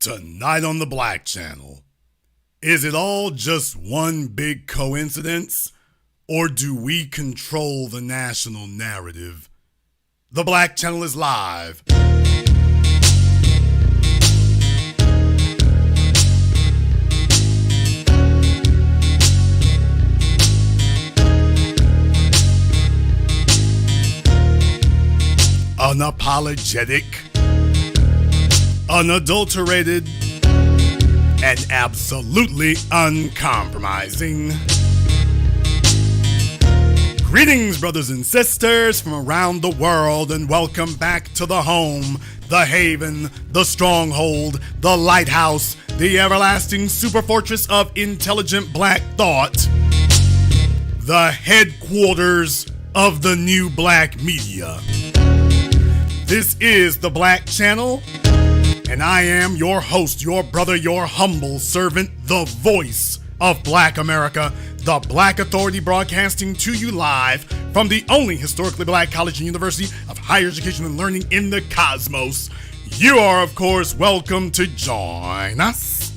Tonight on the Black Channel. Is it all just one big coincidence, or do we control the national narrative? The Black Channel is live. Unapologetic, unadulterated, and absolutely uncompromising. Greetings, brothers and sisters from around the world, and welcome back to the home, the haven, the stronghold, the lighthouse, the everlasting super fortress of intelligent black thought, the headquarters of the new black media. This is the Black Channel, and I am your host, your brother, your humble servant, the voice of Black America, the Black Authority, broadcasting to you live from the only historically black college and university of higher education and learning in the cosmos. You are, of course, welcome to join us.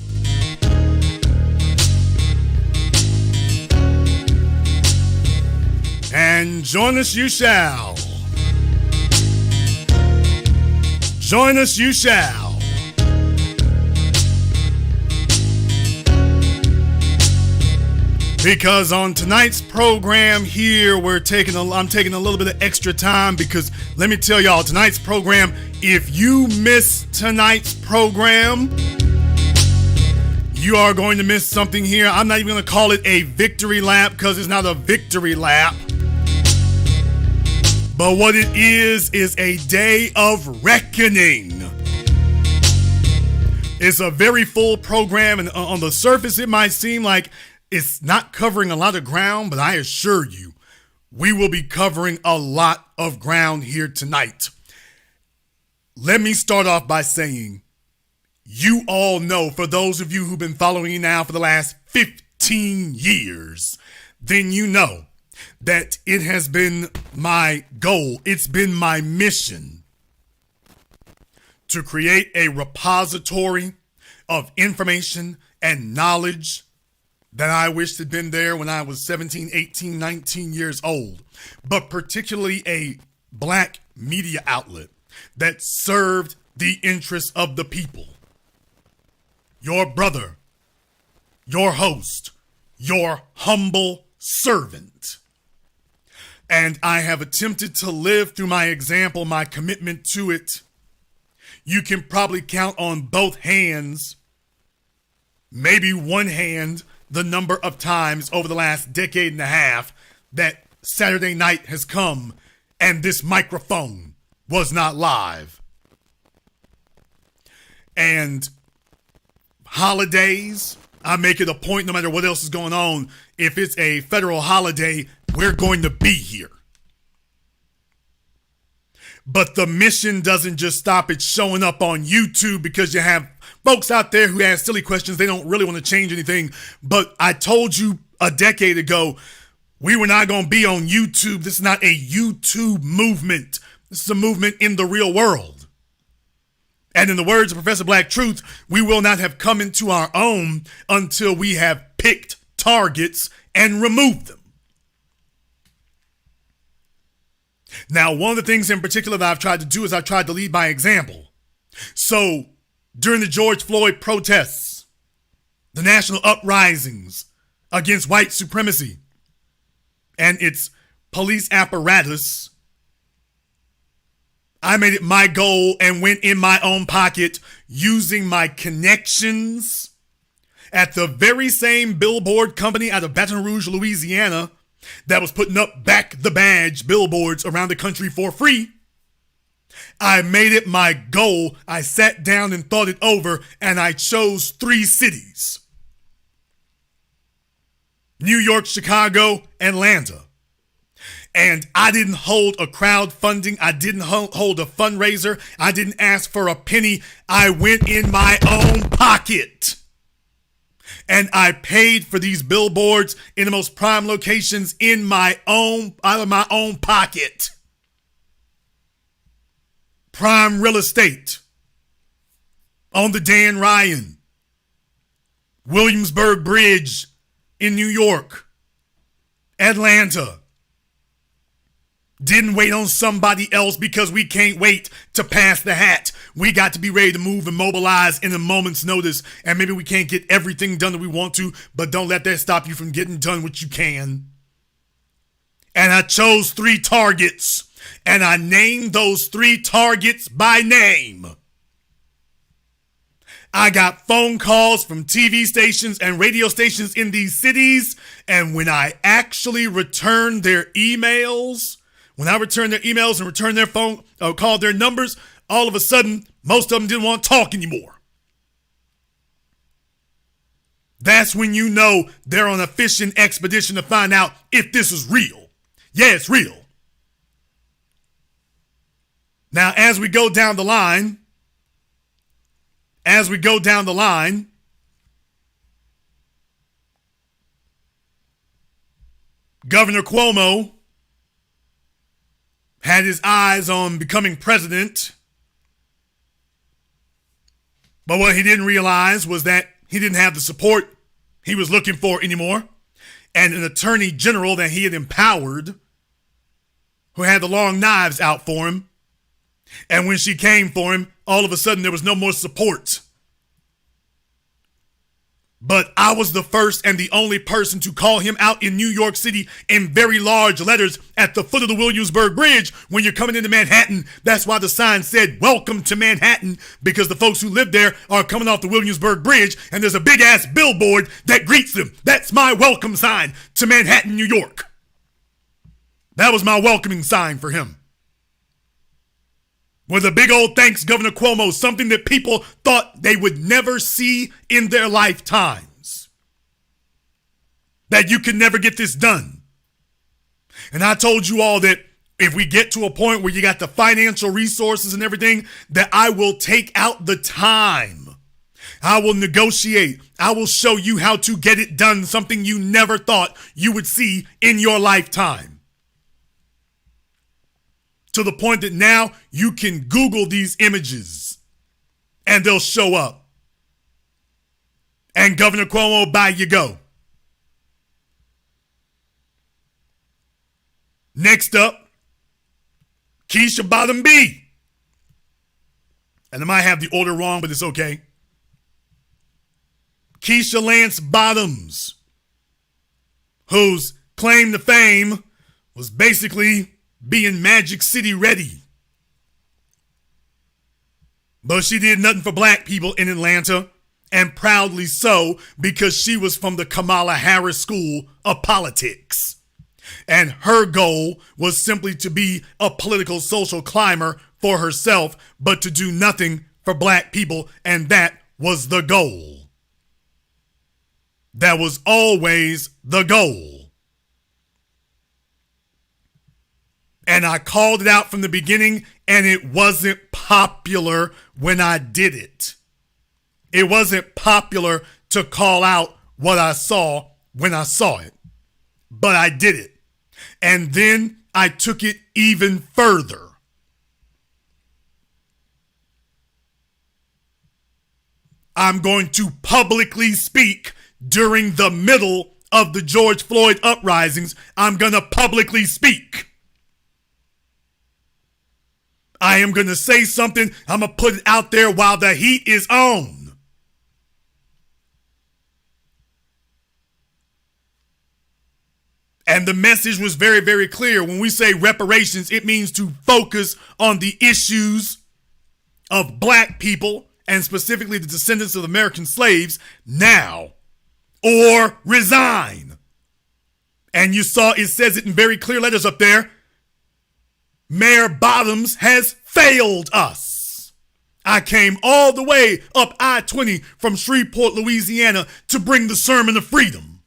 And join us you shall. Join us you shall. Because on tonight's program here, I'm taking a little bit of extra time because let me tell y'all, tonight's program, if you miss tonight's program, you are going to miss something here. I'm not even going to call it a victory lap because it's not a victory lap. But what it is a day of reckoning. It's a very full program, and on the surface it might seem like it's not covering a lot of ground, but I assure you, we will be covering a lot of ground here tonight. Let me start off by saying, you all know, for those of you who've been following me now for the last 15 years, then you know that it has been my goal, it's been my mission to create a repository of information and knowledge that I wished had been there when I was 17, 18, 19 years old, but particularly a black media outlet that served the interests of the people. Your brother, your host, your humble servant. And I have attempted to live through my example, my commitment to it. You can probably count on both hands, maybe one hand, the number of times over the last decade and a half that Saturday night has come and this microphone was not live. And holidays, I make it a point, no matter what else is going on, if it's a federal holiday, we're going to be here. But the mission doesn't just stop at showing up on YouTube, because you have folks out there who ask silly questions. They don't really want to change anything. But I told you a decade ago, we were not going to be on YouTube. This is not a YouTube movement. This is a movement in the real world. And in the words of Professor Black Truth, we will not have come into our own until we have picked targets and removed them. Now, one of the things in particular that I've tried to do is I've tried to lead by example. So, during the George Floyd protests, the national uprisings against white supremacy and its police apparatus, I made it my goal and went in my own pocket using my connections at the very same billboard company out of Baton Rouge, Louisiana, that was putting up back the badge billboards around the country for free. I made it my goal. I sat down and thought it over, and I chose 3 cities: New York, Chicago, Atlanta. And I didn't hold a crowdfunding. I didn't hold a fundraiser. I didn't ask for a penny. I went in my own pocket. And I paid for these billboards in the most prime locations out of my own pocket. Prime real estate. on the Dan Ryan, Williamsburg Bridge in New York, Atlanta. Didn't wait on somebody else because we can't wait to pass the hat. We got to be ready to move and mobilize in a moment's notice. And maybe we can't get everything done that we want to, but don't let that stop you from getting done what you can. And I chose 3 targets, and I named those 3 targets by name. I got phone calls from TV stations and radio stations in these cities, and when I actually returned their emails, and returned their phone, called their numbers, all of a sudden, most of them didn't want to talk anymore. That's when you know they're on a fishing expedition to find out if this is real. Yeah, it's real. Now, as we go down the line, Governor Cuomo had his eyes on becoming president. But what he didn't realize was that he didn't have the support he was looking for anymore. And an attorney general that he had empowered, who had the long knives out for him. And when she came for him, all of a sudden there was no more support. But I was the first and the only person to call him out in New York City in very large letters at the foot of the Williamsburg Bridge when you're coming into Manhattan. That's why the sign said, "Welcome to Manhattan," because the folks who live there are coming off the Williamsburg Bridge, and there's a big-ass billboard that greets them. That's my welcome sign to Manhattan, New York. That was my welcoming sign for him. With a big old thanks, Governor Cuomo, something that people thought they would never see in their lifetimes. That you could never get this done. And I told you all that if we get to a point where you got the financial resources and everything, that I will take out the time. I will negotiate. I will show you how to get it done, something you never thought you would see in your lifetime. To the point that now you can Google these images and they'll show up. And Governor Cuomo, by you go. Next up, Keisha Bottom B. And I might have the order wrong, but it's okay. Keisha Lance Bottoms, whose claim to fame was basically being Magic City ready. But she did nothing for black people in Atlanta, and proudly so, because she was from the Kamala Harris School of Politics. And her goal was simply to be a political social climber for herself, but to do nothing for black people, and that was the goal. That was always the goal. And I called it out from the beginning, and it wasn't popular when I did it. It wasn't popular to call out what I saw when I saw it. But I did it. And then I took it even further. I'm going to publicly speak during the middle of the George Floyd uprisings. I'm going to publicly speak. I am going to say something. I'm going to put it out there while the heat is on. And the message was very, very clear. When we say reparations, it means to focus on the issues of black people, and specifically the descendants of American slaves, now, or resign. And you saw it says it in very clear letters up there. Mayor Bottoms has failed us. I came all the way up I-20 from Shreveport, Louisiana to bring the sermon of freedom.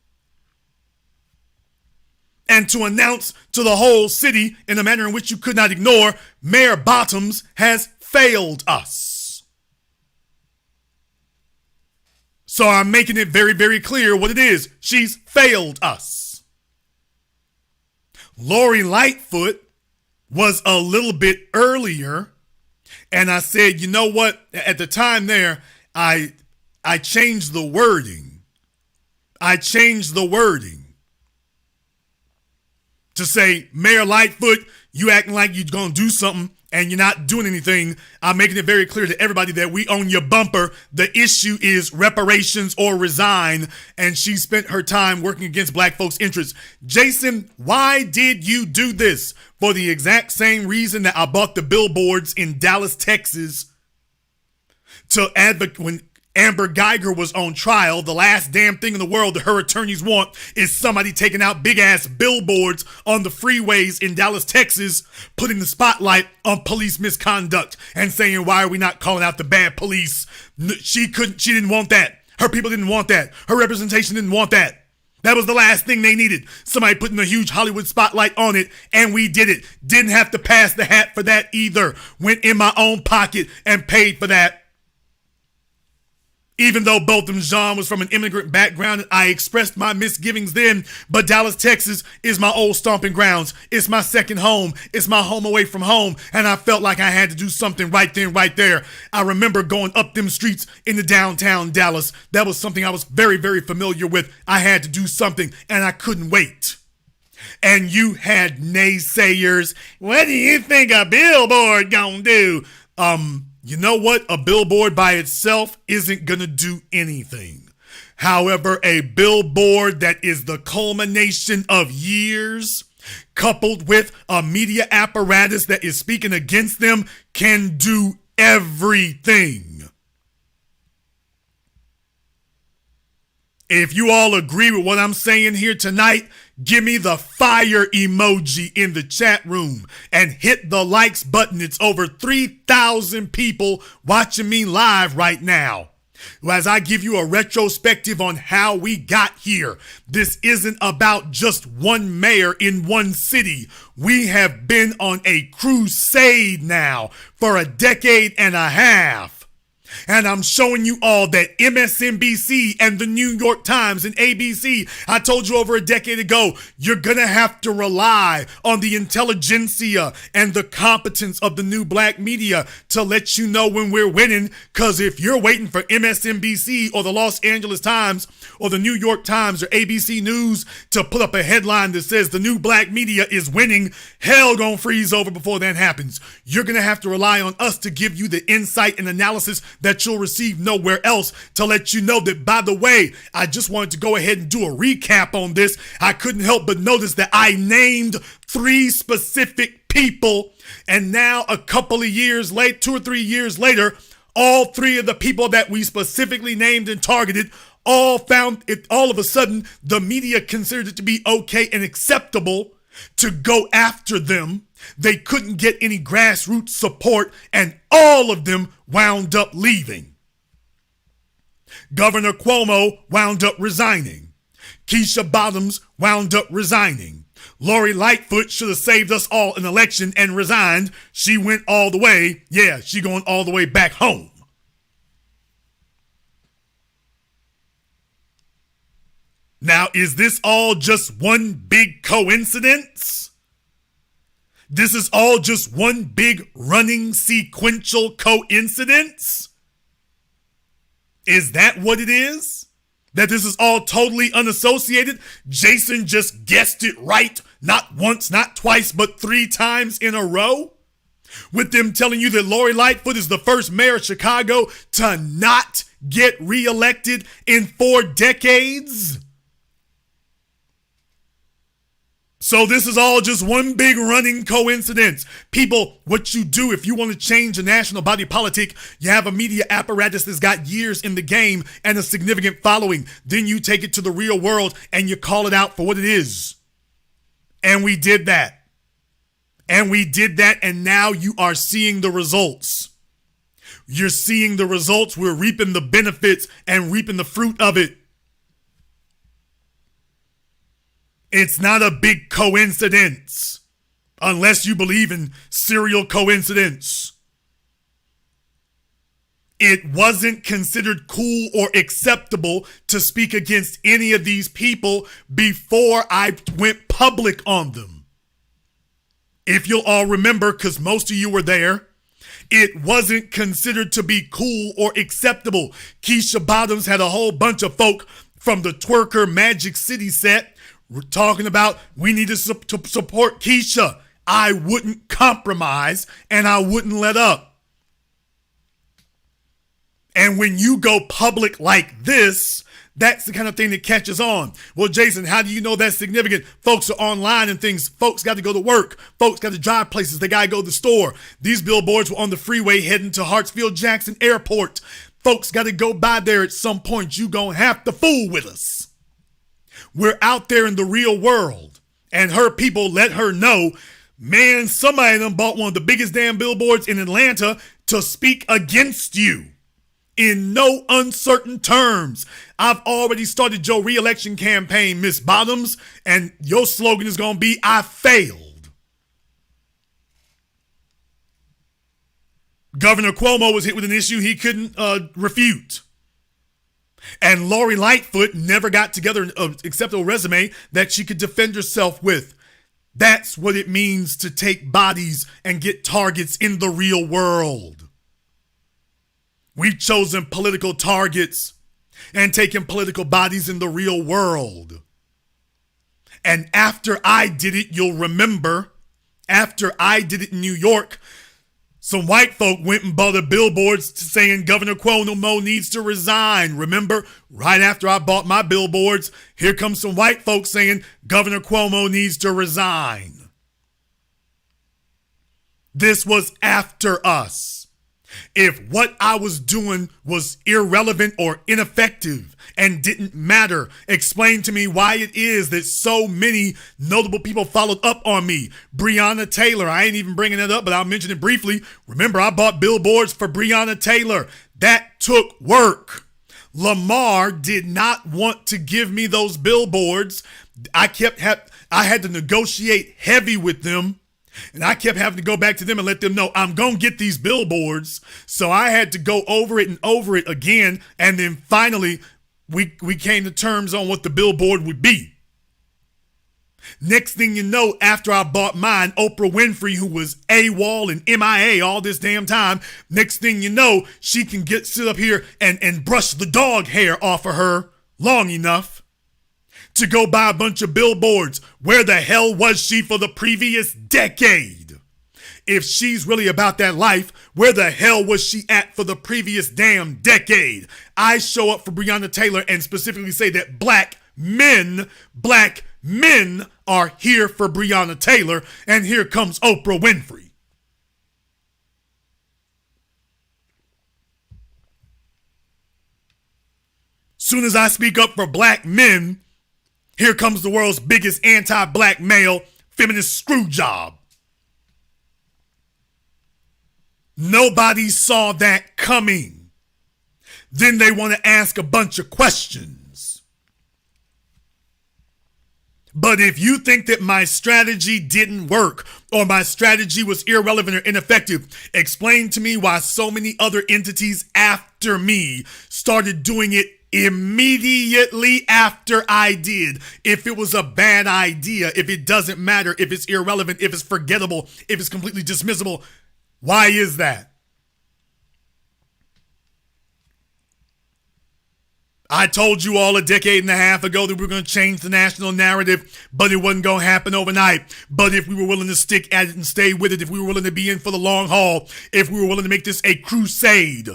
And to announce to the whole city in a manner in which you could not ignore, Mayor Bottoms has failed us. So I'm making it very, very clear what it is. She's failed us. Lori Lightfoot was a little bit earlier And I said, you know what? At the time there, I changed the wording. I changed the wording to say, Mayor Lightfoot, you acting like you're going to do something and you're not doing anything. I'm making it very clear to everybody that we own your bumper. The issue is reparations or resign. And she spent her time working against black folks' interests. Jason, why did you do this? For the exact same reason that I bought the billboards in Dallas, Texas to advocate when Amber Geiger was on trial. The last damn thing in the world that her attorneys want is somebody taking out big ass billboards on the freeways in Dallas, Texas, putting the spotlight on police misconduct and saying, why are we not calling out the bad police? She didn't want that. Her people didn't want that. Her representation didn't want that. That was the last thing they needed. Somebody putting a huge Hollywood spotlight on it, and we did it. Didn't have to pass the hat for that either. Went in my own pocket and paid for that. Even though both of them, Jean was from an immigrant background, and I expressed my misgivings then, but Dallas, Texas is my old stomping grounds. It's my second home. It's my home away from home, and I felt like I had to do something right then, right there. I remember going up them streets in the downtown Dallas. That was something I was very, very familiar with. I had to do something, and I couldn't wait. And you had naysayers. What do you think a billboard gonna do? You know what? A billboard by itself isn't going to do anything. However, a billboard that is the culmination of years, coupled with a media apparatus that is speaking against them, can do everything. If you all agree with what I'm saying here tonight, give me the fire emoji in the chat room and hit the likes button. It's over 3,000 people watching me live right now. As I give you a retrospective on how we got here, this isn't about just one mayor in one city. We have been on a crusade now for a decade and a half. And I'm showing you all that MSNBC and the New York Times and ABC, I told you over a decade ago, you're going to have to rely on the intelligentsia and the competence of the new black media to let you know when we're winning. Because if you're waiting for MSNBC or the Los Angeles Times or the New York Times or ABC News to put up a headline that says the new black media is winning, hell gonna freeze over before that happens. You're going to have to rely on us to give you the insight and analysis that you'll receive nowhere else, to let you know that, by the way, I just wanted to go ahead and do a recap on this. I couldn't help but notice that I named 3 specific people, and now a couple of years late, 2 or 3 years later, all 3 of the people that we specifically named and targeted all found it, all of a sudden, the media considered it to be okay and acceptable to go after them. They couldn't get any grassroots support, and all of them wound up leaving. Governor Cuomo wound up resigning. Keisha Bottoms wound up resigning. Lori Lightfoot should have saved us all an election and resigned. She went all the way. Yeah, she going all the way back home. Now, is this all just one big coincidence? This is all just one big running sequential coincidence? Is that what it is? That this is all totally unassociated? Jason just guessed it right, not once, not twice, but 3 times in a row? With them telling you that Lori Lightfoot is the first mayor of Chicago to not get reelected in 4 decades? So this is all just one big running coincidence. People, what you do if you want to change the national body politic, you have a media apparatus that's got years in the game and a significant following. Then you take it to the real world and you call it out for what it is. And we did that. And now you are seeing the results. You're seeing the results. We're reaping the benefits and reaping the fruit of it. It's not a big coincidence, unless you believe in serial coincidence. It wasn't considered cool or acceptable to speak against any of these people before I went public on them. If you'll all remember, because most of you were there, It wasn't considered to be cool or acceptable. Keisha Bottoms had a whole bunch of folk from the Twerker Magic City set talking about we need to support Keisha. I wouldn't compromise and I wouldn't let up. And when you go public like this, that's the kind of thing that catches on. Well, Jason, how do you know that's significant? Folks are online and things. Folks got to go to work. Folks got to drive places. They got to go to the store. These billboards were on the freeway heading to Hartsfield-Jackson Airport. Folks got to go by there at some point. You gonna have to fool with us. We're out there in the real world. And her people let her know, man, somebody done bought one of the biggest damn billboards in Atlanta to speak against you. In no uncertain terms. I've already started your re-election campaign, Miss Bottoms, and your slogan is going to be, I failed. Governor Cuomo was hit with an issue he couldn't refute. And Lori Lightfoot never got together an acceptable resume that she could defend herself with. That's what it means to take bodies and get targets in the real world. We've chosen political targets and taken political bodies in the real world. And after I did it, you'll remember, after I did it in New York, some white folk went and bought a billboard saying Governor Cuomo needs to resign. Remember, right after I bought my billboards, here comes some white folks saying Governor Cuomo needs to resign. This was after us. If what I was doing was irrelevant or ineffective and didn't matter, explain to me why it is that so many notable people followed up on me. Breonna Taylor, I ain't even bringing that up, but I'll mention it briefly. Remember, I bought billboards for Breonna Taylor. That took work. Lamar did not want to give me those billboards. I had to negotiate heavy with them. And I kept having to go back to them and let them know I'm going to get these billboards. So I had to go over it and over it again. And then finally, we came to terms on what the billboard would be. Next thing you know, after I bought mine, Oprah Winfrey, who was AWOL and MIA all this damn time, next thing you know, she can sit up here and brush the dog hair off of her long enough to go buy a bunch of billboards. Where the hell was she for the previous decade? If she's really about that life, where the hell was she at for the previous damn decade? I show up for Breonna Taylor and specifically say that black men are here for Breonna Taylor, and here comes Oprah Winfrey. Soon as I speak up for black men, here comes the world's biggest anti-black male feminist screw job. Nobody saw that coming. Then they want to ask a bunch of questions. But if you think that my strategy didn't work or my strategy was irrelevant or ineffective, explain to me why so many other entities after me started doing it immediately after I did. If it was a bad idea, if it doesn't matter, if it's irrelevant, if it's forgettable, if it's completely dismissible, why is that? I told you all a decade and a half ago that we were going to change the national narrative, but it wasn't going to happen overnight. But if we were willing to stick at it and stay with it, if we were willing to be in for the long haul, if we were willing to make this a crusade,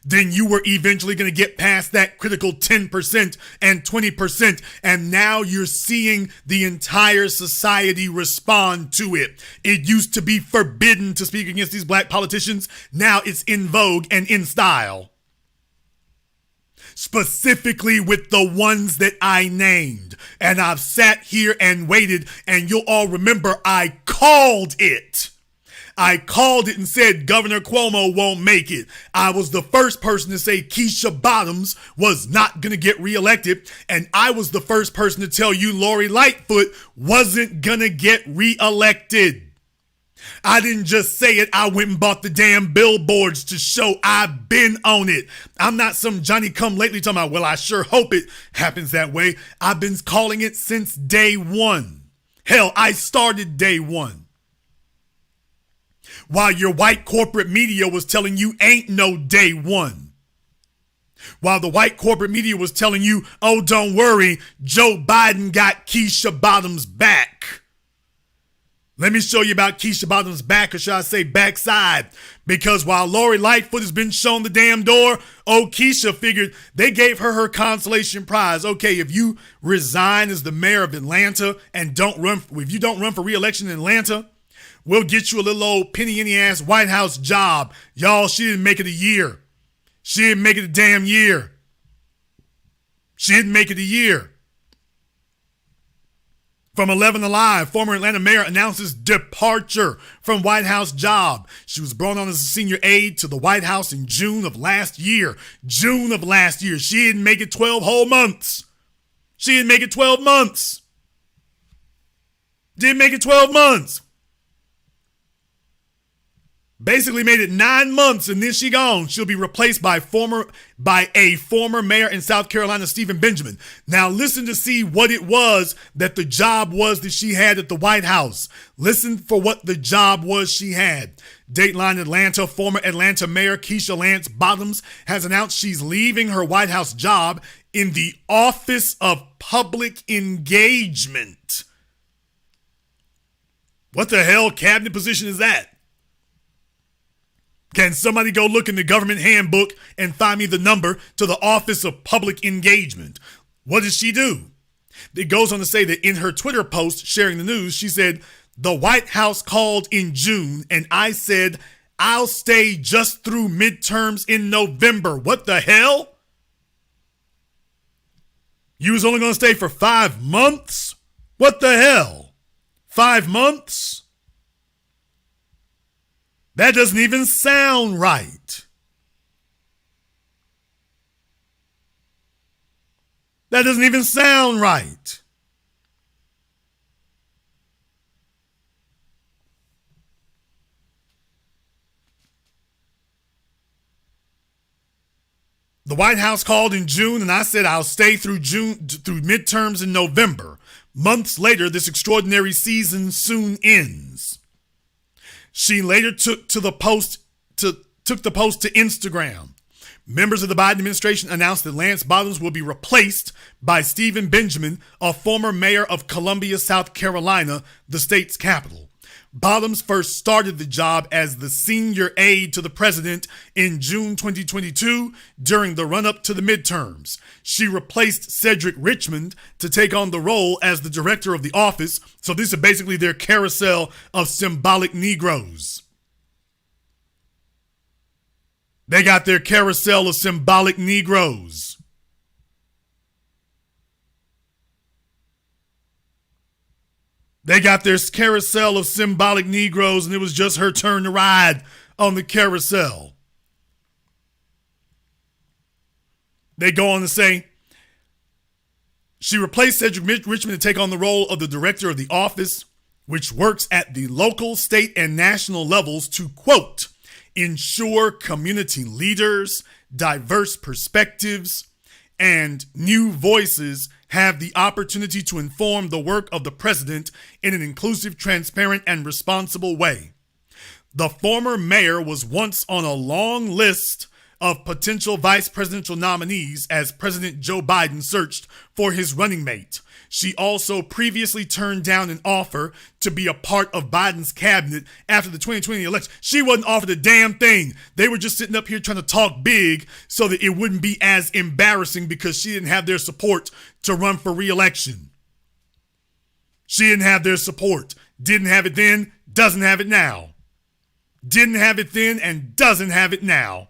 then you were eventually going to get past that critical 10% and 20%. And now you're seeing the entire society respond to it. It used to be forbidden to speak against these black politicians. Now it's in vogue and in style. Specifically with the ones that I named. And I've sat here and waited, and you'll all remember I called it. I called it and said Governor Cuomo won't make it. I was the first person to say Keisha Bottoms was not going to get reelected. And I was the first person to tell you Lori Lightfoot wasn't going to get reelected. I didn't just say it. I went and bought the damn billboards to show I've been on it. I'm not some Johnny come lately talking about, well, I sure hope it happens that way. I've been calling it since day one. Hell, I started day one. while your white corporate media was telling you ain't no day one. While the white corporate media was telling you, oh, don't worry, Joe Biden got Keisha Bottoms back. Let me show you about Keisha Bottoms' back, or should I say backside. Because while Lori Lightfoot has been shown the damn door, Keisha figured they gave her consolation prize. Okay, if you resign as the mayor of Atlanta and if you don't run for re-election in Atlanta, we'll get you a little old penny in the ass White House job. Y'all, she didn't make it a year. She didn't make it a damn year. She didn't make it a year. From 11 Alive, former Atlanta mayor announces departure from White House job. She was brought on as a senior aide to the White House in June of last year. June of last year. She didn't make it 12 whole months. She didn't make it 12 months. Didn't make it 12 months. Basically made it 9 months and then she gone. She'll be replaced by a former mayor in South Carolina, Stephen Benjamin. Now listen to see what it was that the job was that she had at the White House. Listen for what the job was she had. Dateline Atlanta, former Atlanta Mayor Keisha Lance Bottoms has announced she's leaving her White House job in the Office of Public Engagement. What the hell cabinet position is that? Can somebody go look in the government handbook and find me the number to the Office of Public Engagement? What does she do? It goes on to say that in her Twitter post sharing the news, she said, the White House called in June and I said, I'll stay just through midterms in November. What the hell? You was only going to stay for 5 months? What the hell? 5 months? That doesn't even sound right. That doesn't even sound right. The White House called in June and I said I'll stay through midterms in November. Months later, this extraordinary season soon ends. She later took the post to Instagram. Members of the Biden administration announced that Lance Bottoms will be replaced by Stephen Benjamin, a former mayor of Columbia, South Carolina, the state's capital. Bottoms first started the job as the senior aide to the president in June 2022 during the run-up to the midterms. She replaced Cedric Richmond to take on the role as the director of the office. So this is basically their carousel of symbolic Negroes. They got their carousel of symbolic Negroes. They got their carousel of symbolic Negroes, and it was just her turn to ride on the carousel. They go on to say, she replaced Cedric Richmond to take on the role of the director of the office, which works at the local, state, and national levels to, quote, ensure community leaders, diverse perspectives, and new voices have the opportunity to inform the work of the president in an inclusive, transparent, and responsible way. The former mayor was once on a long list of potential vice presidential nominees as President Joe Biden searched for his running mate. She also previously turned down an offer to be a part of Biden's cabinet after the 2020 election. She wasn't offered a damn thing. They were just sitting up here trying to talk big so that it wouldn't be as embarrassing because she didn't have their support to run for re-election. She didn't have their support. Didn't have it then, doesn't have it now. Didn't have it then and doesn't have it now.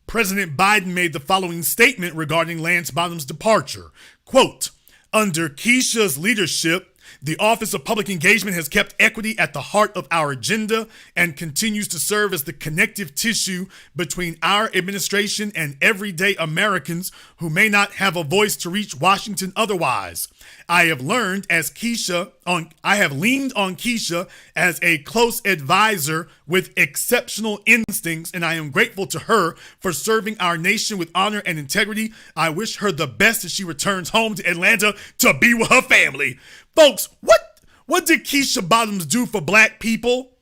President Biden made the following statement regarding Lance Bottoms' departure. Quote, under Keisha's leadership, the Office of Public Engagement has kept equity at the heart of our agenda and continues to serve as the connective tissue between our administration and everyday Americans who may not have a voice to reach Washington otherwise. I have leaned on Keisha as a close advisor with exceptional instincts, and I am grateful to her for serving our nation with honor and integrity. I wish her the best as she returns home to Atlanta to be with her family. Folks, What did Keisha Bottoms do for black people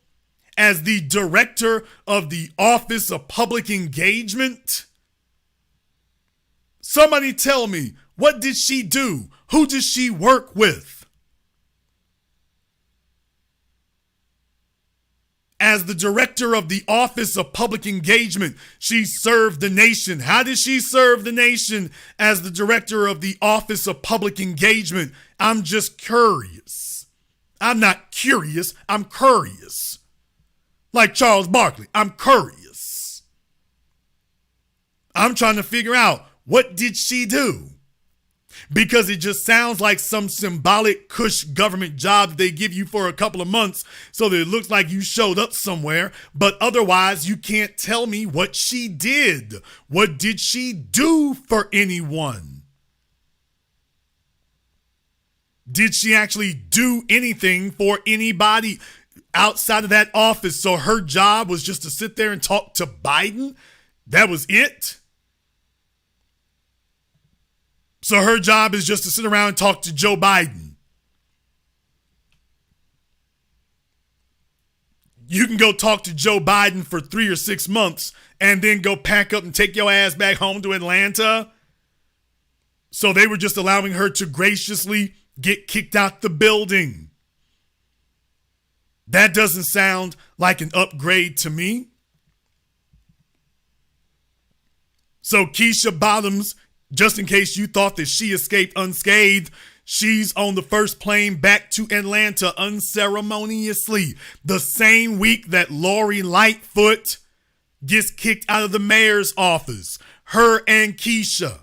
as the director of the Office of Public Engagement? Somebody tell me, what did she do? Who did she work with? As the director of the Office of Public Engagement, she served the nation. How did she serve the nation as the director of the Office of Public Engagement? I'm just curious. I'm not curious, I'm curious. Like Charles Barkley, I'm curious. I'm trying to figure out, what did she do? Because it just sounds like some symbolic cush government job that they give you for a couple of months so that it looks like you showed up somewhere, but otherwise you can't tell me what she did. What did she do for anyone? Did she actually do anything for anybody outside of that office? So her job was just to sit there and talk to Biden? That was it? So her job is just to sit around and talk to Joe Biden. You can go talk to Joe Biden for 3 or 6 months and then go pack up and take your ass back home to Atlanta. So they were just allowing her to graciously get kicked out the building. That doesn't sound like an upgrade to me. So Keisha Bottoms, just in case you thought that she escaped unscathed, she's on the first plane back to Atlanta unceremoniously. The same week that Lori Lightfoot gets kicked out of the mayor's office. Her and Keisha.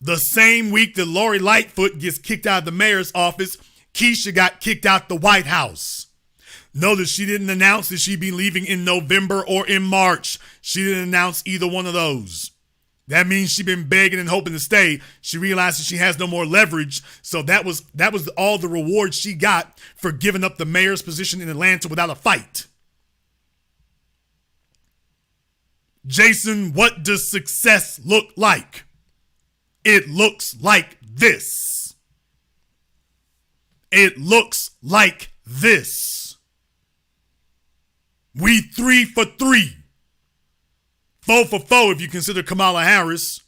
The same week that Lori Lightfoot gets kicked out of the mayor's office, Keisha got kicked out the White House. Notice she didn't announce that she'd be leaving in November or in March. She didn't announce either one of those. That means she's been begging and hoping to stay. She realizes she has no more leverage. So that was all the reward she got for giving up the mayor's position in Atlanta without a fight. Jason, what does success look like? It looks like this. It looks like this. We 3 for 3. 4 for 4 if you consider Kamala Harris.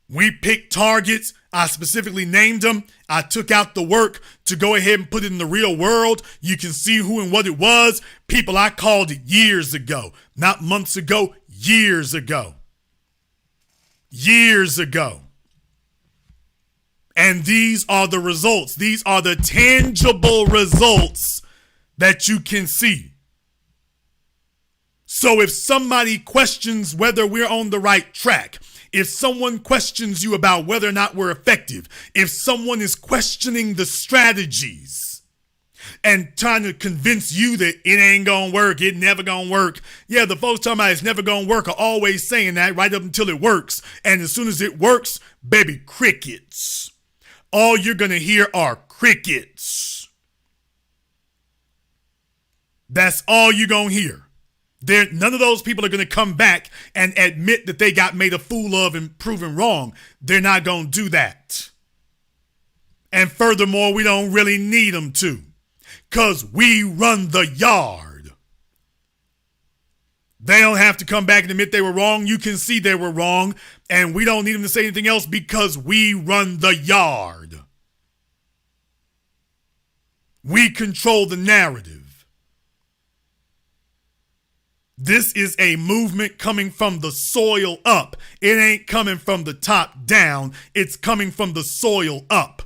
We picked targets. I specifically named them. I took out the work to go ahead and put it in the real world. You can see who and what it was. People I called it years ago. Not months ago, years ago. Years ago. And these are the results. These are the tangible results that you can see. So if somebody questions whether we're on the right track, if someone questions you about whether or not we're effective, if someone is questioning the strategies and trying to convince you that it ain't gonna work, it never gonna work. Yeah, the folks talking about it's never gonna work are always saying that right up until it works. And as soon as it works, baby, crickets. All you're gonna hear are crickets. That's all you're going to hear. None of those people are going to come back and admit that they got made a fool of and proven wrong. They're not going to do that. And furthermore, we don't really need them to, because we run the yard. They don't have to come back and admit they were wrong. You can see they were wrong, and we don't need them to say anything else because we run the yard. We control the narrative. This is a movement coming from the soil up. It ain't coming from the top down. It's coming from the soil up.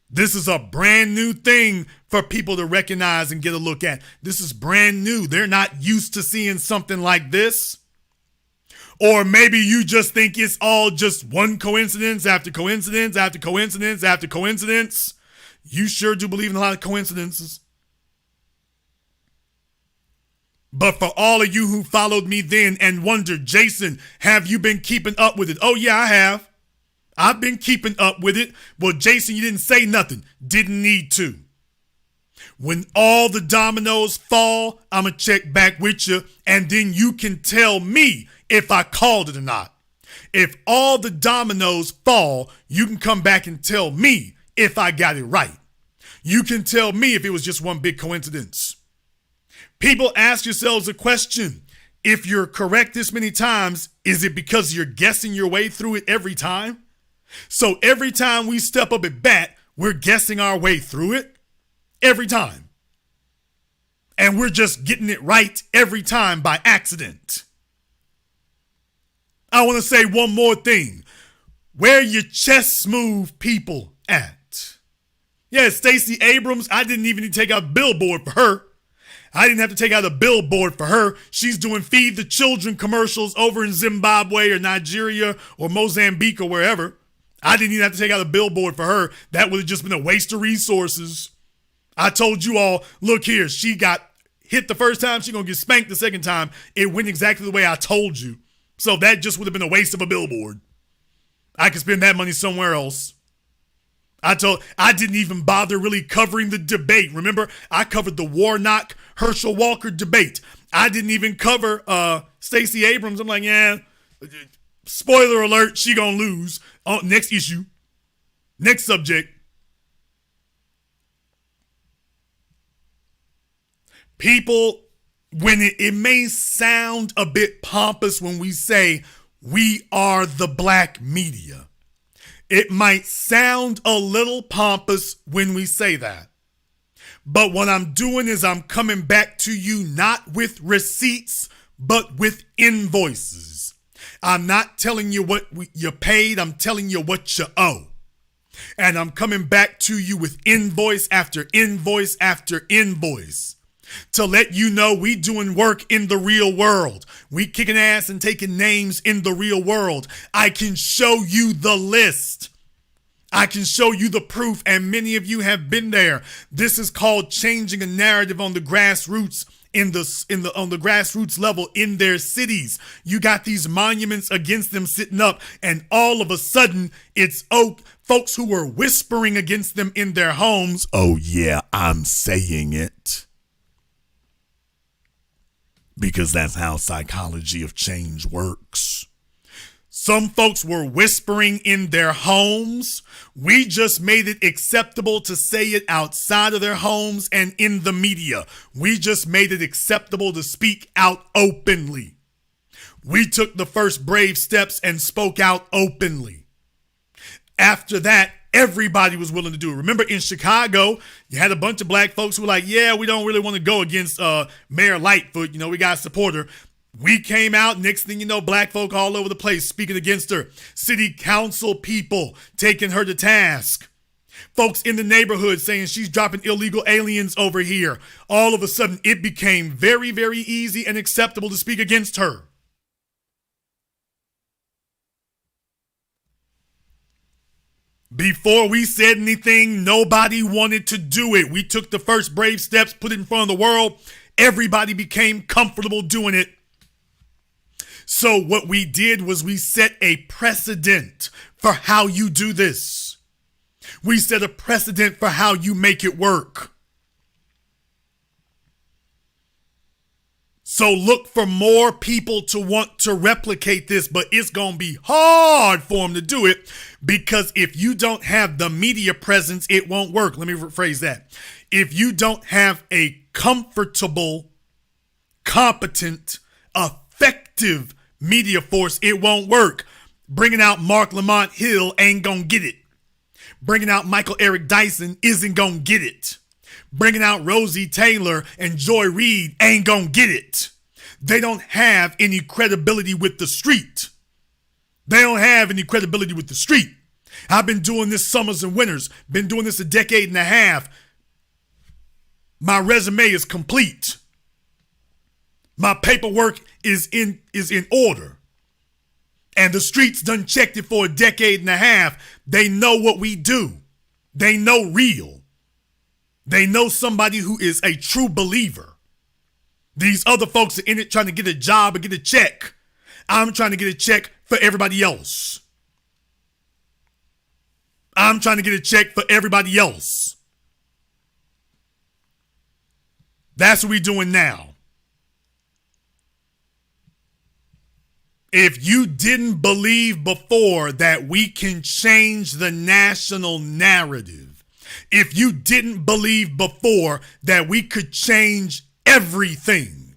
This is a brand new thing for people to recognize and get a look at. This is brand new. They're not used to seeing something like this. Or maybe you just think it's all just one coincidence after coincidence after coincidence after coincidence. You sure do believe in a lot of coincidences. But for all of you who followed me then and wondered, Jason, have you been keeping up with it? Oh, yeah, I have. I've been keeping up with it. Well, Jason, you didn't say nothing. Didn't need to. When all the dominoes fall, I'm going to check back with you, and then you can tell me if I called it or not. If all the dominoes fall, you can come back and tell me if I got it right. You can tell me if it was just one big coincidence. People ask yourselves a question. If you're correct this many times, is it because you're guessing your way through it every time? So every time we step up at bat, we're guessing our way through it every time. And we're just getting it right every time by accident. I want to say one more thing. Where your chest smooth people at? Yeah, Stacey Abrams, I didn't even need to take out a billboard for her. I didn't have to take out a billboard for her. She's doing Feed the Children commercials over in Zimbabwe or Nigeria or Mozambique or wherever. I didn't even have to take out a billboard for her. That would have just been a waste of resources. I told you all, look here, she got hit the first time, she's going to get spanked the second time. It went exactly the way I told you. So that just would have been a waste of a billboard. I could spend that money somewhere else. I didn't even bother really covering the debate. Remember, I covered the Warnock Herschel Walker debate. I didn't even cover Stacey Abrams. I'm like, yeah, spoiler alert, she gonna lose. Next issue. Next subject. People, when it may sound a bit pompous when we say we are the black media. It might sound a little pompous when we say that. But what I'm doing is I'm coming back to you not with receipts, but with invoices. I'm not telling you what you paid. I'm telling you what you owe. And I'm coming back to you with invoice after invoice after invoice to let you know we doing work in the real world. We kicking ass and taking names in the real world. I can show you the list. I can show you the proof, and many of you have been there. This is called changing a narrative on the grassroots on the grassroots level in their cities. You got these monuments against them sitting up, and all of a sudden it's folks who were whispering against them in their homes. Oh yeah, I'm saying it. Because that's how psychology of change works. Some folks were whispering in their homes. We just made it acceptable to say it outside of their homes and in the media. We just made it acceptable to speak out openly. We took the first brave steps and spoke out openly. After that, everybody was willing to do it. Remember in Chicago, you had a bunch of black folks who were like, yeah, we don't really want to go against Mayor Lightfoot. You know, we got to support her. We came out, next thing you know, black folk all over the place speaking against her. City council people taking her to task. Folks in the neighborhood saying she's dropping illegal aliens over here. All of a sudden, it became very, very easy and acceptable to speak against her. Before we said anything, nobody wanted to do it. We took the first brave steps, put it in front of the world. Everybody became comfortable doing it. So what we did was we set a precedent for how you do this. We set a precedent for how you make it work. So look for more people to want to replicate this, but it's going to be hard for them to do it because if you don't have the media presence, it won't work. Let me rephrase that. If you don't have a comfortable, competent, effective media force, it won't work. Bringing out Mark Lamont Hill ain't gonna get it. Bringing out Michael Eric Dyson isn't gonna get it. Bringing out Rosie Taylor and Joy Reid ain't gonna get it. They don't have any credibility with the street. They don't have any credibility with the street. I've been doing this summers and winters, been doing this a decade and a half. My resume is complete. My paperwork is in order. And the streets done checked it for a decade and a half. They know what we do. They know real. They know somebody who is a true believer. These other folks are in it trying to get a job or get a check. I'm trying to get a check for everybody else. I'm trying to get a check for everybody else. That's what we're doing now. If you didn't believe before that we can change the national narrative, if you didn't believe before that we could change everything,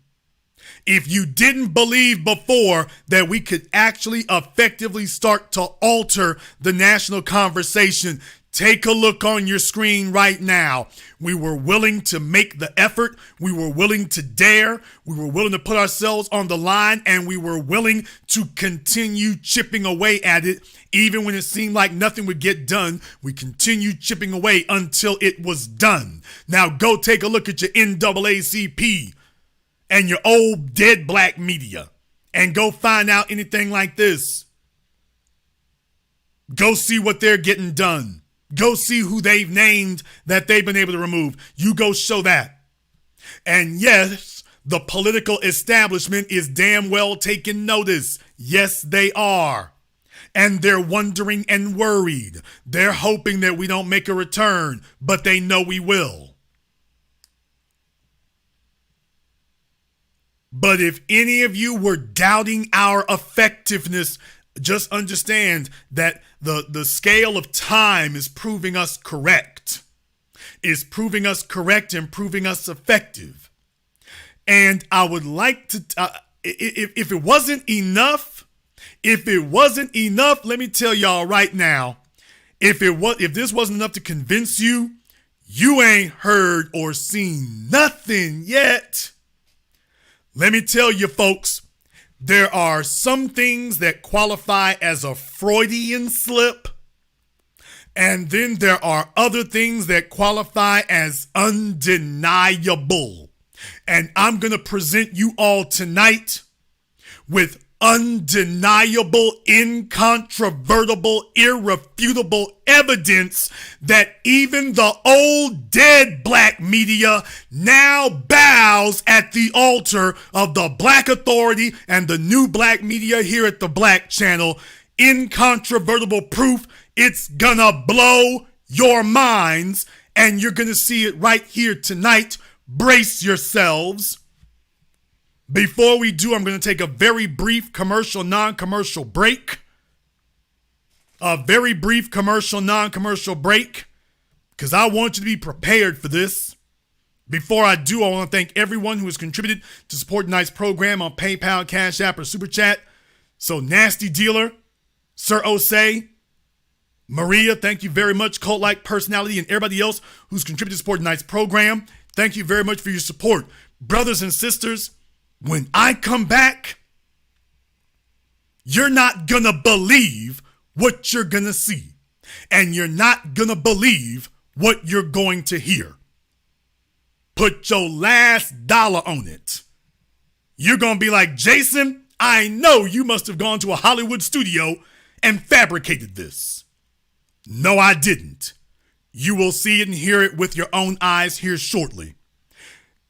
if you didn't believe before that we could actually effectively start to alter the national conversation, take a look on your screen right now. We were willing to make the effort. We were willing to dare. We were willing to put ourselves on the line, and we were willing to continue chipping away at it. Even when it seemed like nothing would get done, we continued chipping away until it was done. Now go take a look at your NAACP and your old dead black media and go find out anything like this. Go see what they're getting done. Go see who they've named that they've been able to remove. You go show that. And yes, the political establishment is damn well taking notice. Yes, they are. And they're wondering and worried. They're hoping that we don't make a return, but they know we will. But if any of you were doubting our effectiveness, just understand that the scale of time is proving us correct. Is proving us correct and proving us effective. And I would like to, if it wasn't enough, let me tell y'all right now, if this wasn't enough to convince you, you ain't heard or seen nothing yet. Let me tell you, folks, there are some things that qualify as a Freudian slip, and then there are other things that qualify as undeniable. And I'm going to present you all tonight with undeniable, incontrovertible, irrefutable evidence that even the old dead black media now bows at the altar of the black authority and the new black media here at the Black Channel. Incontrovertible proof. It's gonna blow your minds, and you're gonna see it right here tonight. Brace yourselves. Before we do, I'm going to take a very brief commercial, non-commercial break. A very brief commercial, non-commercial break, because I want you to be prepared for this. Before I do, I want to thank everyone who has contributed to support tonight's program on PayPal, Cash App, or Super Chat. So, Nasty Dealer, Sir Osei, Maria, thank you very much. Cult-like Personality, and everybody else who's contributed to support tonight's program. Thank you very much for your support. Brothers and sisters, when I come back, you're not gonna believe what you're gonna see. And you're not gonna believe what you're going to hear. Put your last dollar on it. You're gonna be like, Jason, I know you must have gone to a Hollywood studio and fabricated this. No, I didn't. You will see it and hear it with your own eyes here shortly.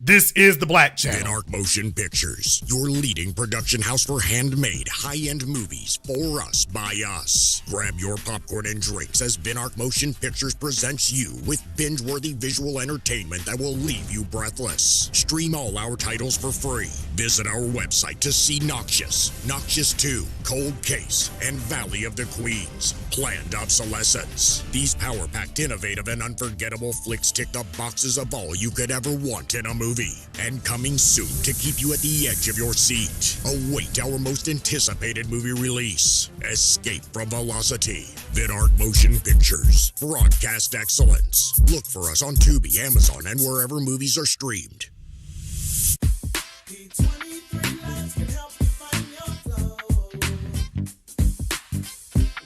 This is the Black Channel. Venark Motion Pictures, your leading production house for handmade, high-end movies for us, by us. Grab your popcorn and drinks as Venark Motion Pictures presents you with binge-worthy visual entertainment that will leave you breathless. Stream all our titles for free. Visit our website to see Noxious, Noxious 2, Cold Case, and Valley of the Queens. Planned Obsolescence. These power-packed, innovative, and unforgettable flicks tick the boxes of all you could ever want in a movie. And coming soon to keep you at the edge of your seat. Await our most anticipated movie release. Escape from Velocity. Venark Motion Pictures. Broadcast excellence. Look for us on Tubi, Amazon, and wherever movies are streamed. P23 lights can help you find your flow.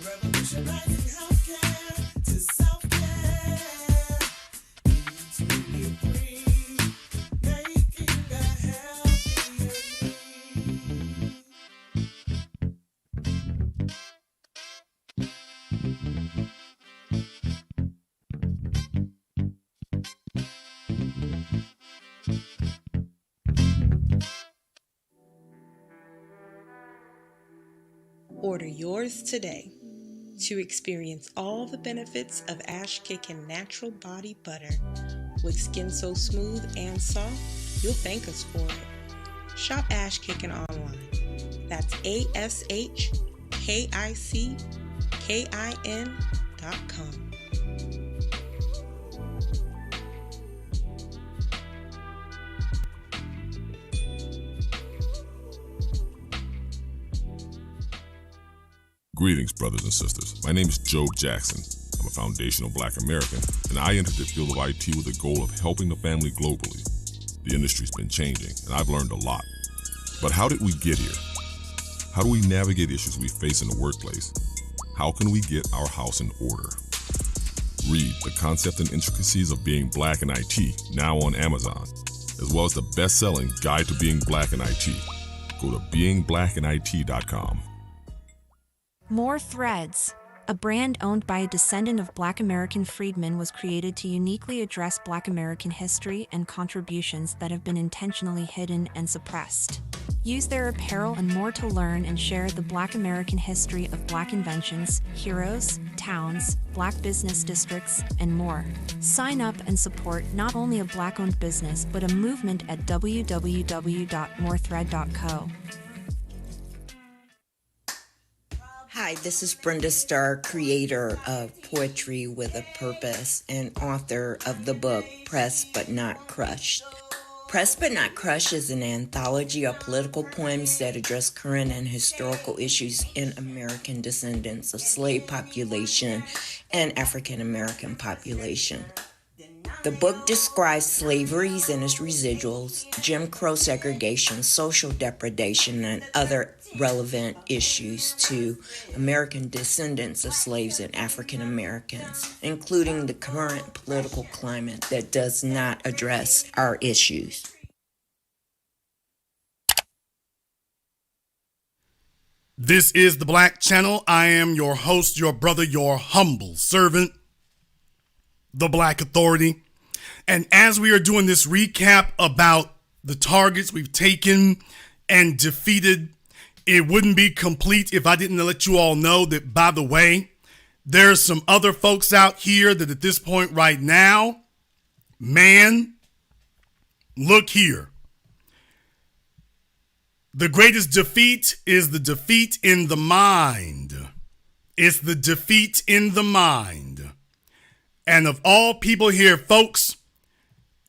Revolutionizing healthcare to self-care. P23, making a healthier Order yours today to experience all the benefits of Ash Kickin' Natural Body Butter. With skin so smooth and soft, you'll thank us for it. Shop Ash Kickin' online That's ASHKICKIN.com. Greetings, brothers and sisters. My name is Joe Jackson. I'm a foundational Black American, and I entered the field of IT with the goal of helping the family globally. The industry's been changing, and I've learned a lot. But how did we get here? How do we navigate issues we face in the workplace? How can we get our house in order? Read The Concept and Intricacies of Being Black in IT, now on Amazon, as well as the best-selling Guide to Being Black in IT. Go to beingblackинit.com. More Threads. A brand owned by a descendant of Black American freedmen was created to uniquely address Black American history and contributions that have been intentionally hidden and suppressed. Use their apparel and more to learn and share the Black American history of Black inventions, heroes, towns, Black business districts, and more. Sign up and support not only a Black-owned business but a movement at www.morethread.co. Hi, this is Brenda Starr, creator of Poetry with a Purpose and author of the book Pressed But Not Crushed. Pressed But Not Crushed is an anthology of political poems that address current and historical issues in American descendants of slave population and African American population. The book describes slaveries and its residuals, Jim Crow segregation, social depredation, and other relevant issues to American descendants of slaves and African Americans, including the current political climate that does not address our issues. This is the Black Channel. I am your host, your brother, your humble servant, the Black Authority. And as we are doing this recap about the targets we've taken and defeated, it wouldn't be complete if I didn't let you all know that, by the way, there's some other folks out here that at this point right now, man, look here. The greatest defeat is the defeat in the mind. It's the defeat in the mind. And of all people here, folks,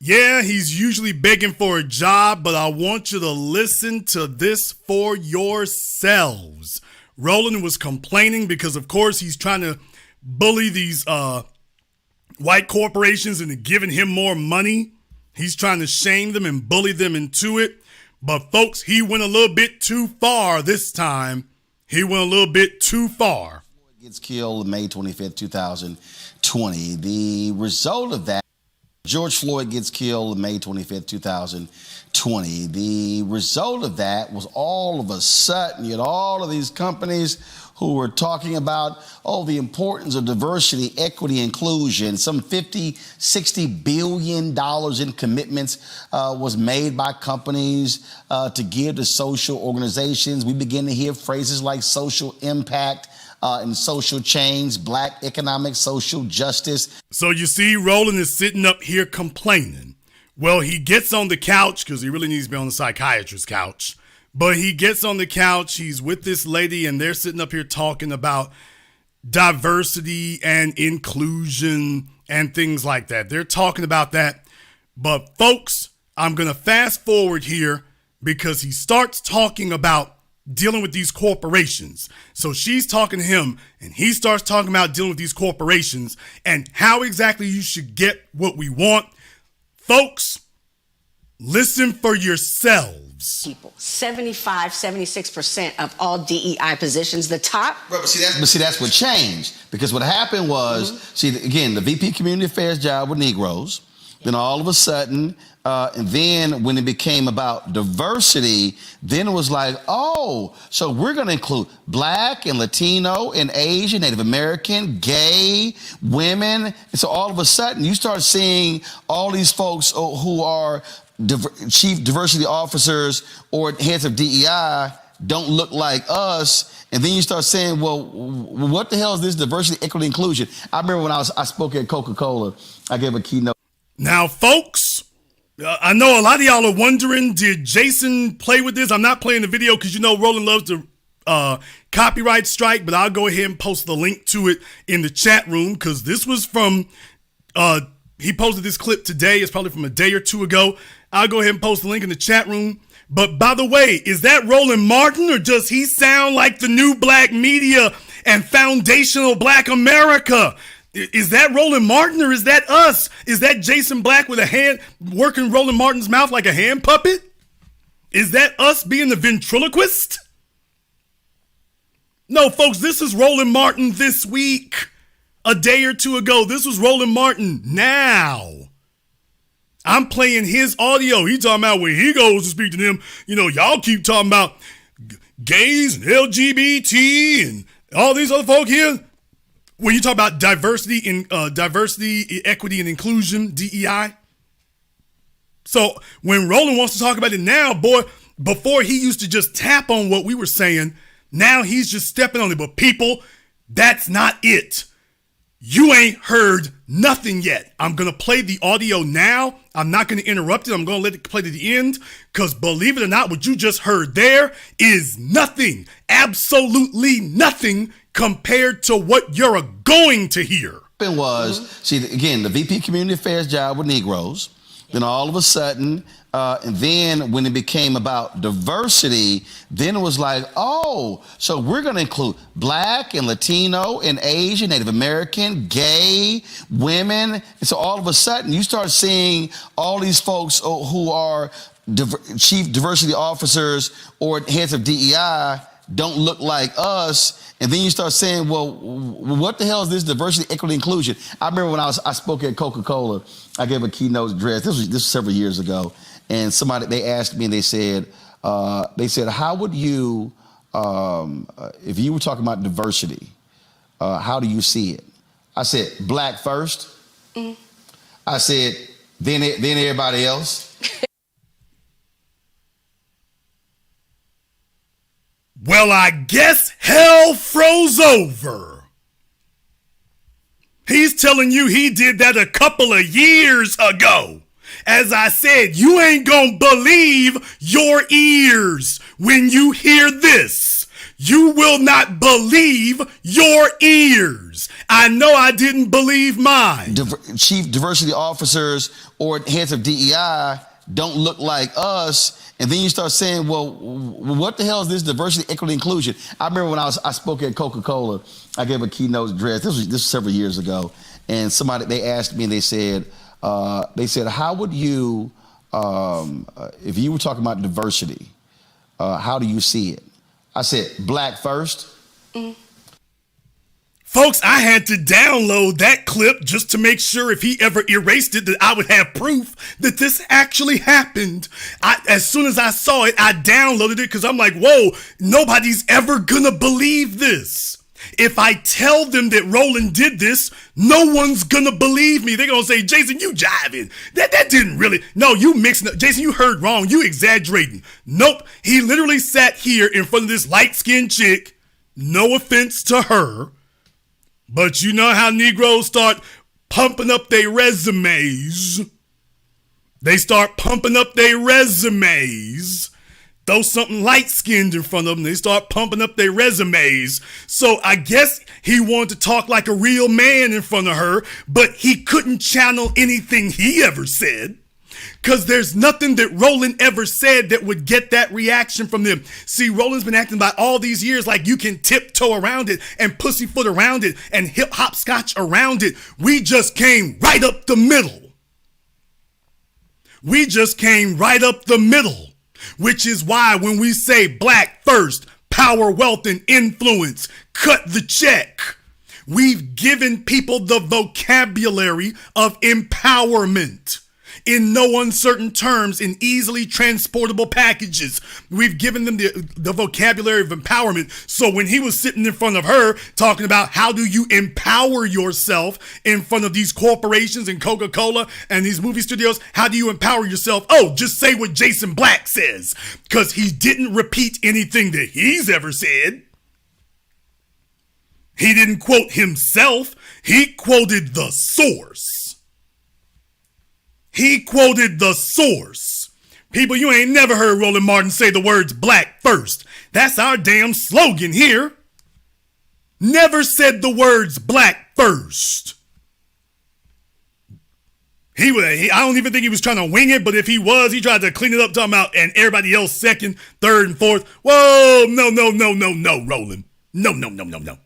yeah, he's usually begging for a job, but I want you to listen to this for yourselves. Roland was complaining because, of course, he's trying to bully these white corporations into giving him more money. He's trying to shame them and bully them into it. But, folks, he went a little bit too far this time. He went a little bit too far. Gets killed May 25th, 2020. The result of that, George Floyd gets killed May 25th, 2020. The result of that was all of a sudden, you had all of these companies who were talking about, the importance of diversity, equity, inclusion. Some $50-60 billion in commitments was made by companies to give to social organizations. We begin to hear phrases like social impact and social change, Black economic, social justice. So you see, Roland is sitting up here complaining. Well, he gets on the couch because he really needs to be on the psychiatrist's couch. But he gets on the couch, he's with this lady, and they're sitting up here talking about diversity and inclusion and things like that. They're talking about that. But folks, I'm going to fast forward here because he starts talking about dealing with these corporations. So she's talking to him and he starts talking about dealing with these corporations and how exactly you should get what we want. Folks, listen for yourselves. People, 76% of all DEI positions, the top. But see, that's what changed. Because what happened was, again, the VP Community Affairs job with Negroes. Then all of a sudden, and then when it became about diversity, then it was like, so we're going to include Black and Latino and Asian, Native American, gay, women. And so all of a sudden, you start seeing all these folks who are chief diversity officers or heads of DEI don't look like us. And then you start saying, well, what the hell is this diversity, equity, inclusion? I remember when I spoke at Coca-Cola, I gave a keynote. Now, folks, I know a lot of y'all are wondering, did Jason play with this? I'm not playing the video because you know Roland loves to copyright strike, but I'll go ahead and post the link to it in the chat room because this was from, he posted this clip today. It's probably from a day or two ago. I'll go ahead and post the link in the chat room. But by the way, is that Roland Martin or does he sound like the new black media and foundational black America? Is that Roland Martin or is that us? Is that Jason Black with a hand working Roland Martin's mouth like a hand puppet? Is that us being the ventriloquist? No, folks, this is Roland Martin this week. A day or two ago, this was Roland Martin. Now, I'm playing his audio. He talking about when he goes to speak to them. You know, y'all keep talking about gays and LGBT and all these other folk here. When you talk about diversity, equity, and inclusion, DEI. So when Roland wants to talk about it now, boy, before he used to just tap on what we were saying, now he's just stepping on it. But people, that's not it. You ain't heard nothing yet. I'm going to play the audio now. I'm not going to interrupt it. I'm going to let it play to the end because believe it or not, what you just heard there is nothing, absolutely nothing compared to what you're going to hear. See, again, the VP Community Affairs job with Negroes. Then all of a sudden, and then when it became about diversity, then it was like, oh, so we're going to include Black and Latino and Asian, Native American, gay, women. And so all of a sudden, you start seeing all these folks who are chief diversity officers or heads of DEI don't look like us. And then you start saying, well, what the hell is this diversity, equity, inclusion? I remember when I spoke at Coca-Cola, I gave a keynote address. This was several years ago. And they asked me and they said, how would you, if you were talking about diversity, how do you see it? I said, Black first. I said, then everybody else. Well, I guess hell froze over. He's telling you he did that a couple of years ago. As I said, you ain't gonna believe your ears when you hear this. You will not believe your ears. I know I didn't believe mine. Chief diversity officers or heads of DEI don't look like us. And then you start saying, well, what the hell is this diversity, equity, inclusion? I remember when I spoke at Coca-Cola, I gave a keynote address. This was several years ago. And they asked me and they said, how would you, if you were talking about diversity, how do you see it? I said, Black first. Folks, I had to download that clip just to make sure if he ever erased it that I would have proof that this actually happened. As soon as I saw it, I downloaded it because I'm like, whoa, nobody's ever gonna believe this. If I tell them that Roland did this, no one's gonna believe me. They're gonna say, Jason, you jiving. That didn't really, no, you mixing up. Jason, you heard wrong. You exaggerating. Nope. He literally sat here in front of this light-skinned chick. No offense to her. But you know how Negroes start pumping up their resumes. They start pumping up their resumes. Throw something light-skinned in front of them. They start pumping up their resumes. So I guess he wanted to talk like a real man in front of her, but he couldn't channel anything he ever said. Because there's nothing that Roland ever said that would get that reaction from them. See, Roland's been acting about all these years like you can tiptoe around it and pussyfoot around it and hip hopscotch around it. We just came right up the middle. We just came right up the middle, which is why when we say Black first, power, wealth, and influence, cut the check. We've given people the vocabulary of empowerment. In no uncertain terms, in easily transportable packages. We've given them the vocabulary of empowerment. So when he was sitting in front of her talking about how do you empower yourself in front of these corporations and Coca-Cola and these movie studios, how do you empower yourself? Oh, just say what Jason Black says. Because he didn't repeat anything that he's ever said. He didn't quote himself. He quoted the source. He quoted the source. People, you ain't never heard Roland Martin say the words black first. That's our damn slogan here. Never said the words black first. I don't even think he was trying to wing it, but if he was, he tried to clean it up, talking about, and everybody else second, third, and fourth. Whoa, no, Roland. No.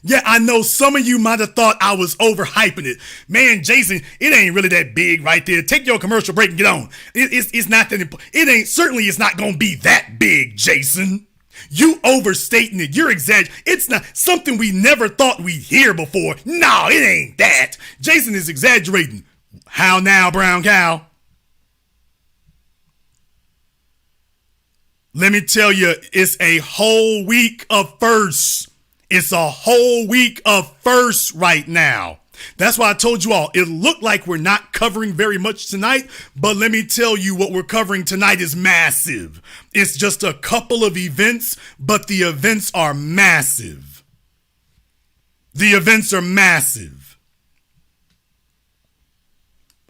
Yeah, I know some of you might have thought I was overhyping it. Man, Jason, it ain't really that big right there. Take your commercial break and get on. It's not that important. It's not going to be that big, Jason. You overstating it. You're exaggerating. It's not something we never thought we'd hear before. No, it ain't that. Jason is exaggerating. How now, brown cow? Let me tell you, it's a whole week of firsts. It's a whole week of firsts right now. That's why I told you all, it looked like we're not covering very much tonight, but let me tell you what we're covering tonight is massive. It's just a couple of events, but the events are massive. The events are massive.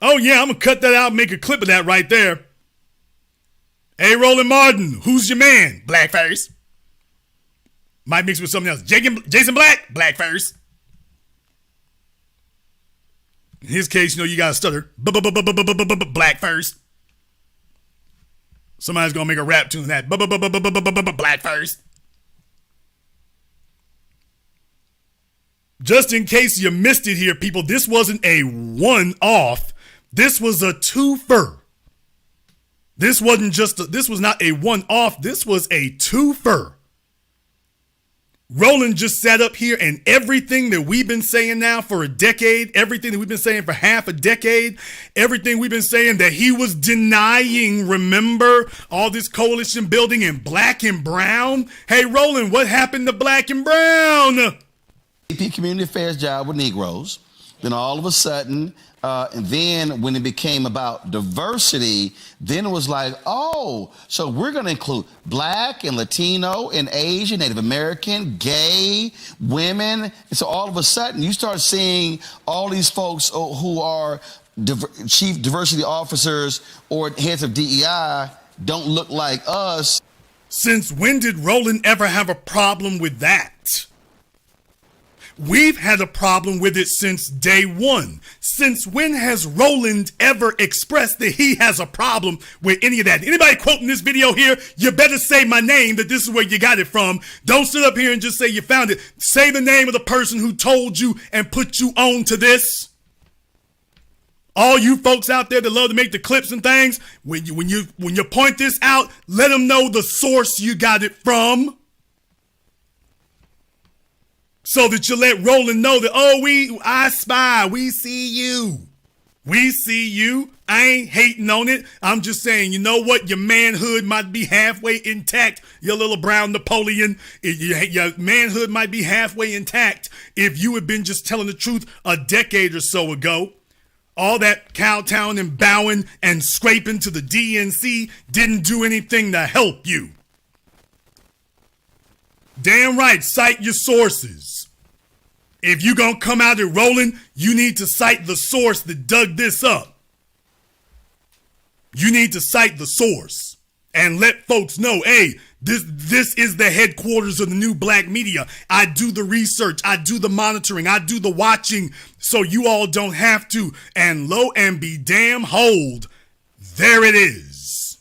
Oh yeah, I'm going to cut that out and make a clip of that right there. Hey, Roland Martin, who's your man? Blackface. Might mix with something else. Jason Black, Blackface. In his case, you got to stutter. Black first. Somebody's going to make a rap tune that. Black first. Just in case you missed it here, people, this wasn't a one-off. This was a twofer. This was not a one-off. This was a twofer. Roland just sat up here and everything that we've been saying now for a decade, everything that we've been saying for half a decade, everything we've been saying that he was denying, remember, all this coalition building in black and brown? Hey, Roland, what happened to black and brown? AP Community Affairs job with Negroes. Then all of a sudden, and then when it became about diversity, then it was like, oh, so we're going to include black and Latino and Asian, Native American, gay, women. And so all of a sudden you start seeing all these folks who are chief diversity officers or heads of DEI don't look like us. Since when did Roland ever have a problem with that? We've had a problem with it since day one. Since when has Roland ever expressed that he has a problem with any of that? Anybody quoting this video here, you better say my name, that this is where you got it from. Don't sit up here and just say you found it. Say the name of the person who told you and put you on to this. All you folks out there that love to make the clips and things, when you point this out, let them know the source you got it from. So that you let Roland know that, I spy, we see you. We see you. I ain't hating on it. I'm just saying, you know what? Your manhood might be halfway intact, your little brown Napoleon. Your manhood might be halfway intact if you had been just telling the truth a decade or so ago. All that kowtowing and bowing and scraping to the DNC didn't do anything to help you. Damn right, cite your sources. If you gonna come out and rolling, you need to cite the source that dug this up. You need to cite the source and let folks know, hey, this is the headquarters of the new black media. I do the research, I do the monitoring, I do the watching, so you all don't have to. And lo and be damn hold, there it is.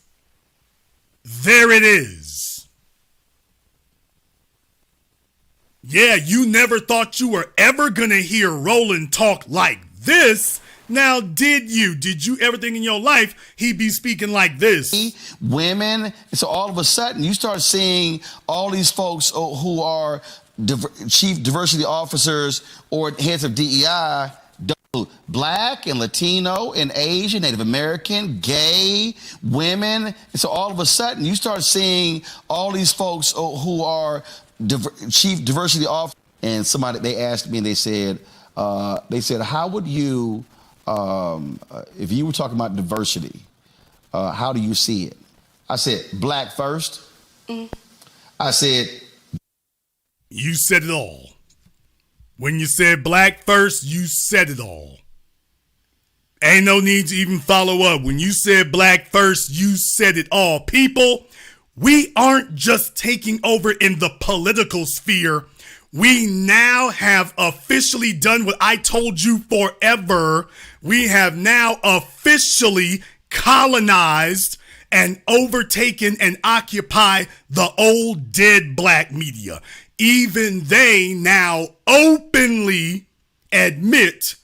There it is. Yeah, you never thought you were ever gonna hear Roland talk like this. Now, did you? Did you ever think in your life he'd be speaking like this? Women. So all of a sudden you start seeing all these folks who are chief diversity officers or heads of DEI, black and Latino and Asian, Native American, gay, women. And so all of a sudden you start seeing all these folks who are chief diversity officer. And somebody, they asked me and they said, how would you, if you were talking about diversity, how do you see it? I said, black first. I said, you said it all. When you said black first, you said it all. Ain't no need to even follow up. When you said black first, you said it all. People, we aren't just taking over in the political sphere. We now have officially done what I told you forever. We have now officially colonized and overtaken and occupy the old dead black media. Even they now openly admit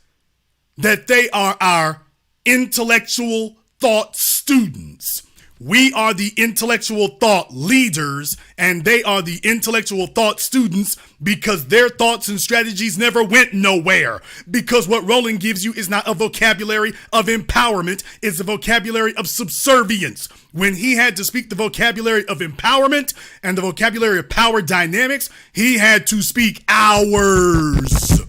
that they are our intellectual thought students. We are the intellectual thought leaders, and they are the intellectual thought students because their thoughts and strategies never went nowhere. Because what Roland gives you is not a vocabulary of empowerment, it's a vocabulary of subservience. When he had to speak the vocabulary of empowerment and the vocabulary of power dynamics, he had to speak ours.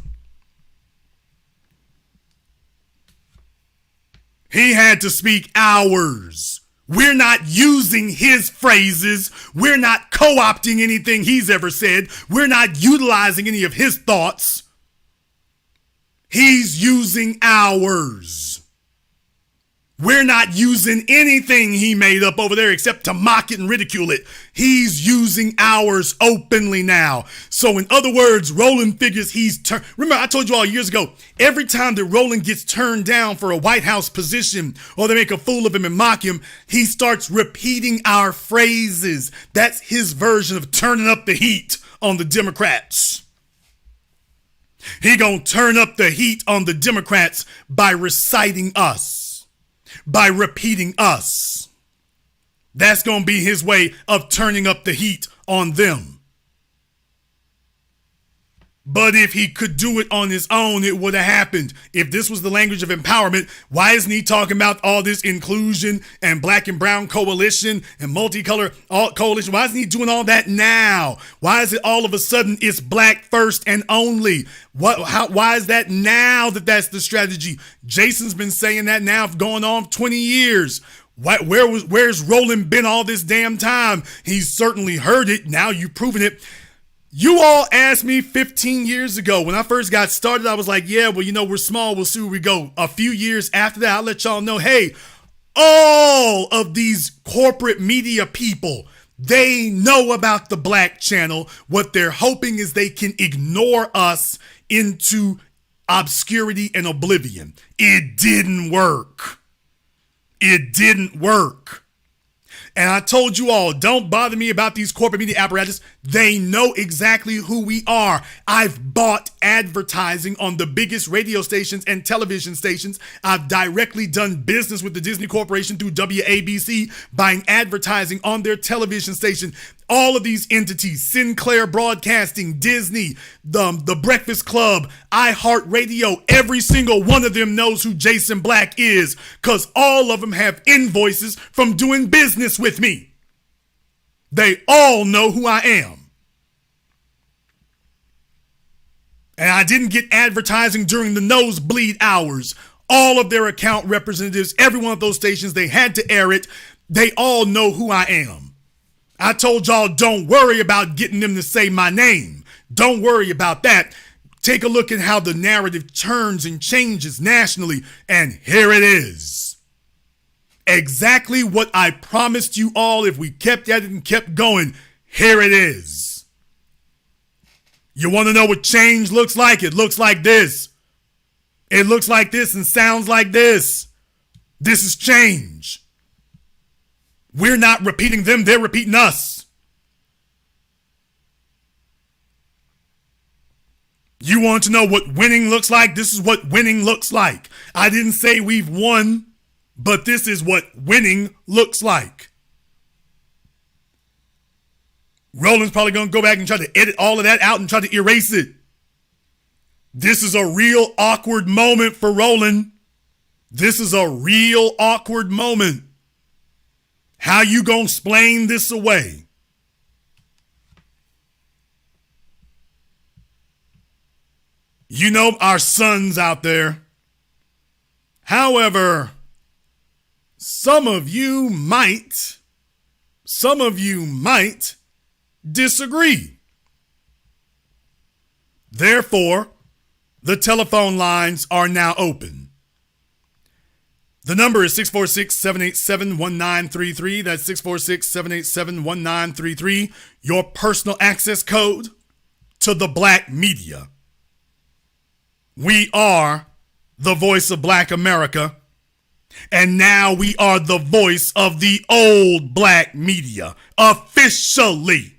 He had to speak ours. We're not using his phrases. We're not co-opting anything he's ever said. We're not utilizing any of his thoughts. He's using ours. We're not using anything he made up over there except to mock it and ridicule it. He's using ours openly now. So in other words, Roland figures remember I told you all years ago, every time that Roland gets turned down for a White House position or they make a fool of him and mock him, he starts repeating our phrases. That's his version of turning up the heat on the Democrats. He gonna turn up the heat on the Democrats by reciting us. By repeating us. That's going to be his way of turning up the heat on them. But if he could do it on his own, it would have happened. If this was the language of empowerment, why isn't he talking about all this inclusion and black and brown coalition and multicolor coalition? Why isn't he doing all that now? Why is it all of a sudden it's black first and only? Why is that now that's the strategy? Jason's been saying that now for going on 20 years. Where's Roland been all this damn time? He's certainly heard it. Now you've proven it. You all asked me 15 years ago when I first got started, I was like, yeah, well, we're small. We'll see where we go. A few years after that, I'll let y'all know, hey, all of these corporate media people, they know about the Black Channel. What they're hoping is they can ignore us into obscurity and oblivion. It didn't work. It didn't work. And I told you all, don't bother me about these corporate media apparatus. They know exactly who we are. I've bought advertising on the biggest radio stations and television stations. I've directly done business with the Disney Corporation through WABC, buying advertising on their television station. All of these entities, Sinclair Broadcasting, Disney, the Breakfast Club, iHeartRadio, every single one of them knows who Jason Black is because all of them have invoices from doing business with me. They all know who I am. And I didn't get advertising during the nosebleed hours. All of their account representatives, every one of those stations, they had to air it. They all know who I am. I told y'all, don't worry about getting them to say my name. Don't worry about that. Take a look at how the narrative turns and changes nationally, and here it is. Exactly what I promised you all if we kept at it and kept going. Here it is. You want to know what change looks like? It looks like this. It looks like this and sounds like this. This is change. We're not repeating them, they're repeating us. You want to know what winning looks like? This is what winning looks like. I didn't say we've won, but this is what winning looks like. Roland's probably going to go back and try to edit all of that out and try to erase it. This is a real awkward moment for Roland. This is a real awkward moment. How you gonna explain this away? You know our sons out there. However, some of you might disagree. Therefore, the telephone lines are now open. The number is 646-787-1933. That's 646-787-1933. Your personal access code to the Black media. We are the voice of Black America. And now we are the voice of the old Black media. Officially.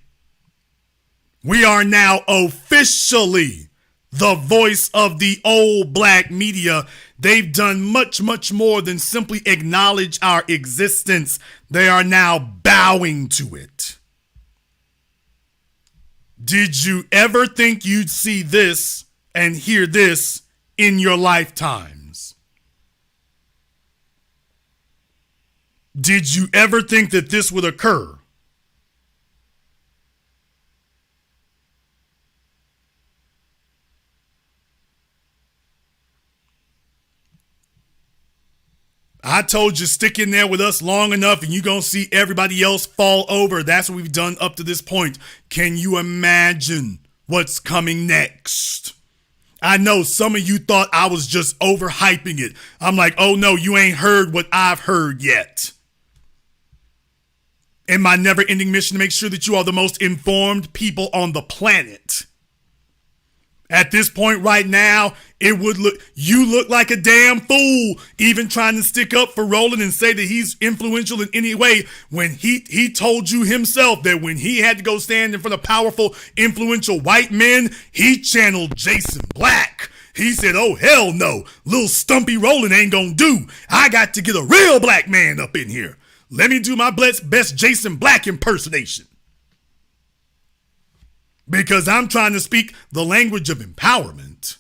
We are now officially the voice of the old Black media. They've done much, much more than simply acknowledge our existence. They are now bowing to it. Did you ever think you'd see this and hear this in your lifetimes? Did you ever think that this would occur? I told you, stick in there with us long enough and you're going to see everybody else fall over. That's what we've done up to this point. Can you imagine what's coming next? I know some of you thought I was just overhyping it. I'm like, oh no, you ain't heard what I've heard yet. In my never-ending mission to make sure that you are the most informed people on the planet. At this point right now, you look like a damn fool even trying to stick up for Roland and say that he's influential in any way when he told you himself that when he had to go stand in front of powerful, influential white men, he channeled Jason Black. He said, oh, hell no, little stumpy Roland ain't gonna do. I got to get a real black man up in here. Let me do my best Jason Black impersonation. Because I'm trying to speak the language of empowerment.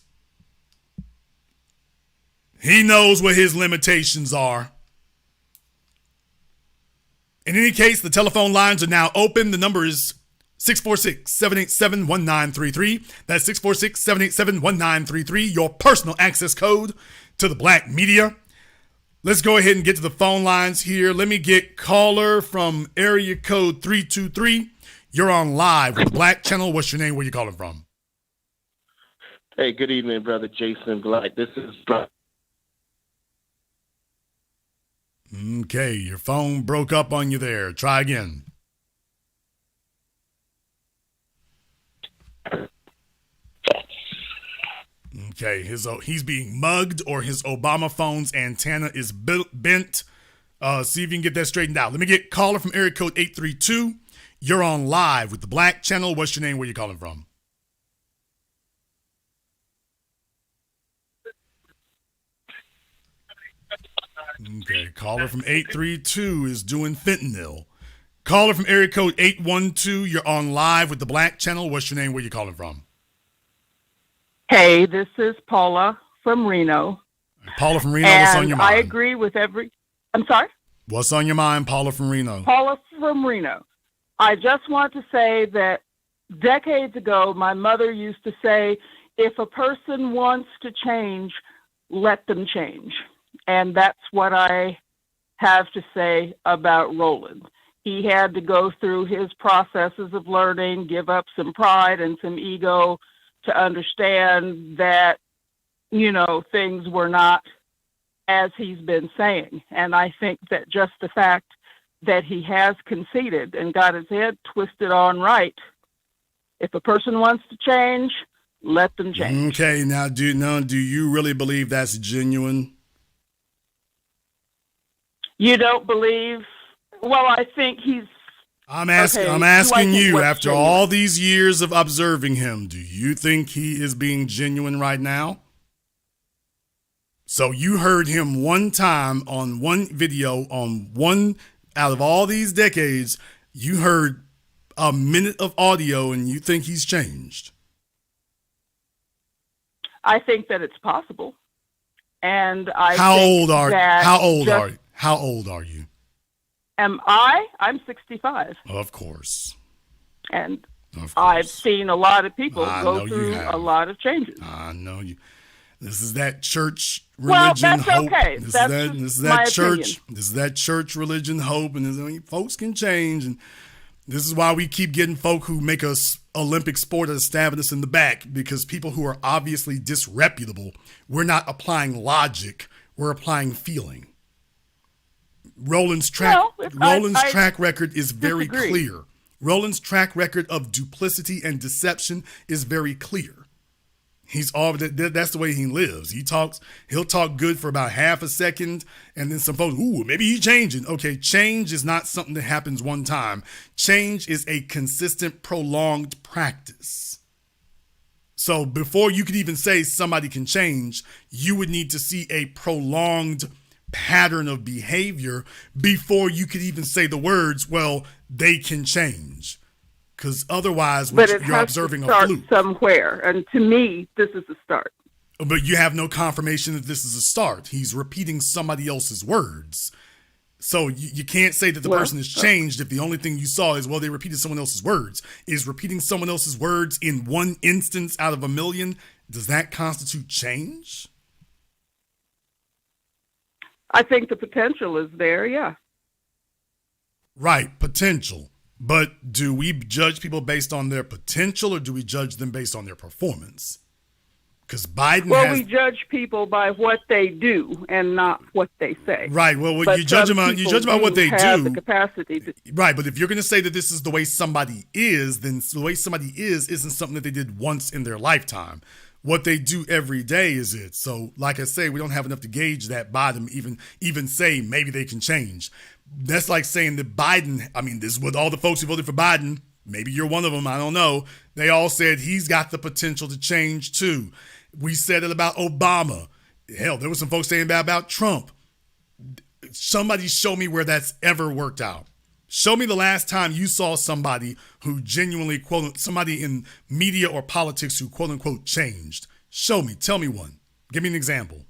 He knows what his limitations are. In any case, the telephone lines are now open. The number is 646-787-1933. That's 646-787-1933. Your personal access code to the Black media. Let's go ahead and get to the phone lines here. Let me get caller from area code 323. You're on live with the Black Channel. What's your name? Where you calling from? Hey, good evening, brother Jason Black. This is Okay, your phone broke up on you there. Try again. Okay, he's being mugged or his Obama phone's antenna is bent. See if you can get that straightened out. Let me get caller from area code 832. You're on live with the Black Channel. What's your name? Where you calling from? Okay, caller from 832 is doing fentanyl. Caller from area code 812, you're on live with the Black Channel. What's your name? Where you calling from? Hey, this is Paula from Reno. Paula from Reno, what's on your mind? I agree with I'm sorry? What's on your mind, Paula from Reno? Paula from Reno. I just want to say that decades ago, my mother used to say, if a person wants to change, let them change. And that's what I have to say about Roland. He had to go through his processes of learning, give up some pride and some ego to understand that, things were not as he's been saying. And I think that just the fact that he has conceded and got his head twisted on right, if a person wants to change, let them change. Okay, now do you really believe that's genuine? You don't believe? Well, I think he's... I'm asking you, after all these years of observing him, do you think he is being genuine right now? So you heard him one time on one video, on one out of all these decades, you heard a minute of audio and you think he's changed? I think that it's possible. And How old are you? Am I? I'm 65. Of course. And I've seen a lot of people go through a lot of changes. I know you. This is that church religion that's hope. Okay. This that's is that church. Opinion. This is that church religion hope, and folks can change. And this is why we keep getting folk who make us Olympic sport of stabbing us in the back, because people who are obviously disreputable, we're not applying logic, we're applying feeling. Roland's track record is very disagree. clear. Roland's track record of duplicity and deception is very clear. He's already, that's the way he lives. He'll talk good for about half a second, and then some folks, ooh, maybe he's changing. Okay, change is not something that happens one time. Change is a consistent, prolonged practice. So before you could even say somebody can change, you would need to see a prolonged pattern of behavior before you could even say the words, well, they can change. Because otherwise, you're observing a fluke. Somewhere, and to me, this is the start. But you have no confirmation that this is a start. He's repeating somebody else's words. So you can't say that the person has changed if the only thing you saw is, well, they repeated someone else's words. Is repeating someone else's words in one instance out of a million, does that constitute change? I think the potential is there, yeah. Right, potential. But do we judge people based on their potential, or do we judge them based on their performance? Because Biden we judge people by what they do and not what they say. Right. Well, you judge them on what they have do. The capacity to, right. But if you're going to say that this is the way somebody is, then the way somebody is isn't something that they did once in their lifetime. What they do every day is it. So, like I say, we don't have enough to gauge that by them, even say maybe they can change. That's like saying that Biden, I mean, this is what all the folks who voted for Biden, maybe you're one of them, I don't know. They all said he's got the potential to change too. We said it about Obama. Hell, there were some folks saying that about Trump. Somebody show me where that's ever worked out. Show me the last time you saw somebody who genuinely, somebody in media or politics who quote unquote changed. Show me, tell me one. Give me an example.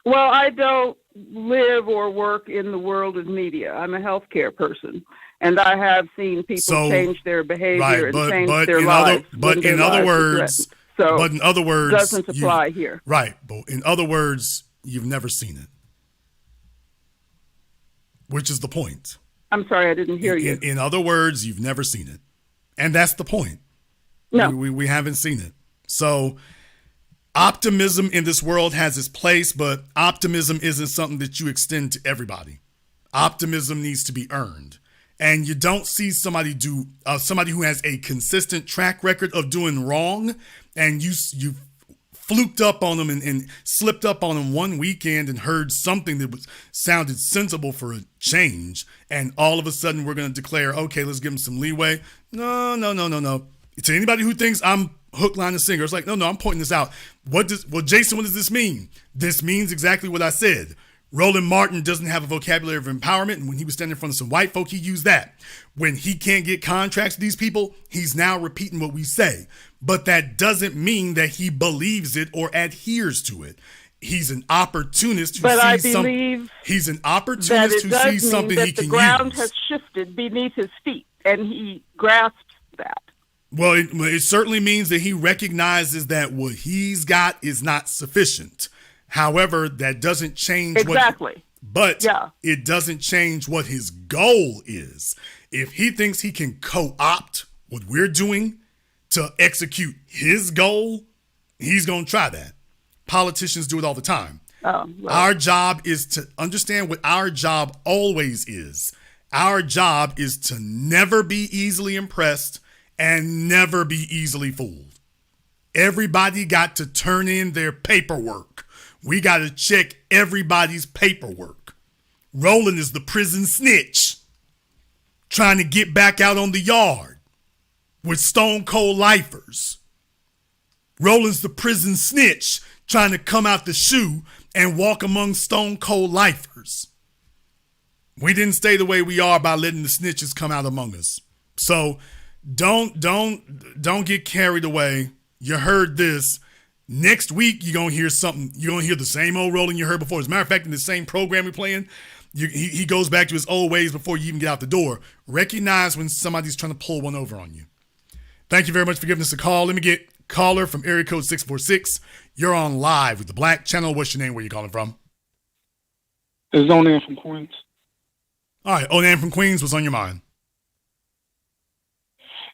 Well, I don't live or work in the world of media. I'm a healthcare person, and I have seen people change their behavior and change their lives. But in other words, doesn't apply here. Right, but in other words, you've never seen it, which is the point. I'm sorry, I didn't hear you. In other words, you've never seen it, and that's the point. No, we haven't seen it. So optimism in this world has its place, but optimism isn't something that you extend to everybody. Optimism needs to be earned. And you don't see somebody who has a consistent track record of doing wrong, and you fluked up on them and slipped up on them one weekend and heard something that sounded sensible for a change, and all of a sudden we're going to declare, okay, let's give them some leeway. No. To anybody who thinks I'm hook, line, and sinker, it's like, no, I'm pointing this out. Jason, what does this mean? This means exactly what I said. Roland Martin doesn't have a vocabulary of empowerment, and when he was standing in front of some white folk, he used that. When he can't get contracts with these people, he's now repeating what we say. But that doesn't mean that he believes it or adheres to it. He's an opportunist who sees something. He's an opportunist who sees something he can use. The ground has shifted beneath his feet, and he grasps that. Well, it certainly means that he recognizes that what he's got is not sufficient. However, that doesn't change it doesn't change what his goal is. If he thinks he can co-opt what we're doing to execute his goal, he's going to try that. Politicians do it all the time. Our job is to understand what our job always is. Our job is to never be easily impressed and never be easily fooled. Everybody got to turn in their paperwork. We got to check everybody's paperwork. Roland is the prison snitch trying to get back out on the yard with stone cold lifers. Roland's the prison snitch trying to come out the shoe and walk among stone cold lifers. We didn't stay the way we are by letting the snitches come out among us. So don't get carried away. You heard this. Next week, you're going to hear something. You're going to hear the same old Roland you heard before. As a matter of fact, in the same program we're playing, he goes back to his old ways before you even get out the door. Recognize when somebody's trying to pull one over on you. Thank you very much for giving us a call. Let me get caller from area code 646. You're on live with the Black Channel. What's your name? Where you calling from? It's Onan from Queens. All right, Onan from Queens. What's on your mind?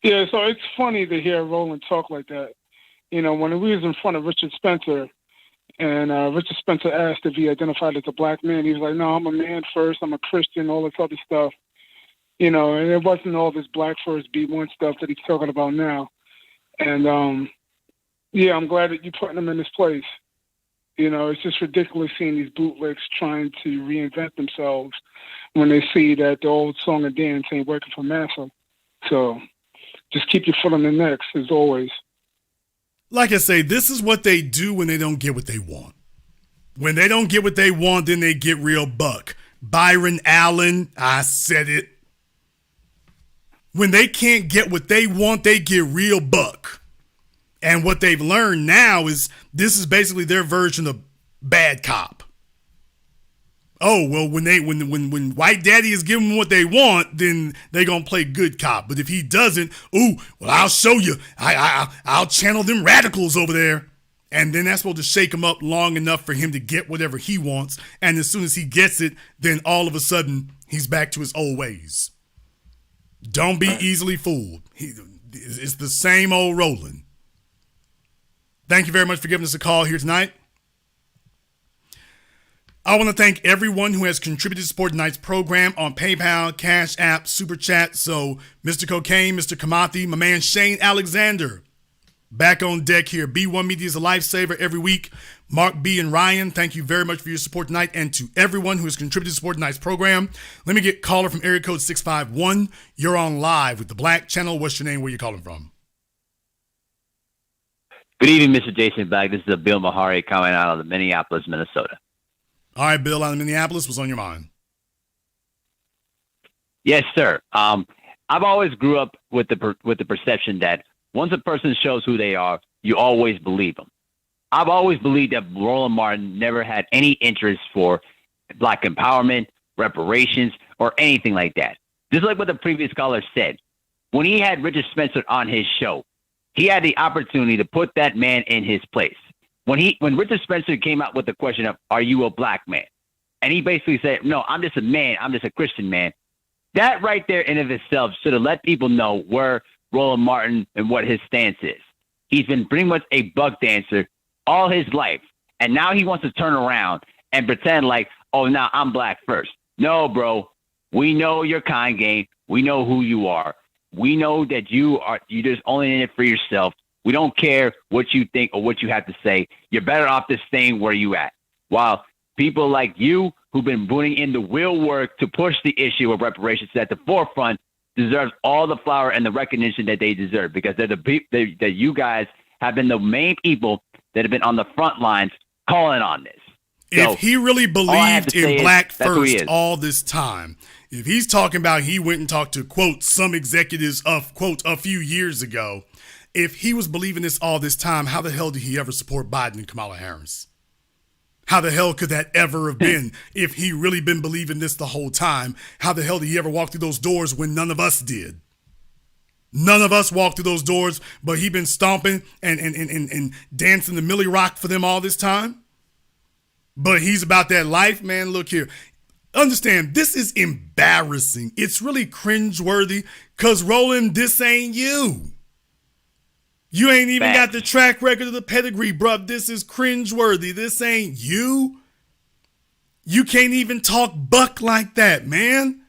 Yeah, so it's funny to hear Roland talk like that. You know, when we was in front of Richard Spencer And Richard Spencer asked if he identified as a black man. He was like, no, I'm a man first. I'm a Christian, all this other stuff. You know, and it wasn't all this black first B1 stuff that he's talking about now. And, yeah, I'm glad that you're putting him in this place. You know, it's just ridiculous seeing these bootlegs trying to reinvent themselves when they see that the old song and dance ain't working for massa. So just keep your foot on the necks, as always. Like I say, this is what they do when they don't get what they want. When they don't get what they want, then they get real buck. Byron Allen, I said it. When they can't get what they want, they get real buck. And what they've learned now is this is basically their version of bad cop. Oh, well, when White Daddy is giving them what they want, then they're going to play good cop. But if he doesn't, well, I'll show you. I'll channel them radicals over there. And then that's supposed to shake him up long enough for him to get whatever he wants. And as soon as he gets it, then all of a sudden, he's back to his old ways. Don't be easily fooled. It's the same old rolling. Thank you very much for giving us a call here tonight. I want to thank everyone who has contributed to support tonight's program on PayPal, Cash App, Super Chat. So, Mr. Cocaine, Mr. Kamathi, my man Shane Alexander, back on deck here. B1 Media is a lifesaver every week. Mark B. and Ryan, thank you very much for your support tonight. And to everyone who has contributed to support tonight's program, let me get caller from area code 651. You're on live with the Black Channel. What's your name? Where you calling from? Good evening, Mr. Jason Black. This is Bill Mahari coming out of Minneapolis, Minnesota. All right, Bill, out of Minneapolis. What's on your mind? Yes, sir. I've always grew up with the perception that once a person shows who they are, you always believe them. I've always believed that Roland Martin never had any interest for black empowerment, reparations, or anything like that. Just like what the previous caller said, when he had Richard Spencer on his show, he had the opportunity to put that man in his place. When Richard Spencer came out with the question of, are you a black man? And he basically said, no, I'm just a man. I'm just a Christian man. That right there in of itself should have let people know where Roland Martin and what his stance is. He's been pretty much a buck dancer all his life. And now he wants to turn around and pretend like, oh, now I'm black first. No, bro. We know your kind game. We know who you are. We know that you're just only in it for yourself. We don't care what you think or what you have to say. You're better off just staying where you at. While people like you, who've been putting in the real work to push the issue of reparations at the forefront, deserves all the flower and the recognition that they deserve, because they're that you guys have been the main people that have been on the front lines calling on this. If he really believed in black first all this time, if he's talking about he went and talked to, quote, some executives of, quote, a few years ago, if he was believing this all this time, how the hell did he ever support Biden and Kamala Harris? How the hell could that ever have been if he really been believing this the whole time? How the hell did he ever walk through those doors when none of us did? None of us walked through those doors, but he been stomping and dancing the Millie Rock for them all this time. But he's about that life, man. Look here. Understand, this is embarrassing. It's really cringeworthy because, Roland, this ain't you. You ain't even got the track record of the pedigree, bruh. This is cringeworthy. This ain't you. You can't even talk buck like that, man.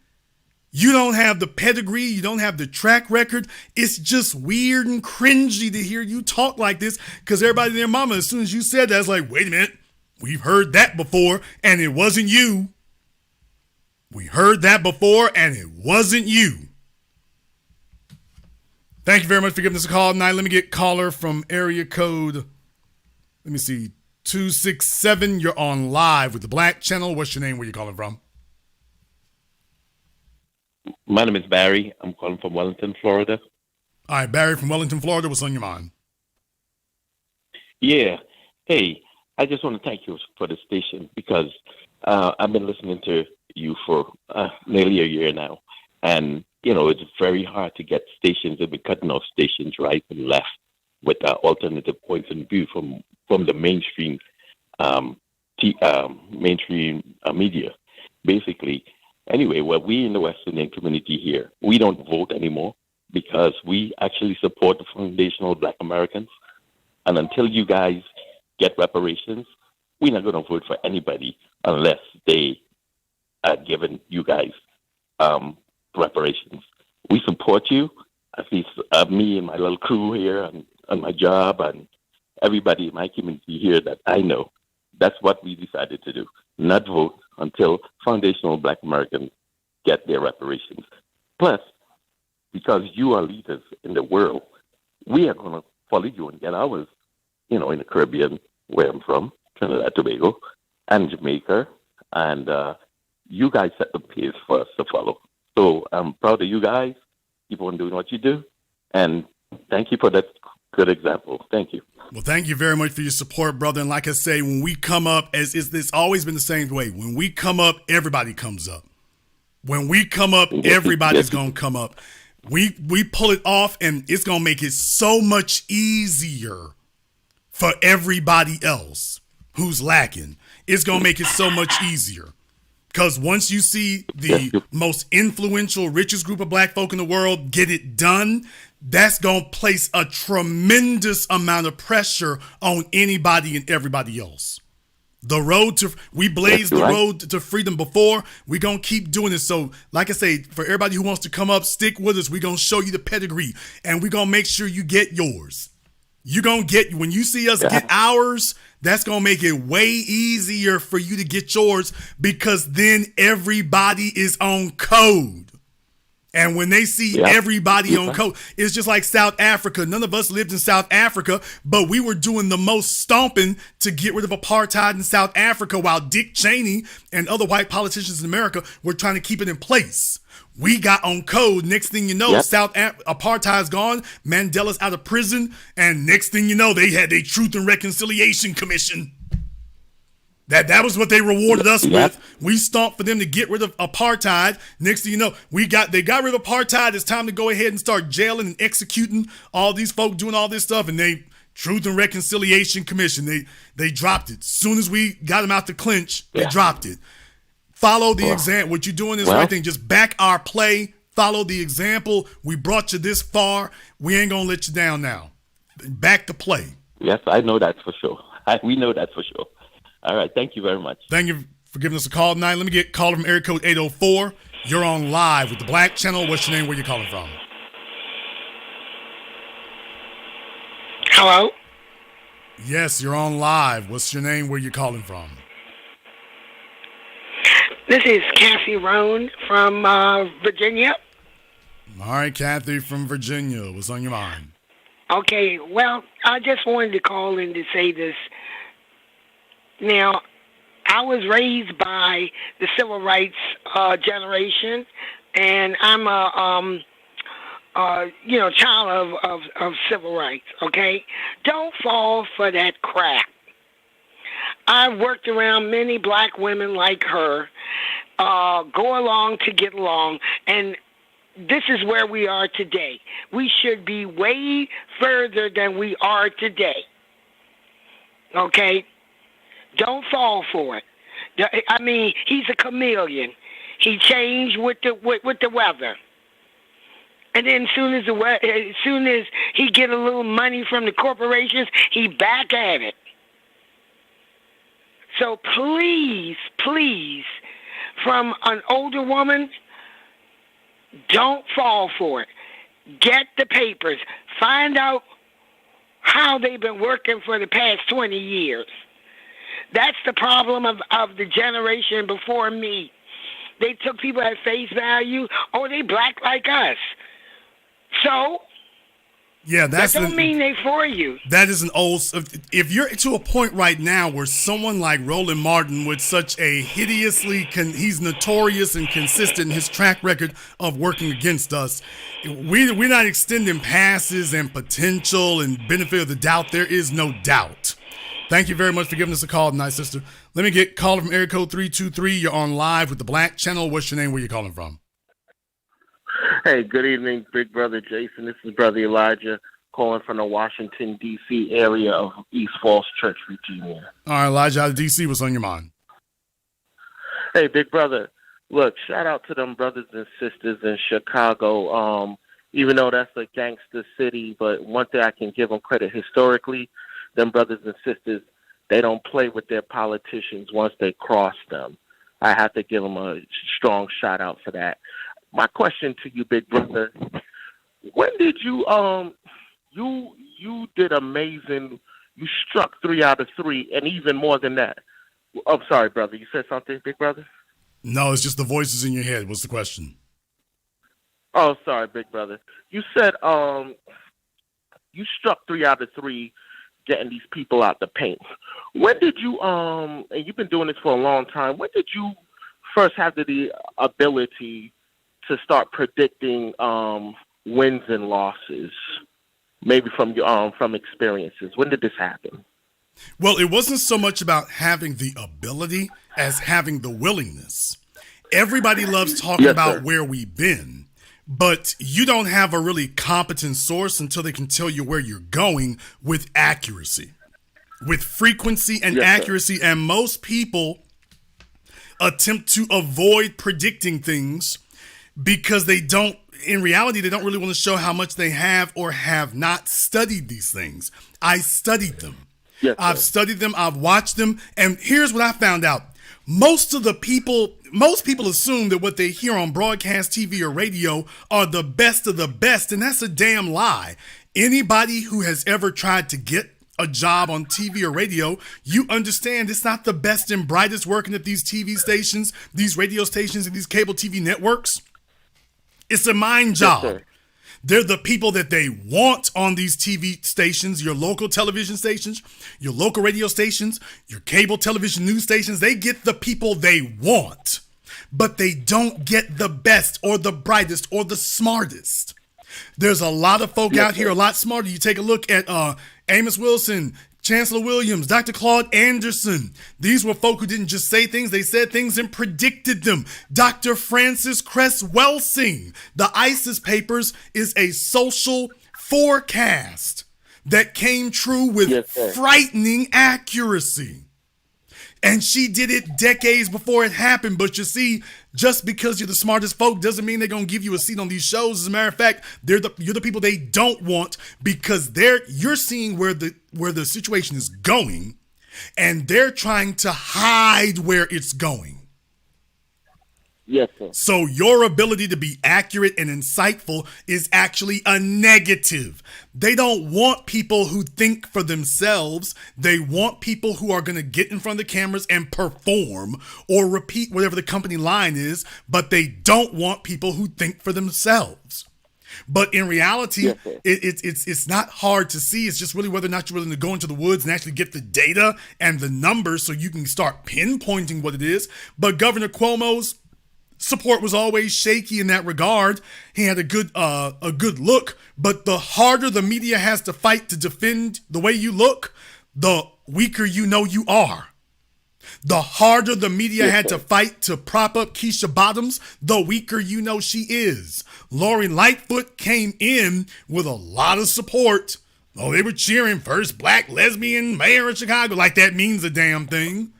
You don't have the pedigree. You don't have the track record. It's just weird and cringy to hear you talk like this because everybody and their mama, as soon as you said that, it's like, wait a minute. We've heard that before, and it wasn't you. We heard that before, and it wasn't you. Thank you very much for giving us a call tonight. Let me get caller from area code, 267. You're on live with the Black Channel. What's your name? Where you calling from? My name is Barry. I'm calling from Wellington, Florida. All right, Barry from Wellington, Florida. What's on your mind? Yeah. Hey, I just want to thank you for the station because I've been listening to you for nearly a year now. And, you know, it's very hard to get stations. They've been cutting off stations right and left with alternative points of view from the mainstream media, basically. Anyway, well, we in the West Indian community here, we don't vote anymore because we actually support the foundational Black Americans. And until you guys get reparations, we're not going to vote for anybody unless they are giving you guys reparations. We support you, at least me and my little crew here on my job and everybody in my community here that I know. That's what we decided to do, not vote until foundational Black Americans get their reparations. Plus, because you are leaders in the world, we are going to follow you and get ours, in the Caribbean, where I'm from, Trinidad, Tobago, and Jamaica. And you guys set the pace for us to follow. So I'm proud of you guys. Keep on doing what you do. And thank you for that good example. Thank you. Well, thank you very much for your support, brother. And like I say, when we come up, it's always been the same way. When we come up, everybody comes up. When we come up, everybody's going to come up. We pull it off, and it's going to make it so much easier for everybody else who's lacking. It's going to make it so much easier. Because once you see the most influential, richest group of Black folk in the world get it done, that's going to place a tremendous amount of pressure on anybody and everybody else. We blazed the road to freedom before. We're going to keep doing it. So, like I say, for everybody who wants to come up, stick with us. We're going to show you the pedigree, and we're going to make sure you get yours. You're going to get, when you see us get ours, that's going to make it way easier for you to get yours, because then everybody is on code. And when they see everybody on code, it's just like South Africa. None of us lived in South Africa, but we were doing the most stomping to get rid of apartheid in South Africa, while Dick Cheney and other white politicians in America were trying to keep it in place. We got on code. Next thing you know, apartheid's gone. Mandela's out of prison. And next thing you know, they had their Truth and Reconciliation Commission. That was what they rewarded us with. We stomped for them to get rid of apartheid. Next thing you know, they got rid of apartheid. It's time to go ahead and start jailing and executing all these folk doing all this stuff. And they Truth and Reconciliation Commission, they dropped it. As soon as we got them out the clinch, they dropped it. Follow the example. What you're doing is the right thing. Just back our play. Follow the example. We brought you this far. We ain't going to let you down now. Back the play. Yes, I know that for sure. We know that for sure. All right. Thank you very much. Thank you for giving us a call tonight. Let me get caller from area code 804. You're on live with the Black Channel. What's your name? Where you calling from? Hello? Yes, you're on live. What's your name? Where you calling from? This is Kathy Roan from Virginia. All right, Kathy from Virginia. What's on your mind? Okay, well, I just wanted to call in to say this. Now, I was raised by the civil rights generation, and I'm a child of civil rights. Okay, don't fall for that crap. I've worked around many Black women like her, go along to get along, and this is where we are today. We should be way further than we are today. Okay? Don't fall for it. I mean, he's a chameleon. He changed with the weather. And then as soon as he get a little money from the corporations, he back at it. So please, from an older woman, don't fall for it. Get the papers. Find out how they've been working for the past 20 years. That's the problem of the generation before me. They took people at face value. Oh, they Black like us. So, yeah, that don't mean they for you. That is an old. If you're to a point right now where someone like Roland Martin, with such a he's notorious and consistent in his track record of working against us, we're not extending passes and potential and benefit of the doubt. There is no doubt. Thank you very much for giving us a call tonight, sister. Let me get caller from area code 323. You're on live with the Black Channel. What's your name? Where you calling from? Hey, good evening, Big Brother Jason. This is Brother Elijah calling from the Washington, D.C. area of East Falls Church, Virginia. All right, Elijah out of D.C., what's on your mind? Hey, Big Brother, look, shout out to them brothers and sisters in Chicago. Even though that's a gangster city, but one thing I can give them credit historically, them brothers and sisters they don't play with their politicians once they cross them. I have to give them a strong shout out for that. My question to you, big brother, when did you did amazing. You struck 3 out of 3, and even more than that. I'm sorry, brother. You said something, big brother? No, it's just the voices in your head. What's the question? Oh, sorry, big brother. You said you struck 3 out of 3 getting these people out the paint. When did you and you've been doing this for a long time, when did you first have the ability to start predicting wins and losses? Maybe from experiences. When did this happen? Well, it wasn't so much about having the ability as having the willingness. Everybody loves talking about where we've been, but you don't have a really competent source until they can tell you where you're going with accuracy, with frequency and accuracy. And most people attempt to avoid predicting things because in reality, they don't really want to show how much they have or have not studied these things. I studied them. I've studied them. I've watched them. And here's what I found out. Most people assume that what they hear on broadcast TV or radio are the best of the best. And that's a damn lie. Anybody who has ever tried to get a job on TV or radio, you understand it's not the best and brightest working at these TV stations, these radio stations, and these cable TV networks. It's a mind job. They're the people that they want on these TV stations, your local television stations, your local radio stations, your cable television news stations. They get the people they want, but they don't get the best or the brightest or the smartest. There's a lot of folk out here a lot smarter. You take a look at Amos Wilson, Chancellor Williams, Dr. Claude Anderson. These were folk who didn't just say things, they said things and predicted them. Dr. Francis Cress Welsing, the ISIS Papers is a social forecast that came true with frightening accuracy. And she did it decades before it happened. But you see, just because you're the smartest folk doesn't mean they're going to give you a seat on these shows. As a matter of fact, you're the people they don't want because you're seeing where the situation is going, and they're trying to hide where it's going. Yes, sir. So your ability to be accurate and insightful is actually a negative. They don't want people who think for themselves. They want people who are going to get in front of the cameras and perform or repeat whatever the company line is, but they don't want people who think for themselves. But in reality, it's not hard to see. It's just really whether or not you're willing to go into the woods and actually get the data and the numbers so you can start pinpointing what it is. But Governor Cuomo's support was always shaky in that regard. He had a good look, but the harder the media has to fight to defend the way you look, the weaker you know you are. The harder the media had to fight to prop up Keisha Bottoms, the weaker you know she is. Lori Lightfoot came in with a lot of support. Oh, they were cheering first black lesbian mayor of Chicago, like that means a damn thing.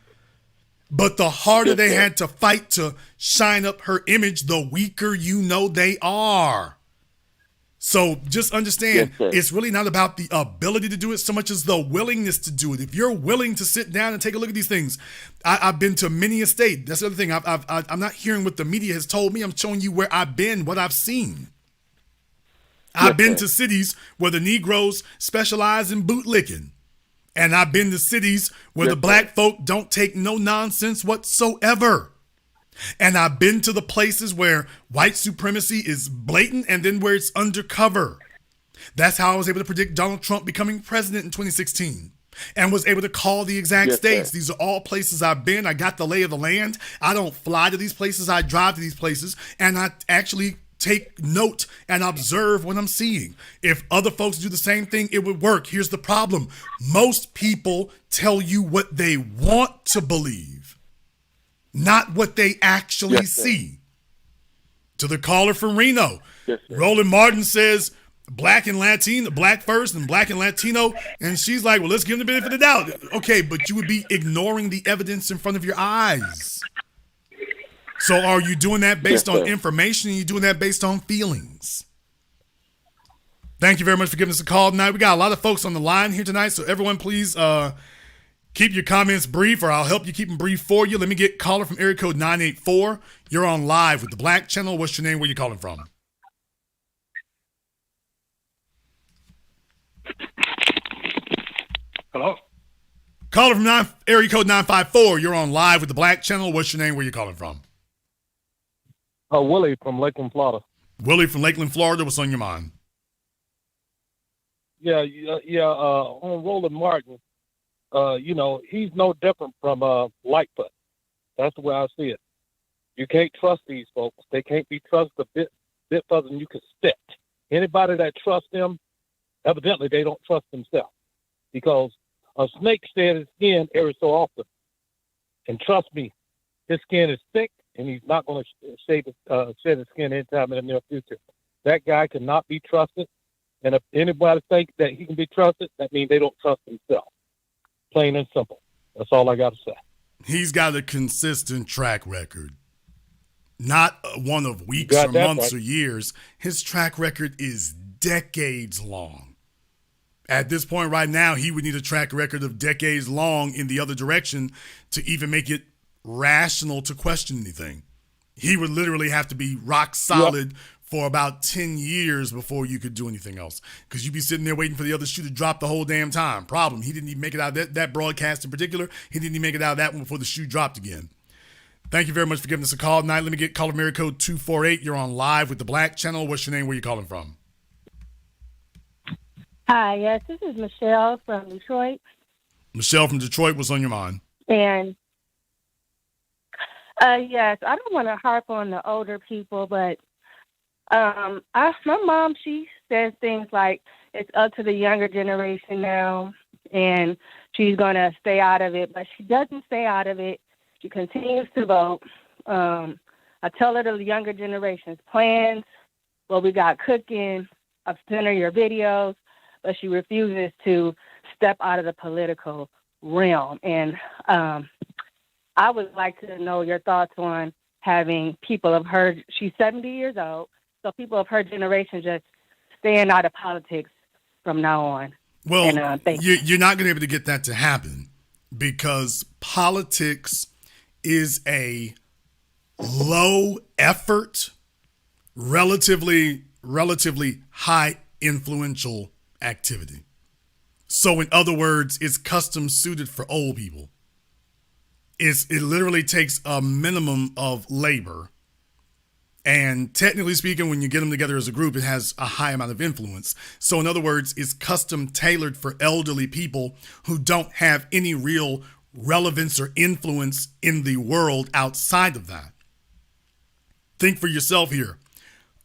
But the harder they had to fight to shine up her image, the weaker you know they are. So just understand, it's really not about the ability to do it so much as the willingness to do it. If you're willing to sit down and take a look at these things, I've been to many a state. That's the other thing. I'm not hearing what the media has told me. I'm showing you where I've been, what I've seen. I've been to cities where the Negroes specialize in bootlicking. And I've been to cities where the black folk don't take no nonsense whatsoever. And I've been to the places where white supremacy is blatant and then where it's undercover. That's how I was able to predict Donald Trump becoming president in 2016 and was able to call the exact states. These are all places I've been. I got the lay of the land. I don't fly to these places. I drive to these places, and I actually take note and observe what I'm seeing. If other folks do the same thing, it would work. Here's the problem. Most people tell you what they want to believe, not what they actually see. To the caller from Reno, Roland Martin says, black and Latino, black first and black and Latino. And she's like, well, let's give them the benefit of the doubt. Okay, but you would be ignoring the evidence in front of your eyes. So are you doing that based on information? Or are you doing that based on feelings? Thank you very much for giving us a call tonight. We got a lot of folks on the line here tonight. So everyone, please Keep your comments brief, or I'll help you keep them brief for you. Let me get caller from area code 984. You're on live with the Black Channel. What's your name? Where you calling from? Hello? Caller from area code 954. You're on live with the Black Channel. What's your name? Where you calling from? Willie from Lakeland, Florida. Willie from Lakeland, Florida. What's on your mind? On Roland Martin, he's no different from Lightfoot. That's the way I see it. You can't trust these folks. They can't be trusted a bit further than you can spit. Anybody that trusts them, evidently they don't trust themselves. Because a snake sheds his skin every so often. And trust me, his skin is thick, and he's not going to shed his skin anytime in the near future. That guy cannot be trusted. And if anybody thinks that he can be trusted, that means they don't trust themselves. Plain and simple. That's all I got to say. He's got a consistent track record. Not one of weeks or months or years. His track record is decades long. At this point right now, he would need a track record of decades long in the other direction to even make it rational to question anything. He would literally have to be rock solid for about 10 years before you could do anything else. Because you'd be sitting there waiting for the other shoe to drop the whole damn time. Problem, he didn't even make it out of that broadcast in particular. He didn't even make it out of that one before the shoe dropped again. Thank you very much for giving us a call tonight. Let me get caller area code 248. You're on live with the Black Channel. What's your name? Where you calling from? Hi, yes, this is Michelle from Detroit. Michelle from Detroit, what's on your mind? And, yes, I don't want to harp on the older people, but my mom, she says things like it's up to the younger generation now, and she's going to stay out of it, but she doesn't stay out of it. She continues to vote. I tell her the younger generation's plans, what we got cooking, I've sent her your videos, but she refuses to step out of the political realm. And I would like to know your thoughts on having people of her, she's 70 years old, so people of her generation just staying out of politics from now on. Well, and, you're not going to be able to get that to happen because politics is a low effort, relatively high influential activity. So in other words, it's custom suited for old people. It literally takes a minimum of labor. And technically speaking, when you get them together as a group, it has a high amount of influence. So in other words, it's custom tailored for elderly people who don't have any real relevance or influence in the world outside of that. Think for yourself here.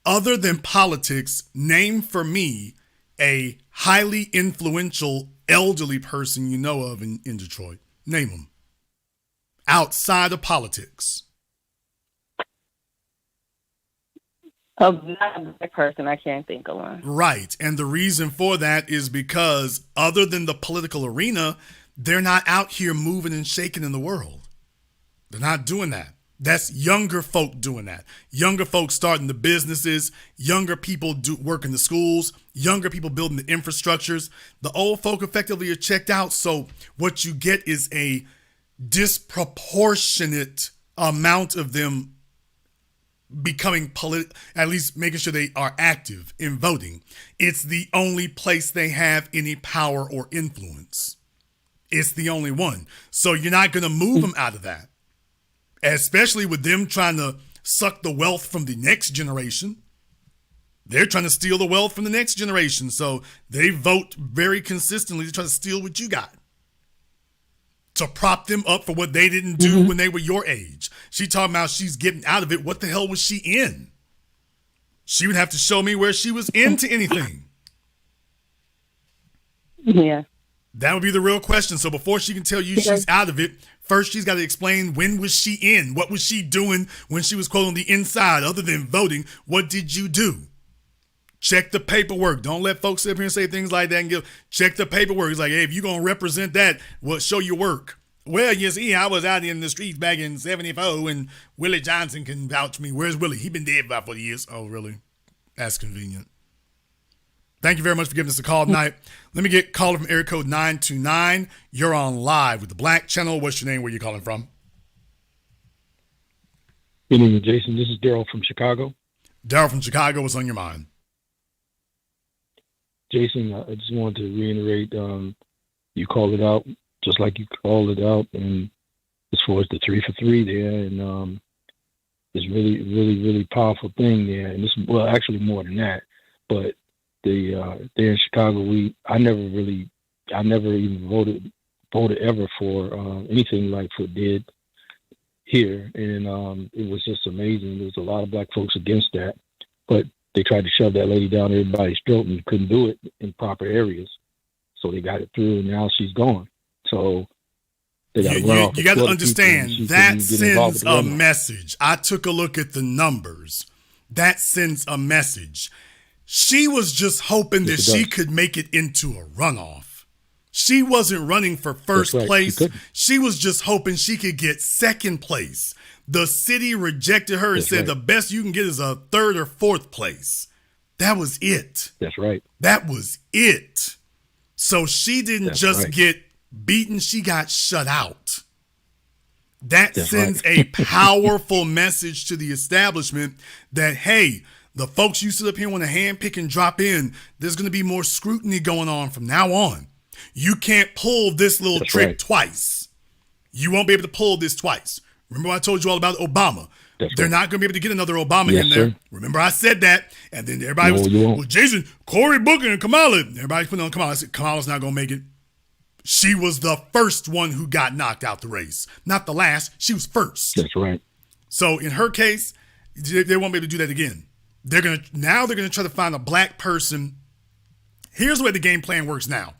Other than politics, name for me a highly influential elderly person you know of in Detroit. Name them. Outside of politics. Not a black person, I can't think of one. Right. And the reason for that is because other than the political arena, they're not out here moving and shaking in the world. They're not doing that. That's younger folk doing that. Younger folks starting the businesses, younger people work in the schools, younger people building the infrastructures. The old folk effectively are checked out. So what you get is a disproportionate amount of them becoming at least making sure they are active in voting. It's the only place they have any power or influence. It's the only one. So you're not going to move them out of that. Especially with them trying to suck the wealth from the next generation. They're trying to steal the wealth from the next generation. So they vote very consistently to try to steal what you got. To prop them up for what they didn't do when they were your age. She talking about she's getting out of it. What the hell was she in? She would have to show me where she was into anything. Yeah. That would be the real question. So before she can tell you she's out of it, first she's got to explain when was she in? What was she doing when she was quote on the inside other than voting? What did you do? Check the paperwork. Don't let folks sit up here and say things like that and check the paperwork. It's like, hey, if you're going to represent that, well, show your work. Well, you see, I was out in the streets back in 74 and Willie Johnson can vouch for me. Where's Willie? He been dead about 40 years. Oh, really? That's convenient. Thank you very much for giving us a call tonight. Let me get caller from area code 929. You're on live with the Black Channel. What's your name? Where you calling from? Good evening, Jason. This is Daryl from Chicago. Daryl from Chicago. What's on your mind? Jason, I just wanted to reiterate, you called it out just like you called it out, and as far as the 3 for 3 there, and it's really powerful thing there. And this, well, actually more than that, but there in Chicago, I never even voted ever for anything like Foot did here, and it was just amazing. There was a lot of black folks against that, but they tried to shove that lady down everybody's throat and couldn't do it in proper areas. So they got it through, and now she's gone. So they got to run off. You got to understand, that sends a message. I took a look at the numbers. That sends a message. She was just hoping that she could make it into a runoff. She wasn't running for first place. She was just hoping she could get second place. The city rejected her and said the best you can get is a third or fourth place. That was it. That's right. That was it. So she didn't get beaten, she got shut out. That sends a powerful message to the establishment that, hey, the folks you sit up here want to handpick and drop in, there's going to be more scrutiny going on from now on. You can't pull this little trick twice. You won't be able to pull this twice. Remember I told you all about Obama? They're not going to be able to get another Obama in there. Sir. Remember I said that? And then everybody was, well, Jason, Cory Booker and Kamala. Everybody's putting on Kamala. I said, Kamala's not going to make it. She was the first one who got knocked out the race. Not the last. She was first. That's right. So in her case, they won't be able to do that again. They're going to try to find a black person. Here's the way the game plan works now.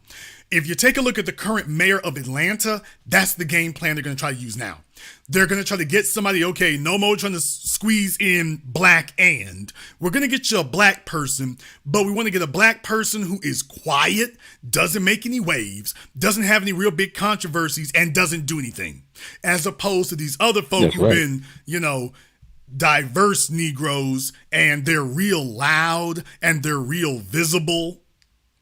If you take a look at the current mayor of Atlanta, that's the game plan they're going to try to use now. They're going to try to get somebody, okay, no more trying to squeeze in black and. We're going to get you a black person, but we want to get a black person who is quiet, doesn't make any waves, doesn't have any real big controversies, and doesn't do anything. As opposed to these other folk who've been, diverse Negroes, and they're real loud, and they're real visible.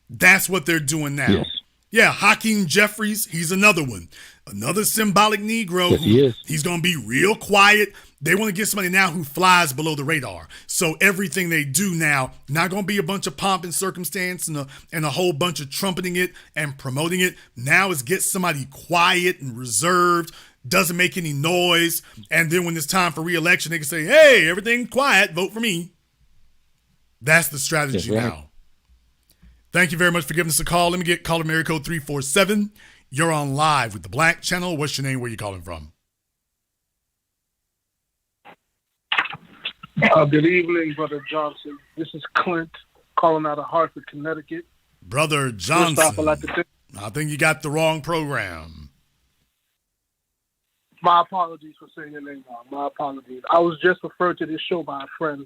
That's what they're doing now. Yes. Yeah, Hakeem Jeffries, he's another one. Another symbolic Negro. Yes, he's going to be real quiet. They want to get somebody now who flies below the radar. So everything they do now, not going to be a bunch of pomp and circumstance and a whole bunch of trumpeting it and promoting it. Now is get somebody quiet and reserved, doesn't make any noise. And then when it's time for re-election, they can say, hey, everything quiet, vote for me. That's the strategy now. Thank you very much for giving us a call. Let me get caller area code 347. You're on live with the Black Channel. What's your name? Where you calling from? Good evening, Brother Johnson. This is Clint calling out of Hartford, Connecticut. Brother Johnson, I think you got the wrong program. My apologies for saying your name wrong. My apologies. I was just referred to this show by a friend.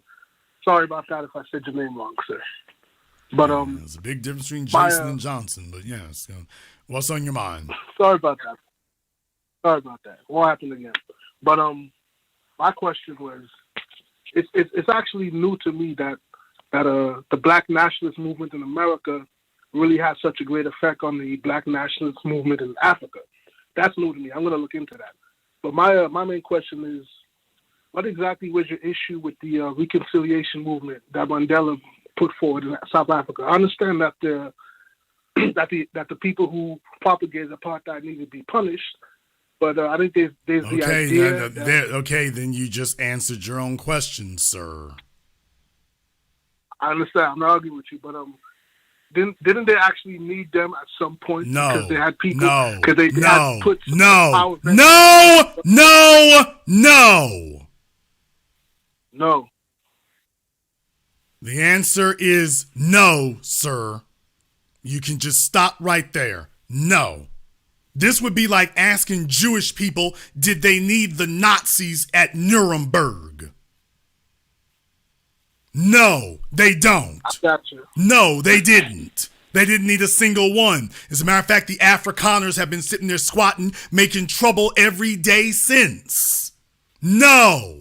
Sorry about that if I said your name wrong, sir. But there's a big difference between Jason and Johnson. But yes, what's on your mind? Sorry about that. What happened again? But my question was, it's actually new to me that the Black nationalist movement in America really had such a great effect on the Black nationalist movement in Africa. That's new to me. I'm going to look into that. But my main question is, what exactly was your issue with the reconciliation movement that Mandela put forward in South Africa? I understand that the people who propagated apartheid need to be punished, but I think there's the idea. Then you just answered your own question, sir. I understand. I'm not arguing with you, but didn't they actually need them at some point? No, because they had people. No, No. The answer is no, sir. You can just stop right there. No. This would be like asking Jewish people, did they need the Nazis at Nuremberg? No, they don't. I got you. No, they didn't. They didn't need a single one. As a matter of fact, the Afrikaners have been sitting there squatting, making trouble every day since. No.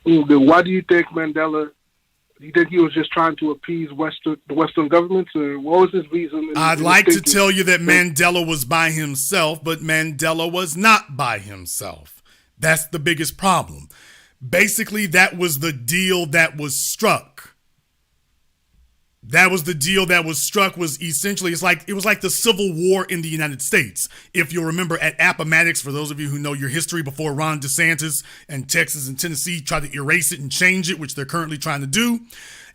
Why do you think Mandela You think he was just trying to appease the Western governments, or what was his reason? I'd like to tell you that Mandela was by himself, but Mandela was not by himself. That's the biggest problem. Basically, that was the deal that was struck. That was the deal that was struck. Was essentially it was like the Civil War in the United States. If you'll remember at Appomattox, for those of you who know your history, before Ron DeSantis and Texas and Tennessee tried to erase it and change it, which they're currently trying to do.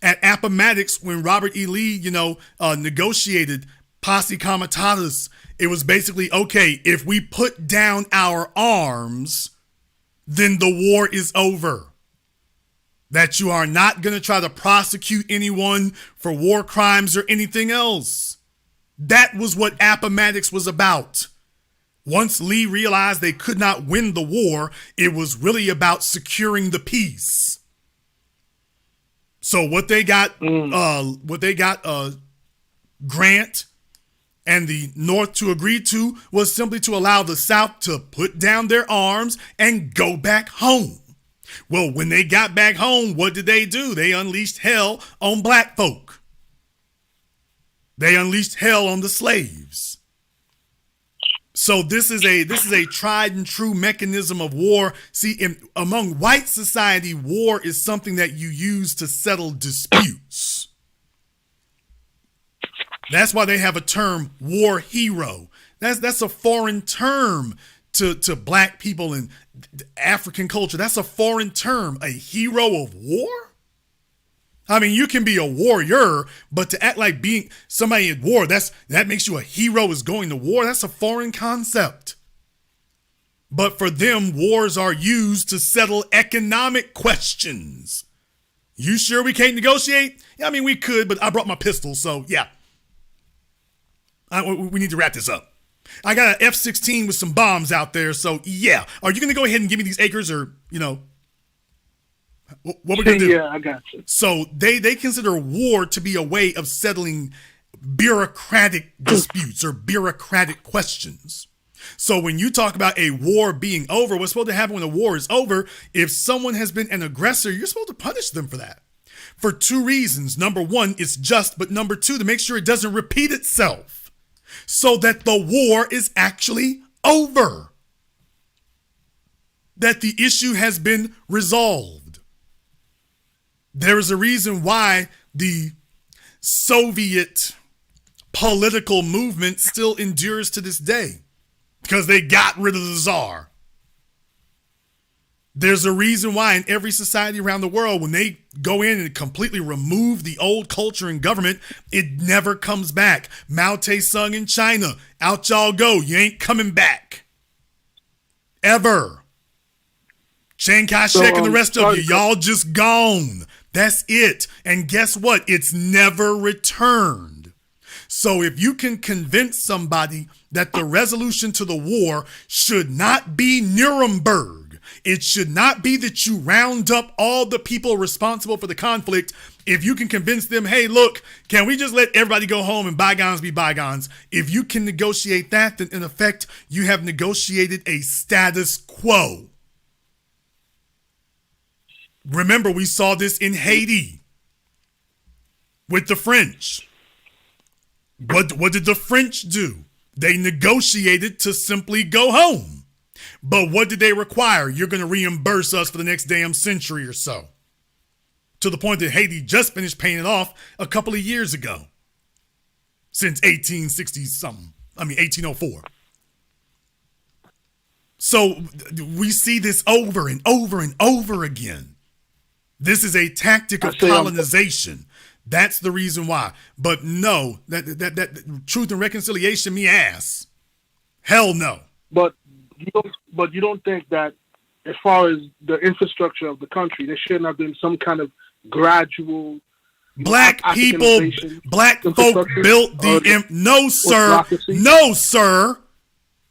At Appomattox, when Robert E. Lee, negotiated posse comitatus, it was basically, okay, if we put down our arms, then the war is over. That you are not going to try to prosecute anyone for war crimes or anything else. That was what Appomattox was about. Once Lee realized they could not win the war, it was really about securing the peace. So what they got Grant and the North to agree to was simply to allow the South to put down their arms and go back home. Well, when they got back home, what did they do? They unleashed hell on black folk. They unleashed hell on the slaves. So this is a tried and true mechanism of war. See, among white society, war is something that you use to settle disputes. That's why they have a term, war hero. That's a foreign term to black people and African culture. That's a foreign term, a hero of war. I mean, you can be a warrior, but to act like being somebody at war, that makes you a hero is going to war. That's a foreign concept. But for them, wars are used to settle economic questions. You sure we can't negotiate? Yeah, I mean, we could, but I brought my pistol, so yeah. We need to wrap this up. I got an F-16 with some bombs out there, so yeah. Are you going to go ahead and give me these acres, or, what we're going to do? Yeah, I got you. So they consider war to be a way of settling bureaucratic disputes or bureaucratic questions. So when you talk about a war being over, what's supposed to happen when a war is over? If someone has been an aggressor, you're supposed to punish them for that. For two reasons. Number one, it's just, but number two, to make sure it doesn't repeat itself. So that the war is actually over. That the issue has been resolved. There is a reason why the Soviet political movement still endures to this day. Because they got rid of the Tsar. There's a reason why in every society around the world, when they go in and completely remove the old culture and government, it never comes back. Mao Tse-tung in China, out y'all go. You ain't coming back. Ever. Chiang Kai-shek and the rest of you, y'all just gone. That's it. And guess what? It's never returned. So if you can convince somebody that the resolution to the war should not be Nuremberg, it should not be that you round up all the people responsible for the conflict. If you can convince them, hey, look, can we just let everybody go home and bygones be bygones? If you can negotiate that, then in effect, you have negotiated a status quo. Remember, we saw this in Haiti with the French. What did the French do? They negotiated to simply go home. But what did they require? You're going to reimburse us for the next damn century or so. To the point that Haiti just finished paying it off a couple of years ago. Since 1860-something. 1804. So we see this over and over and over again. This is a tactic of colonization. That's the reason why. But no, that truth and reconciliation, me ass. Hell no. But you don't think that as far as the infrastructure of the country, there shouldn't have been some kind of gradual black people, black folk built the no, sir. No, sir.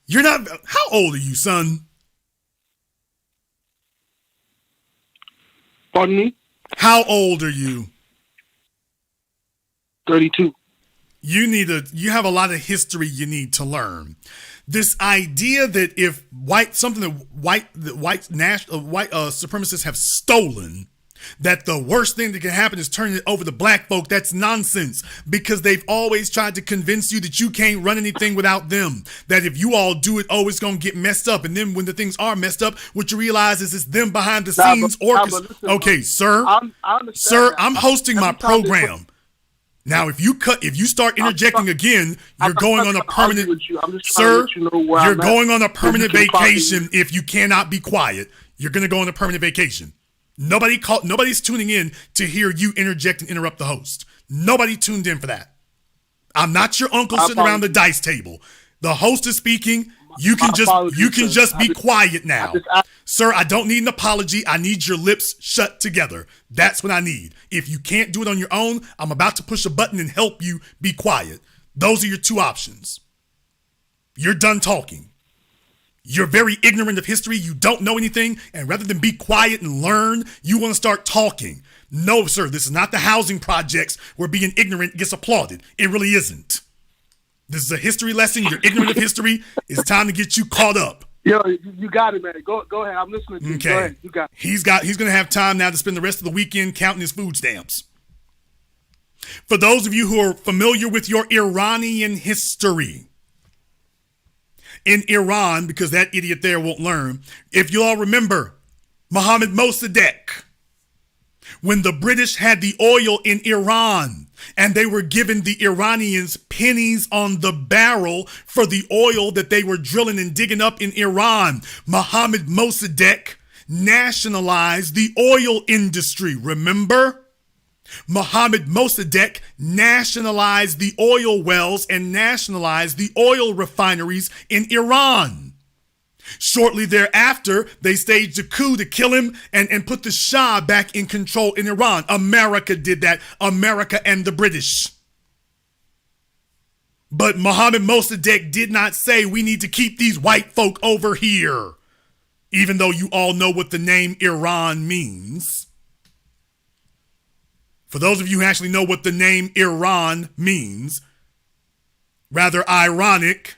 You're not. How old are you, son? Pardon me? How old are you? 32. You have a lot of history you need to learn. This idea that if white supremacists have stolen, that the worst thing that can happen is turning it over to black folk. That's nonsense, because they've always tried to convince you that you can't run anything without them, that if you all do it, oh, it's going to get messed up. And then when the things are messed up, what you realize is it's them behind the scenes orchestrating. Okay, sir, I'm hosting my program. Now, if you start interjecting again, you're going on a permanent, sir, you're going on a permanent vacation if you cannot be quiet. You're going to go on a permanent vacation. Nobody's tuning in to hear you interject and interrupt the host. Nobody tuned in for that. I'm not your uncle sitting around the dice table. The host is speaking. You can just be quiet now. Sir, I don't need an apology. I need your lips shut together. That's what I need. If you can't do it on your own, I'm about to push a button and help you be quiet. Those are your two options. You're done talking. You're very ignorant of history. You don't know anything. And rather than be quiet and learn, you want to start talking. No, sir, this is not the housing projects where being ignorant gets applauded. It really isn't. This is a history lesson. You're ignorant of history. It's time to get you caught up. Yo, you got it, man. Go ahead. I'm listening to you. Okay. Go ahead. You got it. He's going to have time now to spend the rest of the weekend counting his food stamps. For those of you who are familiar with your Iranian history, in Iran, because that idiot there won't learn, if you all remember Mohammad Mossadegh, when the British had the oil in Iran and they were giving the Iranians pennies on the barrel for the oil that they were drilling and digging up in Iran, Mohammad Mossadegh nationalized the oil industry. Remember? Mohammad Mossadegh nationalized the oil wells and nationalized the oil refineries in Iran. Shortly thereafter, they staged a coup to kill him and put the Shah back in control in Iran. America did that. America and the British. But Mohammad Mossadegh did not say we need to keep these white folk over here, even though you all know what the name Iran means. For those of you who actually know what the name Iran means, rather ironic.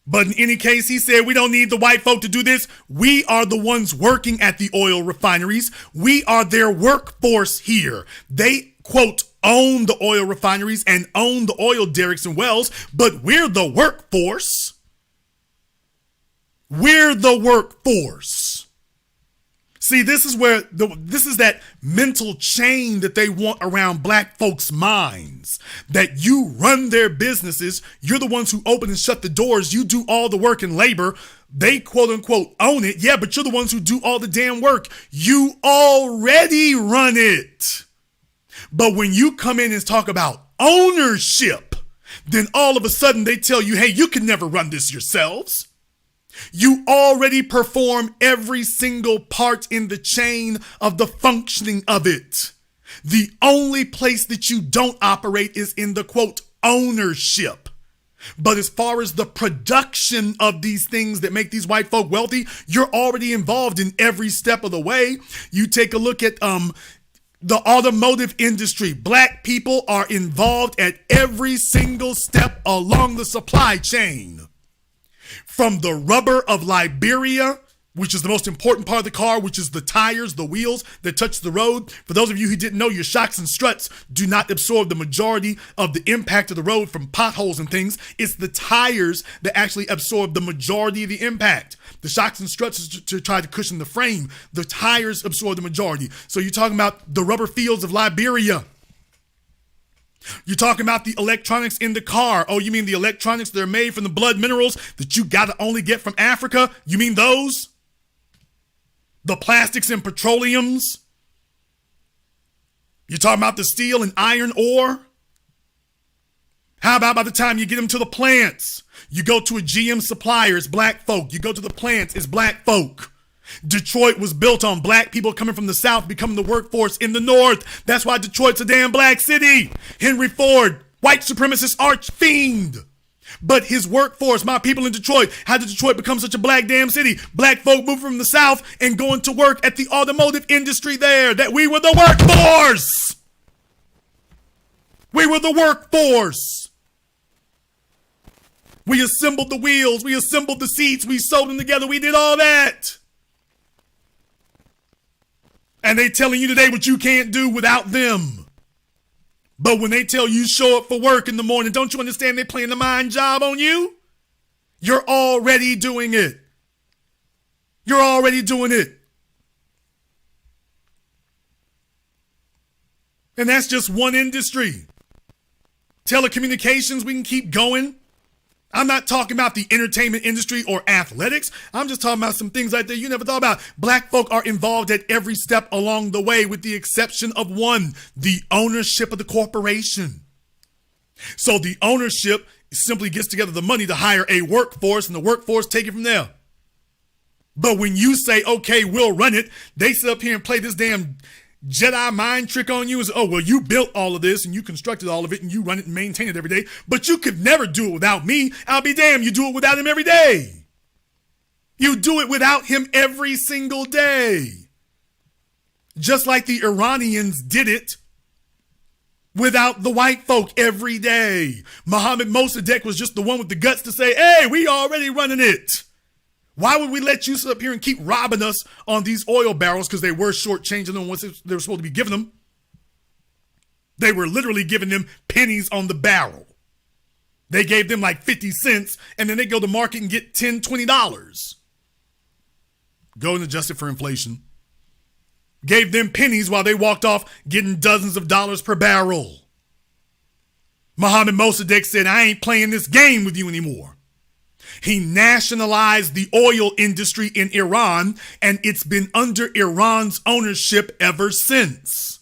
But in any case, he said, we don't need the white folk to do this. We are the ones working at the oil refineries. We are their workforce here. They, quote, own the oil refineries and own the oil derricks and wells, but we're the workforce. We're the workforce. See, this is where this is that mental chain that they want around black folks' minds. That you run their businesses, you're the ones who open and shut the doors, you do all the work and labor. They quote unquote own it, yeah, but you're the ones who do all the damn work. You already run it. But when you come in and talk about ownership, then all of a sudden they tell you, hey, you can never run this yourselves. You already perform every single part in the chain of the functioning of it. The only place that you don't operate is in the, quote, ownership. But as far as the production of these things that make these white folk wealthy, you're already involved in every step of the way. You take a look at the automotive industry. Black people are involved at every single step along the supply chain. From the rubber of Liberia, which is the most important part of the car, which is the tires, the wheels that touch the road. For those of you who didn't know, your shocks and struts do not absorb the majority of the impact of the road from potholes and things. It's the tires that actually absorb the majority of the impact. The shocks and struts is to try to cushion the frame. The tires absorb the majority. So you're talking about the rubber fields of Liberia. You're talking about the electronics in the car. Oh, you mean the electronics that are made from the blood minerals that you got to only get from Africa? You mean those? The plastics and petroleums? You're talking about the steel and iron ore? How about by the time you get them to the plants? You go to a GM supplier, it's black folk. You go to the plants, it's black folk. Detroit was built on black people coming from the South becoming the workforce in the North. That's why Detroit's a damn black city. Henry Ford, white supremacist arch fiend. But his workforce, my people in Detroit, how did Detroit become such a black damn city? Black folk moving from the South and going to work at the automotive industry there. That we were the workforce. We were the workforce. We assembled the wheels. We assembled the seats. We sewed them together. We did all that. And they telling you today what you can't do without them. But when they tell you show up for work in the morning, don't you understand they're playing the mind job on you? You're already doing it. You're already doing it. And that's just one industry. Telecommunications, we can keep going. I'm not talking about the entertainment industry or athletics. I'm just talking about some things like that you never thought about. Black folk are involved at every step along the way, with the exception of one, the ownership of the corporation. So the ownership simply gets together the money to hire a workforce, and the workforce take it from there. But when you say, okay, we'll run it, they sit up here and play this damn Jedi mind trick on you. Is, oh, well, you built all of this and you constructed all of it and you run it and maintain it every day, but you could never do it without me. I'll be damned, you do it without him every day. You do it without him every single day. Just like the Iranians did it without the white folk every day. Mohammed Mossadegh was just the one with the guts to say, hey, we already running it. Why would we let you sit up here and keep robbing us on these oil barrels? Because they were shortchanging them once they were supposed to be giving them. They were literally giving them pennies on the barrel. They gave them like 50 cents, and then they go to market and get $10, $20. Go and adjust it for inflation. Gave them pennies while they walked off getting dozens of dollars per barrel. Mohammed Mossadegh said, I ain't playing this game with you anymore. He nationalized the oil industry in Iran, and it's been under Iran's ownership ever since.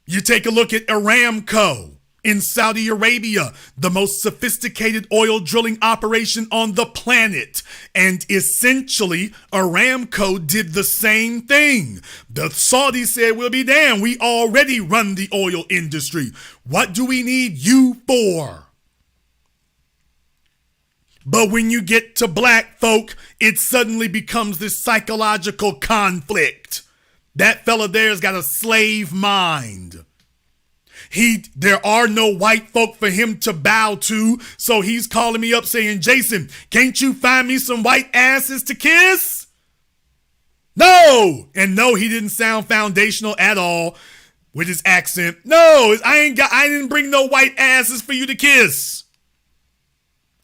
You take a look at Aramco in Saudi Arabia, the most sophisticated oil drilling operation on the planet. And essentially, Aramco did the same thing. The Saudis said, we'll be damned, we already run the oil industry. What do we need you for? But when you get to black folk, it suddenly becomes this psychological conflict. That fella there's got a slave mind. There are no white folk for him to bow to, so he's calling me up saying, Jason, can't you find me some white asses to kiss? No! And no, he didn't sound foundational at all with his accent. No, I didn't bring no white asses for you to kiss.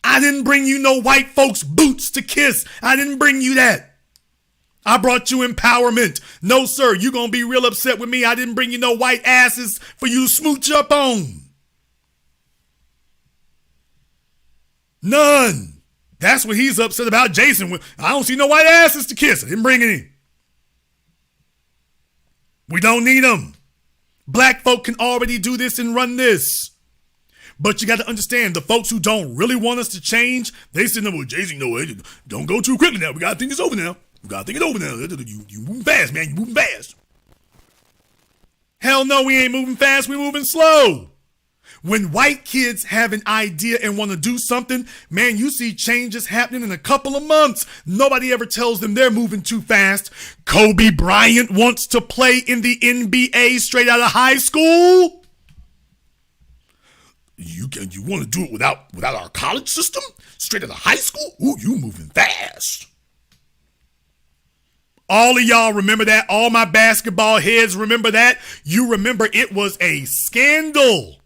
I didn't bring you no white folks' boots to kiss. I didn't bring you that. I brought you empowerment. No, sir, you gonna be real upset with me. I didn't bring you no white asses for you to smooch up on. None. That's what he's upset about, Jason. I don't see no white asses to kiss. I didn't bring any. We don't need them. Black folk can already do this and run this. But you got to understand, the folks who don't really want us to change, they say, no, well, Jason, no, don't go too quickly now. We got to think it's over now. We got to think it over now. You moving fast, man. You moving fast. Hell no, we ain't moving fast. We moving slow. When white kids have an idea and want to do something, man, you see changes happening in a couple of months. Nobody ever tells them they're moving too fast. Kobe Bryant wants to play in the NBA straight out of high school. You want to do it without our college system? Straight out of high school? Ooh, you moving fast. All of y'all remember that? All my basketball heads remember that? You remember it was a scandal.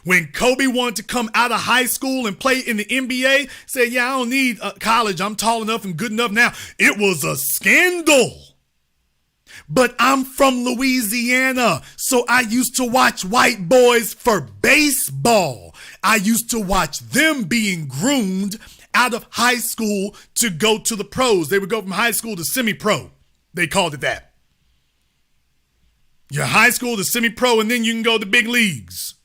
When Kobe wanted to come out of high school and play in the NBA, said, yeah, I don't need college. I'm tall enough and good enough now. It was a scandal. But I'm from Louisiana, so I used to watch white boys for baseball. I used to watch them being groomed out of high school to go to the pros. They would go from high school to semi-pro. They called it that. Your high school to semi-pro, and then you can go to big leagues.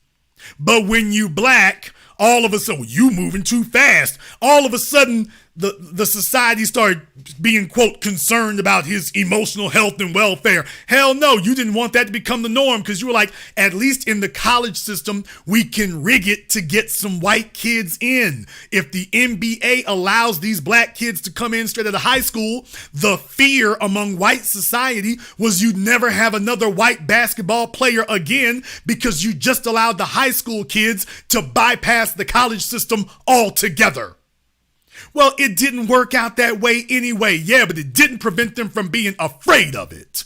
But when you black, all of a sudden, you moving too fast. All of a sudden, the society started being, quote, concerned about his emotional health and welfare. Hell no, you didn't want that to become the norm because you were like, at least in the college system, we can rig it to get some white kids in. If the NBA allows these black kids to come in straight out of high school, the fear among white society was you'd never have another white basketball player again because you just allowed the high school kids to bypass the college system altogether. Well, it didn't work out that way anyway. Yeah, but it didn't prevent them from being afraid of it.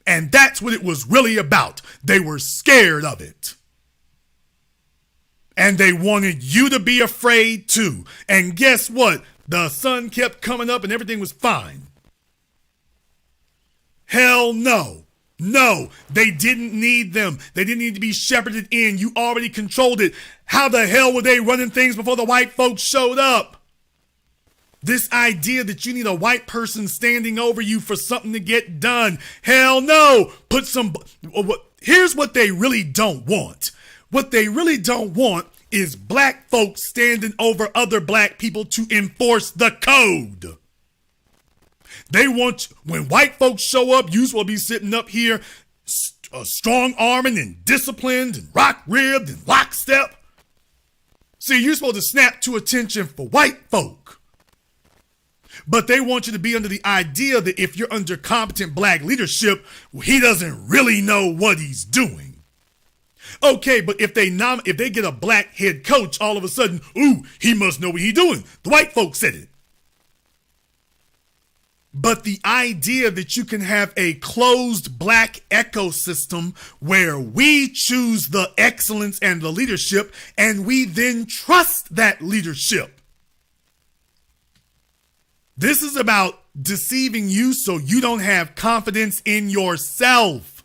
And that's what it was really about. They were scared of it. And they wanted you to be afraid too. And guess what? The sun kept coming up and everything was fine. Hell no. No, they didn't need them. They didn't need to be shepherded in. You already controlled it. How the hell were they running things before the white folks showed up? This idea that you need a white person standing over you for something to get done. Hell no. Here's what they really don't want. What they really don't want is black folks standing over other black people to enforce the code. They want, when white folks show up, you will be sitting up here strong-arming and disciplined and rock-ribbed and lockstep. See, you're supposed to snap to attention for white folk. But they want you to be under the idea that if you're under competent black leadership, he doesn't really know what he's doing. Okay, but if they get a black head coach, all of a sudden, ooh, he must know what he's doing. The white folks said it. But the idea that you can have a closed black ecosystem where we choose the excellence and the leadership, and we then trust that leadership. This is about deceiving you so you don't have confidence in yourself.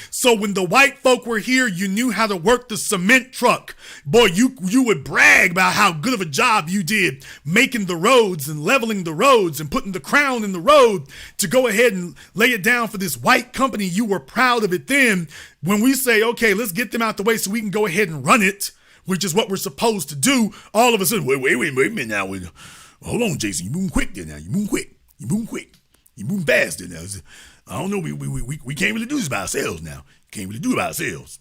So when the white folk were here, you knew how to work the cement truck. Boy, you would brag about how good of a job you did making the roads and leveling the roads and putting the crown in the road to go ahead and lay it down for this white company. You were proud of it then. When we say, okay, let's get them out the way so we can go ahead and run it, which is what we're supposed to do, all of a sudden, wait a minute now. Hold on, Jason, you moving quick there now. You moving quick. You moving fast there now. I don't know, we can't really do this by ourselves now. Can't really do it by ourselves.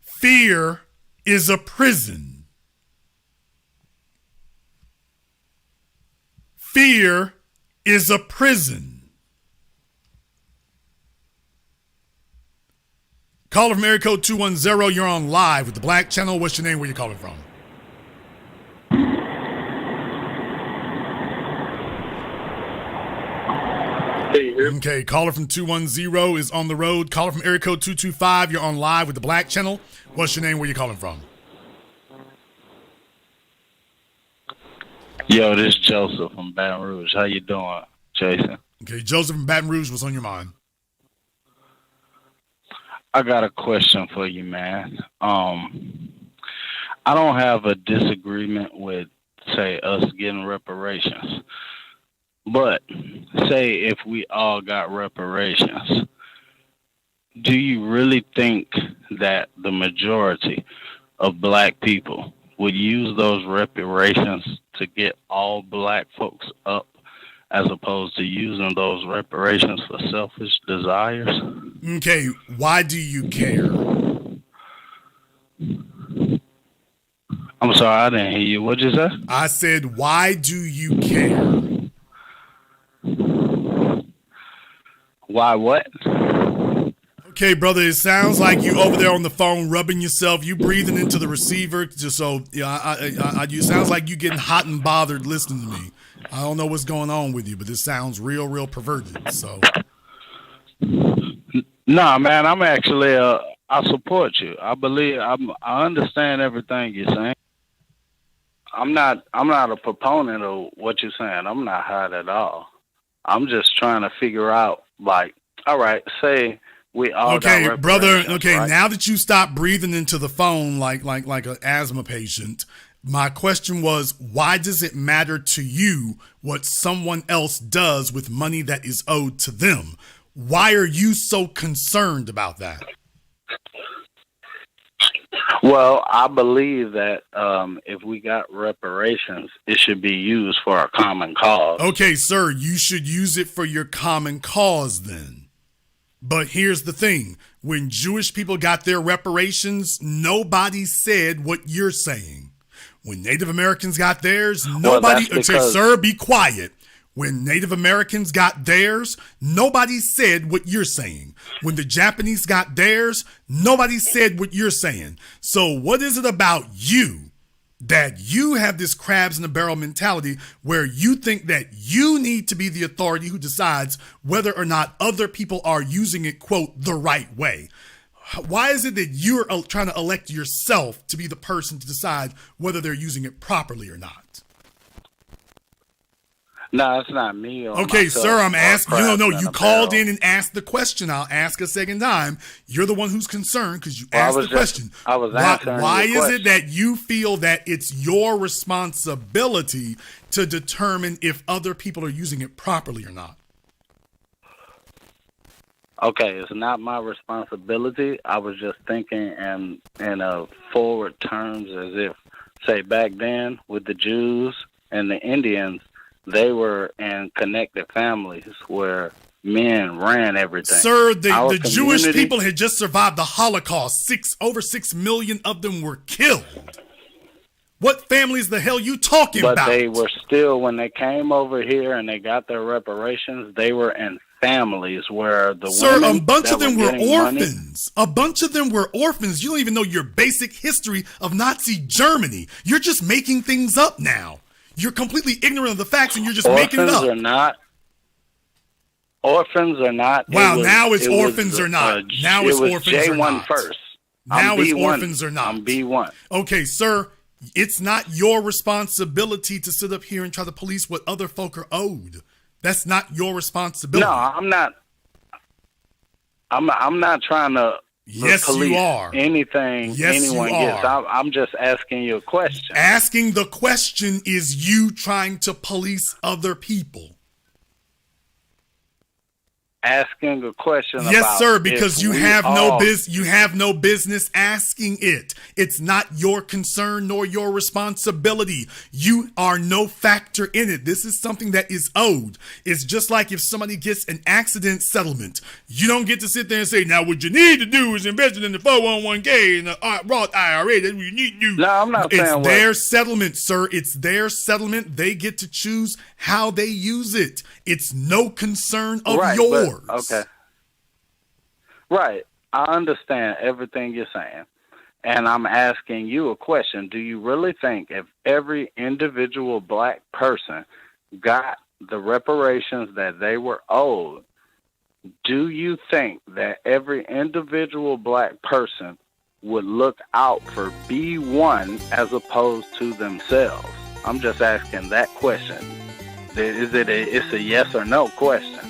Fear is a prison. Fear is a prison. Caller from area code 210, you're on live with the Black Channel. What's your name? Where you calling from? Okay, caller from 210 is on the road. Caller from area code 225, you're on live with the Black Channel. What's your name? Where you calling from? Yo, this is Joseph from Baton Rouge. How you doing, Jason? Okay, Joseph from Baton Rouge, what's on your mind? I got a question for you, man. I don't have a disagreement with, say, us getting reparations. But say if we all got reparations, do you really think that the majority of black people would use those reparations to get all black folks up as opposed to using those reparations for selfish desires? Okay, why do you care? I'm sorry, I didn't hear you. What'd you say? I said, why do you care? Why what? Okay, brother, it sounds like you over there on the phone rubbing yourself. You breathing into the receiver. Just so, yeah, you sounds like you getting hot and bothered listening to me. I don't know what's going on with you, but this sounds real perverted. So, nah, man, I'm actually, I support you. I believe, I understand everything you're saying. I'm not a proponent of what you're saying. I'm not hot at all. I'm just trying to figure out, like, all right, say we all okay, brother. Okay, right? Now that you stop breathing into the phone like an asthma patient, my question was, why does it matter to you what someone else does with money that is owed to them? Why are you so concerned about that? Well, I believe that if we got reparations, it should be used for a common cause. Okay, sir, you should use it for your common cause then. But here's the thing. When Jewish people got their reparations, nobody said what you're saying. When Native Americans got theirs, nobody said, sir, be quiet. When Native Americans got theirs, nobody said what you're saying. When the Japanese got theirs, nobody said what you're saying. So what is it about you that you have this crabs in the barrel mentality where you think that you need to be the authority who decides whether or not other people are using it, quote, the right way. Why is it that you're trying to elect yourself to be the person to decide whether they're using it properly or not? No, it's not me. Okay, sir, I'm asking. You called in and asked the question. I'll ask a second time. You're the one who's concerned because you asked the question. I was answering Why your is it that you feel that it's your responsibility to determine if other people are using it properly or not? Okay, it's not my responsibility. I was just thinking in forward terms, as if, say, back then with the Jews and the Indians, they were in connected families where men ran everything. Sir, the Jewish people had just survived the Holocaust. Over 6 million of them were killed. What families the hell you talking about? But they were still, when they came over here and they got their reparations, they were in families where the women, a bunch of them were orphans. A bunch of them were orphans. You don't even know your basic history of Nazi Germany. You're just making things up now. You're completely ignorant of the facts, and you're just making it up. Orphans are not. Wow, now it's orphans or not. Now it's orphans or not. First. Now it's orphans or not. I'm B1. Okay, sir, it's not your responsibility to sit up here and try to police what other folk are owed. That's not your responsibility. No, I'm not. I'm not trying to. Yes, police you are. Anything anyone gets. I'm just asking you a question. Asking the question is you trying to police other people. Asking a question yes, about sir, because you have no business asking it. It's not your concern nor your responsibility. You are no factor in it. This is something that is owed. It's just like if somebody gets an accident settlement. You don't get to sit there and say, now what you need to do is invest it in the 401k and the Roth IRA. That's what you need to do. No, I'm not saying it's their settlement, sir. It's their settlement. They get to choose how they use it. It's no concern of yours. Okay. Right. I understand everything you're saying. And I'm asking you a question. Do you really think if every individual black person got the reparations that they were owed, do you think that every individual black person would look out for B1 as opposed to themselves? I'm just asking that question. It's a yes or no question.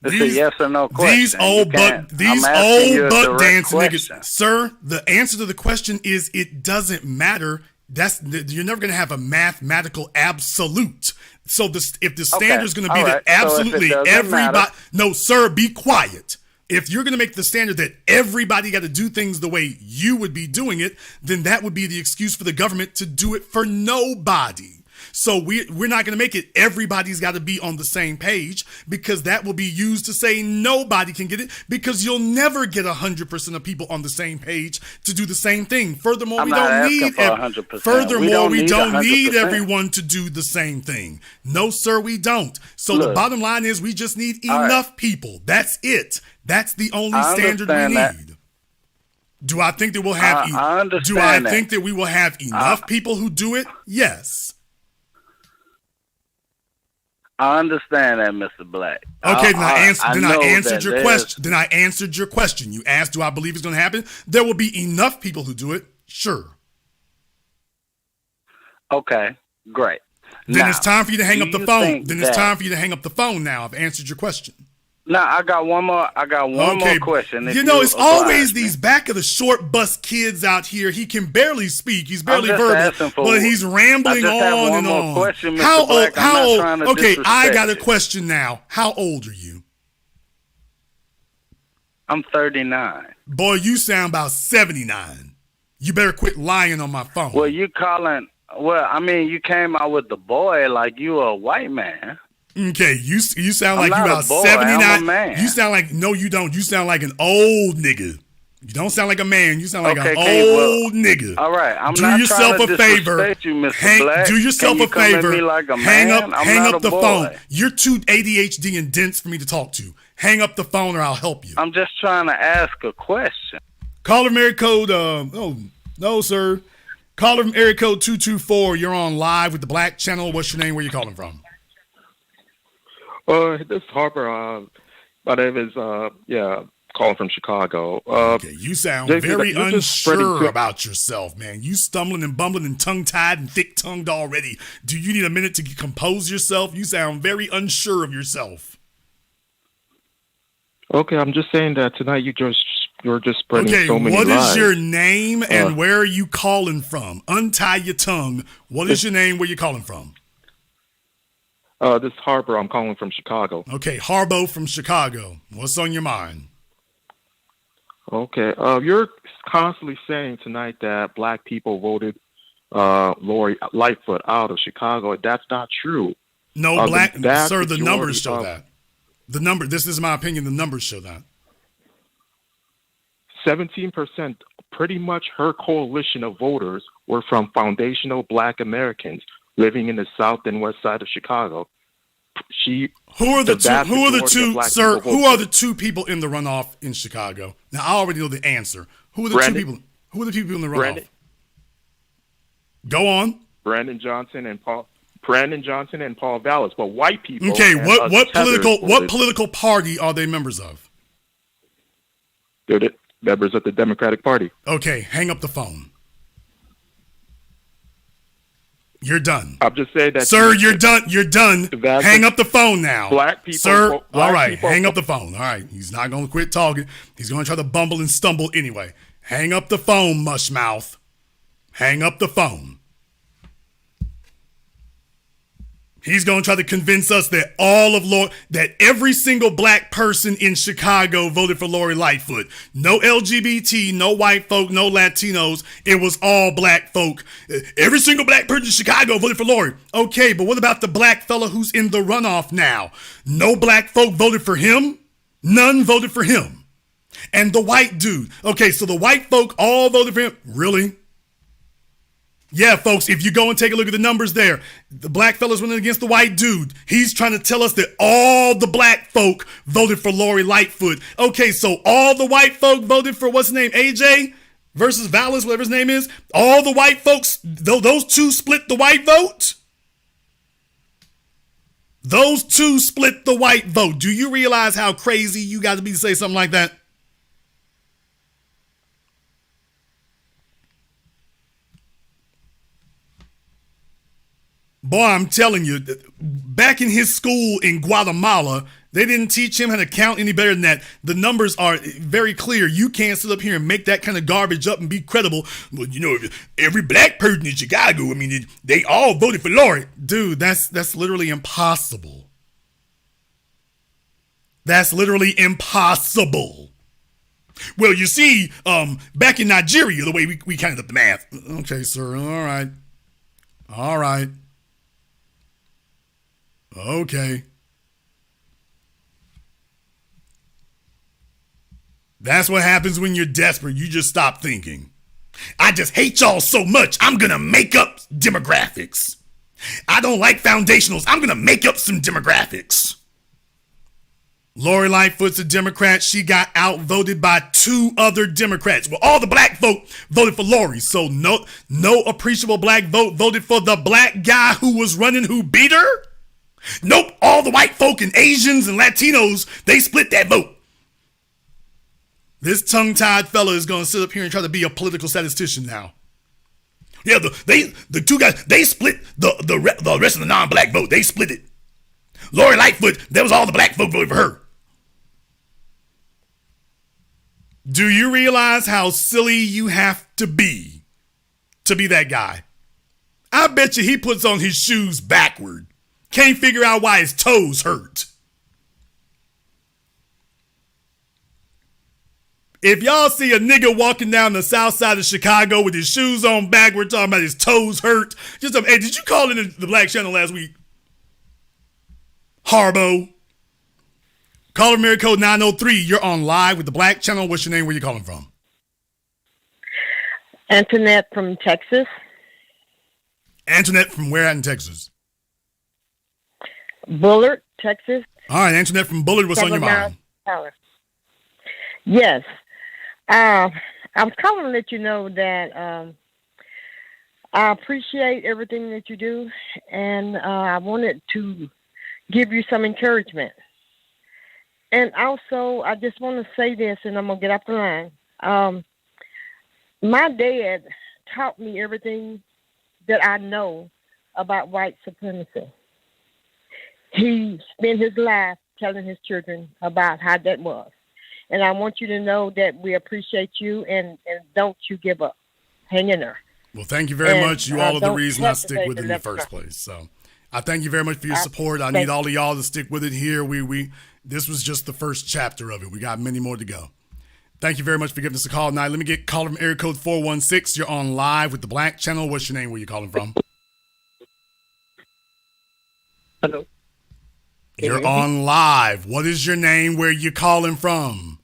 It's a yes or no question. These old butt dancing niggas. Sir, the answer to the question is it doesn't matter. You're never going to have a mathematical absolute. So if the standard is going to be that absolutely everybody. No, sir, be quiet. If you're going to make the standard that everybody got to do things the way you would be doing it, then that would be the excuse for the government to do it for nobody. So we're not going to make it everybody's got to be on the same page, because that will be used to say nobody can get it, because you'll never get 100% of people on the same page to do the same thing. Furthermore, we don't need everyone to do the same thing. No, sir, we don't. So the bottom line is we just need enough people. That's it. That's the only standard we need. Do I think that we'll have think that we will have enough people who do it? Yes. I understand that, Mr. Black. Okay, then I answered your question. Then I answered your question. You asked, do I believe it's going to happen? There will be enough people who do it. Sure. Okay, great. Then it's time for you to hang up the phone. Then it's time for you to hang up the phone now. I've answered your question. Now, I got one more question. It's always these back of the short bus kids out here. He can barely speak. He's barely verbal, but he's rambling on and on. How old? Okay, I got a question now. How old are you? I'm 39. Boy, you sound about 79. You better quit lying on my phone. Well, you came out with the boy like you a white man. Okay, you sound like you about 79. You sound like, no, you don't. You sound like an old nigga. You don't sound like a man. You sound like Okay, an can you- well, old nigga. All right, I'm do not yourself trying to a favor. disrespect you, Mr. Black. Do yourself Can you a come at favor. me like a hang man? up. I'm hang not up a the boy. phone. You're too ADHD and dense for me to talk to. Hang up the phone, or I'll help you. I'm just trying to ask a question. Caller from area code. Oh no, sir. Caller from area code 224. You're on live with the Black Channel. What's your name? Where you calling from? This is Harper. My name is calling from Chicago. Okay, you sound JP, very you're just spreading unsure good- about yourself, man. You stumbling and bumbling and tongue-tied and thick-tongued already. Do you need a minute to compose yourself? You sound very unsure of yourself. Okay, I'm just saying that tonight you're just spreading Okay, so many lies. what is your name and where are you calling from? Untie your tongue. What is your name? Where you calling from? This is Harper. I'm calling from Chicago. Okay, Harbo from Chicago. What's on your mind? Okay, you're constantly saying tonight that black people voted Lori Lightfoot out of Chicago. That's not true. No, the vast sir, the numbers majority show of- that. This is my opinion, the numbers show that. 17%, pretty much her coalition of voters were from foundational black Americans living in the south and west side of Chicago. Who are the vast two people in the runoff in Chicago? Now I already know the answer. Who are the Brandon- two people? Who are the two people in the runoff? Brandon- Go on. Brandon Johnson and Paul Vallis, but white people. Okay, and what us political Heathers political party are they members of? They're the members of the Democratic Party. Okay, hang up the phone. You're done. I'm just saying that, sir. You're done. You're done. Hang up the phone now, Black people, sir. black All right, people- hang up the phone. All right, he's not going to quit talking. He's going to try to bumble and stumble anyway. Hang up the phone, mushmouth. Hang up the phone. He's going to try to convince us that that every single black person in Chicago voted for Lori Lightfoot. No LGBT, no white folk, no Latinos. It was all black folk. Every single black person in Chicago voted for Lori. Okay, but what about the black fella who's in the runoff now? No black folk voted for him. None voted for him. And the white dude. Okay, so the white folk all voted for him. Really? Yeah, folks, if you go and take a look at the numbers there, the black fella's running against the white dude. He's trying to tell us that all the black folk voted for Lori Lightfoot. Okay, so all the white folk voted for what's his name, AJ versus Vallis, whatever his name is. All the white folks, those two split the white vote. Those two split the white vote. Do you realize how crazy you got to be to say something like that? Boy, I'm telling you, back in his school in Guatemala, they didn't teach him how to count any better than that. The numbers are very clear. You can't sit up here and make that kind of garbage up and be credible. Well, you know, every black person in Chicago, I mean, they all voted for Lori. Dude, that's literally impossible. That's literally impossible. Well, you see, back in Nigeria, the way we kind of did the math. Okay, sir, all right. All right. Okay. That's what happens when you're desperate. You just stop thinking. I just hate y'all so much, I'm going to make up demographics. I don't like foundationals. I'm going to make up some demographics. Lori Lightfoot's a Democrat. She got outvoted by 2 other Democrats. Well, all the black folk voted for Lori. So no appreciable black vote voted for the black guy who was running who beat her. Nope, all the white folk and Asians and Latinos, they split that vote. This tongue-tied fella is going to sit up here and try to be a political statistician now. Yeah, the two guys, they split the rest of the non-black vote. They split it. Lori Lightfoot, that was all the black folk voted for her. Do you realize how silly you have to be that guy? I bet you he puts on his shoes backward. Can't figure out why his toes hurt. If y'all see a nigga walking down the south side of Chicago with his shoes on backward, talking about his toes hurt, hey, did you call in the Black Channel last week? Harbo. Caller Miracle 903, you're on live with the Black Channel. What's your name? Where you calling from? Antoinette from Texas. Antoinette from where at in Texas? Bullard, Texas. All right, Antoinette from Bullard, what's on your mind? Yes. I was calling to let you know that I appreciate everything that you do, and I wanted to give you some encouragement. And also, I just want to say this, and I'm going to get off the line. My dad taught me everything that I know about white supremacy. He spent his life telling his children about how that was. And I want you to know that we appreciate you, and don't you give up. Hang in there. Well, thank you very much. You all are the don't reason I hesitate stick with it to in the let first go. place. So I thank you very much for your support. I thank need all of y'all to stick with it here. This was just the first chapter of it. We got many more to go. Thank you very much for giving us a call tonight. Let me get caller from area code 416. You're on live with the Black Channel. What's your name? Where you calling from? Hello. You're on live. What is your name? Where you calling from?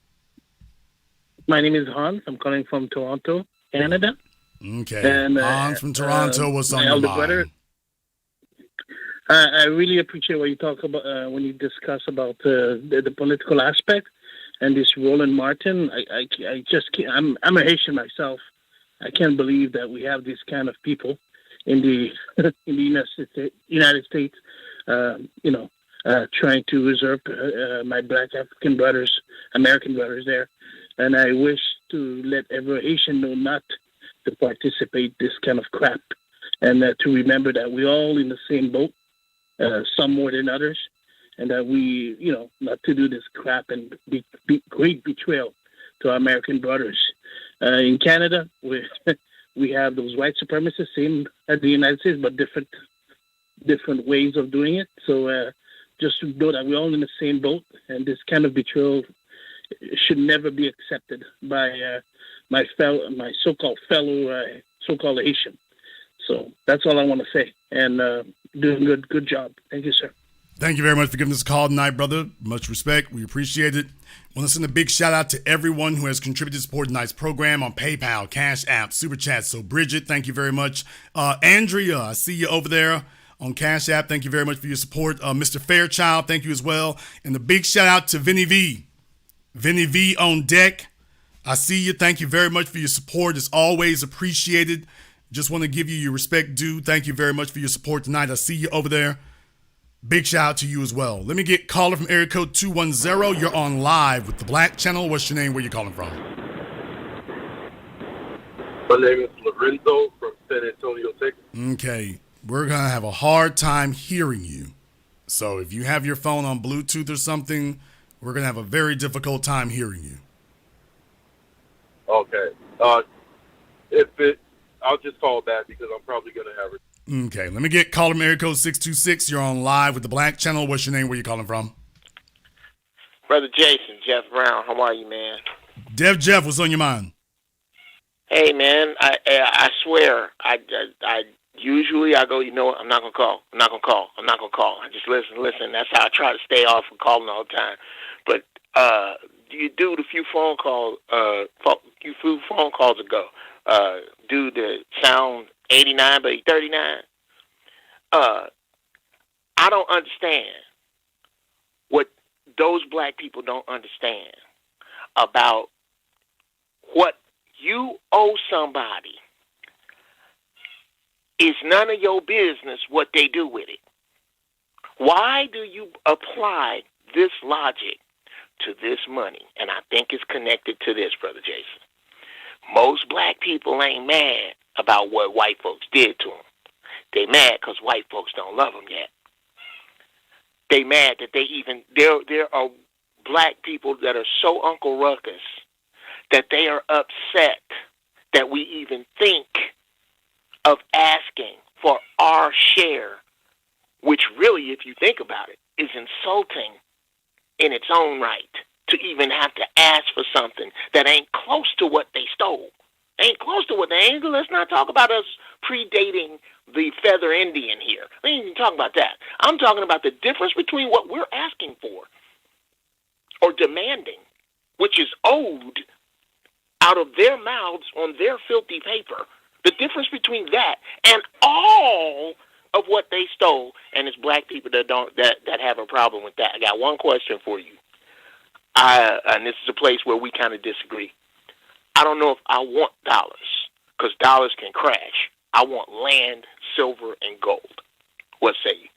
My name is Hans. I'm calling from Toronto, Canada. Okay. And, Hans from Toronto. What's on my your elder mind? brother. I really appreciate what you talk about when you discuss about the political aspect and this Roland Martin. I just can't. I'm a Haitian myself. I can't believe that we have these kind of people in the in the United States. Trying to usurp my black African brothers, American brothers there. And I wish to let every Haitian know not to participate this kind of crap, and to remember that we're all in the same boat, some more than others, and that we, not to do this crap and be great betrayal to our American brothers. In Canada, we have those white supremacists, same as the United States, but different ways of doing it. So just to know that we're all in the same boat, and this kind of betrayal should never be accepted by my so-called fellow so-called Haitian. So that's all I want to say. And doing good job. Thank you, sir. Thank you very much for giving us a call tonight, brother. Much respect. We appreciate it. Want to send a big shout out to everyone who has contributed to support tonight's program on PayPal, Cash App, Super Chat. So Bridget, thank you very much. Andrea, I see you over there on Cash App. Thank you very much for your support. Mr. Fairchild, thank you as well. And a big shout out to Vinny V. Vinny V on deck. I see you. Thank you very much for your support. It's always appreciated. Just want to give you your respect due. Thank you very much for your support tonight. I see you over there. Big shout out to you as well. Let me get caller from area code 210. You're on live with the Black Channel. What's your name? Where you calling from? My name is Lorenzo from San Antonio, Texas. Okay. We're going to have a hard time hearing you. So if you have your phone on Bluetooth or something, we're going to have a very difficult time hearing you. Okay. I'll just call back because I'm probably going to have it. Okay. Let me get caller from area code 626. You're on live with the Black Channel. What's your name? Where you calling from? Brother Jason, Jeff Brown, how are you, man? Jeff, what's on your mind? Hey, man, I swear, I usually I go, you know what, I'm not gonna call. I just listen. That's how I try to stay off from calling all the time. But you do the few phone calls ago. Do the sound 89 by 39. I don't understand what those black people don't understand about what you owe somebody. It's none of your business what they do with it. Why do you apply this logic to this money? And I think it's connected to this, Brother Jason. Most black people ain't mad about what white folks did to them. They mad because white folks don't love them yet. They mad that there are black people that are so Uncle Ruckus that they are upset that we even think of asking for our share, which really, if you think about it, is insulting in its own right to even have to ask for something that ain't close to what they stole. Ain't close to what they ain't. Let's not talk about us predating the feather Indian here. We ain't even talking about that. I'm talking about the difference between what we're asking for or demanding, which is owed, out of their mouths on their filthy paper. The difference between that and all of what they stole, and it's black people that have a problem with that. I got one question for you. And this is a place where we kind of disagree. I don't know if I want dollars, because dollars can crash. I want land, silver, and gold. What say you?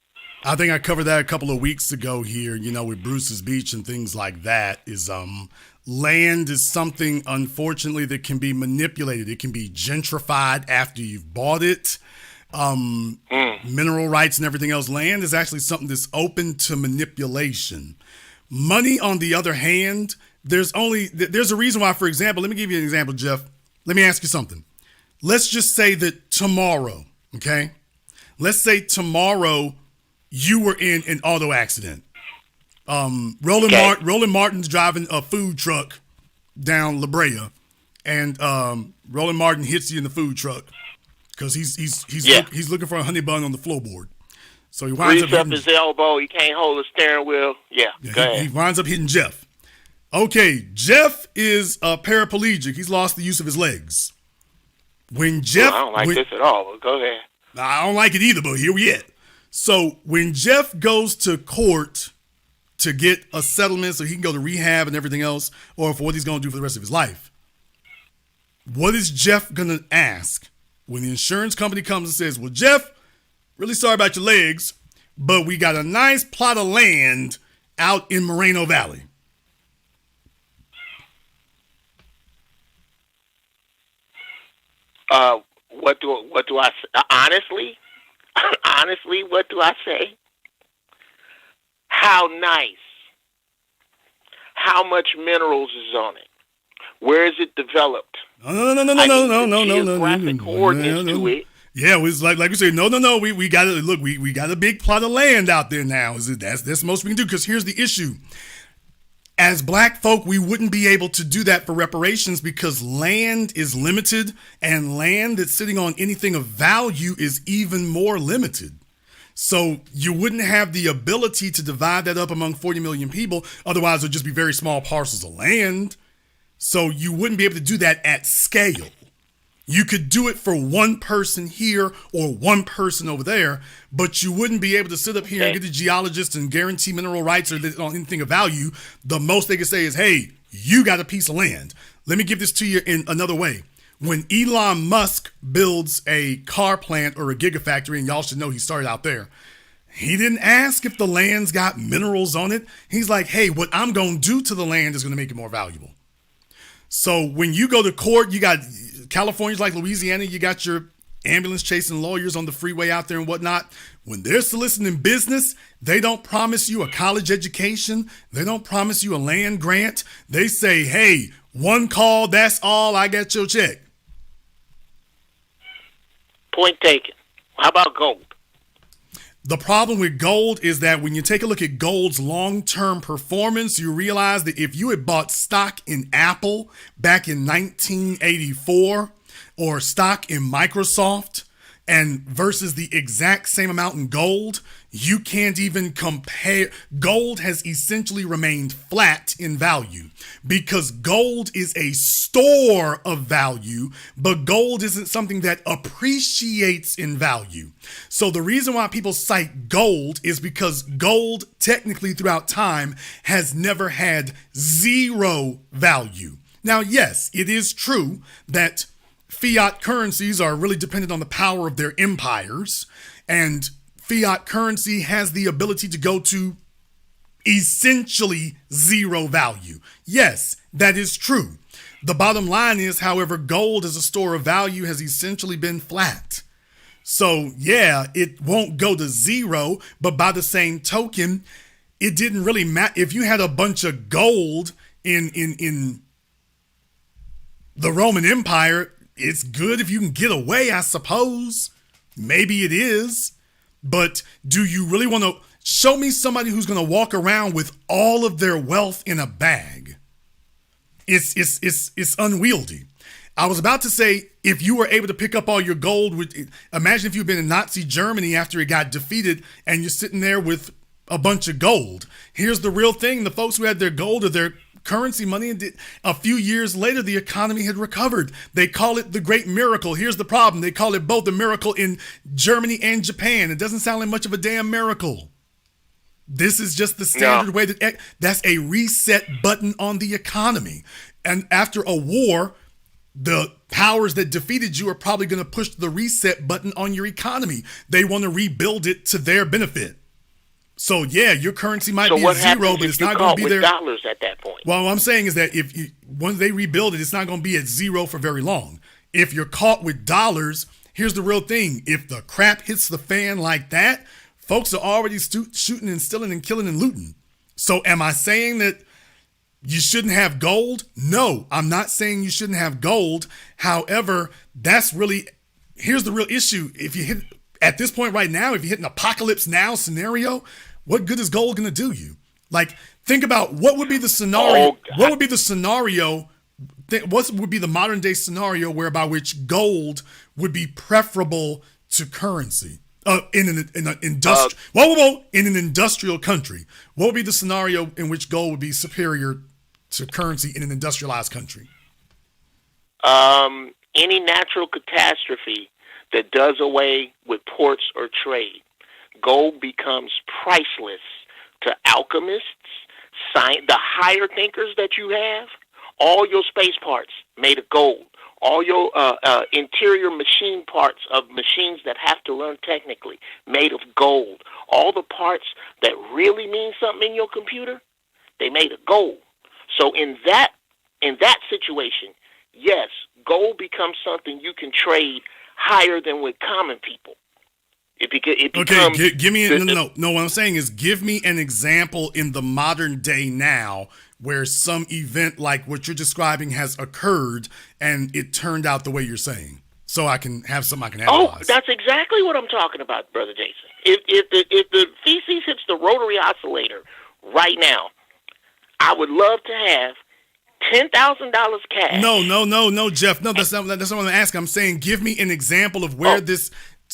I think I covered that a couple of weeks ago here, with Bruce's Beach and things like that. Land is something, unfortunately, that can be manipulated. It can be gentrified after you've bought it. Mineral rights and everything else. Land is actually something that's open to manipulation. Money, on the other hand, there's a reason why. For example, let me give you an example, Jeff. Let me ask you something. Let's just say that tomorrow, okay? Let's say tomorrow you were in an auto accident. Roland Martin's driving a food truck down La Brea, and Roland Martin hits you in the food truck because he's looking for a honey bun on the floorboard. So he winds up his elbow. He can't hold the steering wheel. He winds up hitting Jeff. Okay, Jeff is paraplegic. He's lost the use of his legs. When Jeff, I don't like this at all. But go ahead. I don't like it either, but here we at. So when Jeff goes to court to get a settlement so he can go to rehab and everything else, or for what he's going to do for the rest of his life, what is Jeff going to ask when the insurance company comes and says, well, Jeff, really sorry about your legs, but we got a nice plot of land out in Moreno Valley? What do I say? Honestly, what do I say? How nice? How much minerals is on it? Where is it developed? No. Geographic coordinates to it. Yeah, it was like we said, no. We got to look. We got a big plot of land out there now. That's the most we can do? Because here's the issue. As black folk, we wouldn't be able to do that for reparations because land is limited, and land that's sitting on anything of value is even more limited. So you wouldn't have the ability to divide that up among 40 million people. Otherwise, it would just be very small parcels of land. So you wouldn't be able to do that at scale. You could do it for one person here or one person over there, but you wouldn't be able to sit up here and get the geologists and guarantee mineral rights or on anything of value. The most they could say is, hey, you got a piece of land. Let me give this to you in another way. When Elon Musk builds a car plant or a gigafactory, and y'all should know he started out there, he didn't ask if the land's got minerals on it. He's like, hey, what I'm going to do to the land is going to make it more valuable. So when you go to court, you got California's like Louisiana, you got your ambulance chasing lawyers on the freeway out there and whatnot. When they're soliciting business, they don't promise you a college education. They don't promise you a land grant. They say, hey, one call, that's all, I got your check. Point taken. How about gold? The problem with gold is that when you take a look at gold's long-term performance, you realize that if you had bought stock in Apple back in 1984 or stock in Microsoft and versus the exact same amount in gold, you can't even compare. Gold has essentially remained flat in value because gold is a store of value, but gold isn't something that appreciates in value. So the reason why people cite gold is because gold technically throughout time has never had zero value. Now, yes, it is true that fiat currencies are really dependent on the power of their empires, and fiat currency has the ability to go to essentially zero value. Yes, that is true. The bottom line is, however, gold as a store of value has essentially been flat. So yeah, it won't go to zero, but by the same token, it didn't really matter. If you had a bunch of gold in the Roman Empire, it's good if you can get away, I suppose. Maybe it is. But do you really want to show me somebody who's going to walk around with all of their wealth in a bag? It's unwieldy. I was about to say, if you were able to pick up all your gold, imagine if you'd been in Nazi Germany after it got defeated and you're sitting there with a bunch of gold. Here's the real thing. The folks who had their gold or their currency money, and a few years later, the economy had recovered. They call it the great miracle. Here's the problem. They call it both a miracle in Germany and Japan. It doesn't sound like much of a damn miracle. This is just the standard way that's a reset button on the economy. And after a war, the powers that defeated you are probably going to push the reset button on your economy. They want to rebuild it to their benefit. So yeah, your currency might be at zero, but it's not going to be there. Dollars at that point. Well, what I'm saying is that once they rebuild it, it's not going to be at zero for very long. If you're caught with dollars, here's the real thing. If the crap hits the fan like that, folks are already shooting and stealing and killing and looting. So am I saying that you shouldn't have gold? No, I'm not saying you shouldn't have gold. However, here's the real issue. If you hit, at this point right now, if you hit an apocalypse now scenario, what good is gold going to do you? Like, think about what would be the scenario. What would be the scenario? What would be the modern day scenario whereby which gold would be preferable to currency? In an industrial country, what would be the scenario in which gold would be superior to currency in an industrialized country? Any natural catastrophe that does away with ports or trade, gold becomes priceless to alchemists, the higher thinkers that you have. All your space parts made of gold. All your interior machine parts of machines that have to run technically, made of gold. All the parts that really mean something in your computer, they made of gold. So in that situation, yes, gold becomes something you can trade higher than with common people. It becomes give me no. What I'm saying is, give me an example in the modern day now where some event like what you're describing has occurred and it turned out the way you're saying, so I can have something I can analyze. Oh, that's exactly what I'm talking about, Brother Jason. If the feces hits the rotary oscillator right now, I would love to have $10,000 cash. No, Jeff. No, that's not what I'm asking. I'm saying, give me an example of where this,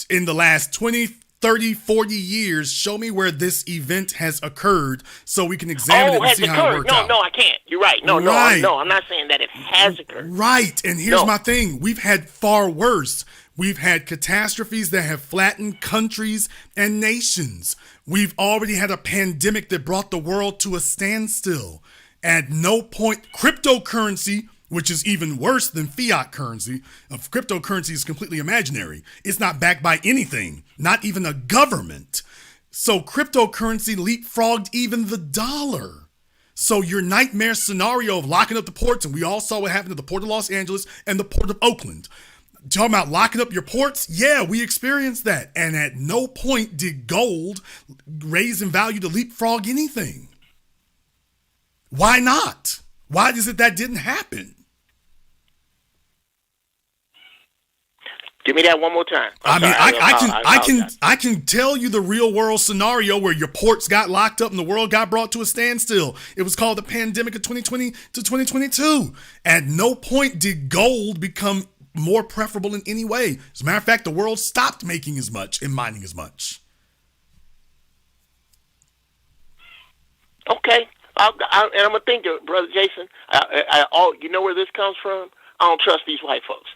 in the last 20, 30, 40 years, show me where this event has occurred so we can examine it and see how it worked out. No, I can't. You're right. No, I'm not saying that it has occurred. Right, and here's my thing. We've had far worse. We've had catastrophes that have flattened countries and nations. We've already had a pandemic that brought the world to a standstill. At no point, cryptocurrency, which is even worse than fiat currency, cryptocurrency is completely imaginary. It's not backed by anything, not even a government. So cryptocurrency leapfrogged even the dollar. So your nightmare scenario of locking up the ports, and we all saw what happened to the Port of Los Angeles and the Port of Oakland. Talking about locking up your ports, yeah, we experienced that. And at no point did gold raise in value to leapfrog anything. Why not? Why is it that didn't happen? Give me that one more time. I can tell you the real world scenario where your ports got locked up and the world got brought to a standstill. It was called the pandemic of 2020 to 2022. At no point did gold become more preferable in any way. As a matter of fact, the world stopped making as much and mining as much. Okay. And I'm going to think, Brother Jason, you know where this comes from? I don't trust these white folks.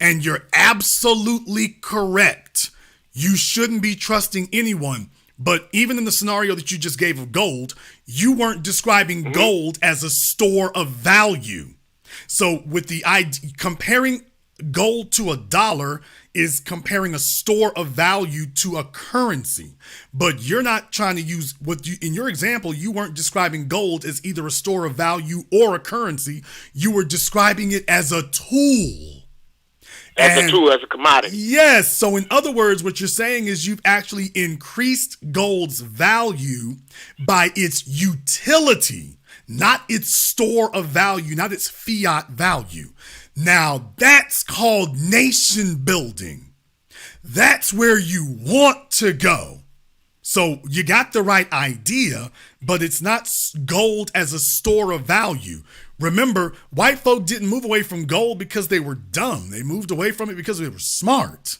And you're absolutely correct. You shouldn't be trusting anyone. But even in the scenario that you just gave of gold, you weren't describing gold as a store of value. So with the idea, comparing gold to a dollar is comparing a store of value to a currency. But you're not trying to use in your example, you weren't describing gold as either a store of value or a currency. You were describing it as a tool. As a commodity. Yes. So in other words, what you're saying is you've actually increased gold's value by its utility, not its store of value, not its fiat value. Now that's called nation building. That's where you want to go. So you got the right idea, but it's not gold as a store of value. Remember, white folk didn't move away from gold because they were dumb. They moved away from it because they were smart.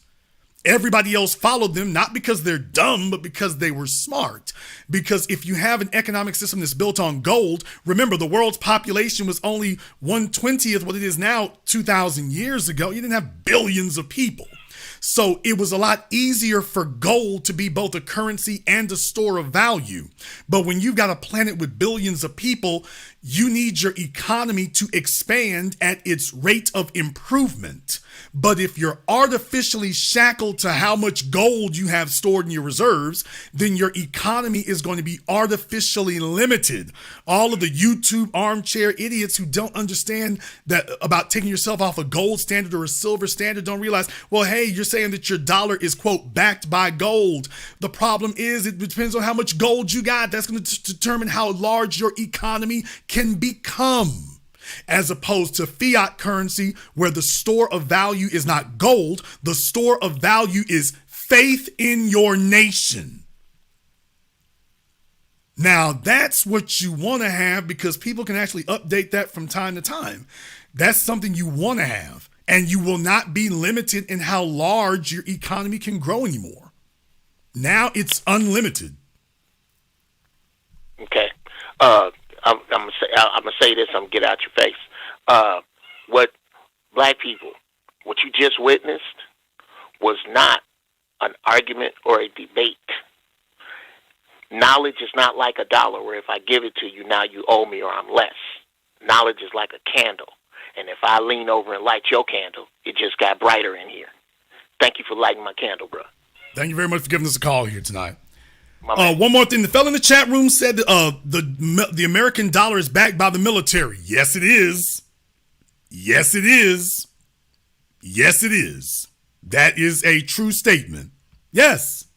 Everybody else followed them, not because they're dumb, but because they were smart. Because if you have an economic system that's built on gold, remember the world's population was only 1/20th what it is now 2,000 years ago. You didn't have billions of people. So it was a lot easier for gold to be both a currency and a store of value. But when you've got a planet with billions of people, you need your economy to expand at its rate of improvement. But if you're artificially shackled to how much gold you have stored in your reserves, then your economy is going to be artificially limited. All of the YouTube armchair idiots who don't understand that about taking yourself off a gold standard or a silver standard don't realize, well, hey, you're saying that your dollar is, quote, backed by gold. The problem is it depends on how much gold you got. That's going to determine how large your economy can become. As opposed to fiat currency, where the store of value is not gold, the store of value is faith in your nation. Now, that's what you want to have because people can actually update that from time to time. That's something you want to have, and you will not be limited in how large your economy can grow anymore. Now it's unlimited. Okay. I'm gonna say this. I'm gonna get out your face. What black people, what you just witnessed, was not an argument or a debate. Knowledge is not like a dollar, where if I give it to you, now you owe me or I'm less. Knowledge is like a candle, and if I lean over and light your candle, it just got brighter in here. Thank you for lighting my candle, bro. Thank you very much for giving us a call here tonight. One more thing. The fellow in the chat room said the American dollar is backed by the military. Yes, it is. Yes, it is. Yes, it is. That is a true statement. Yes.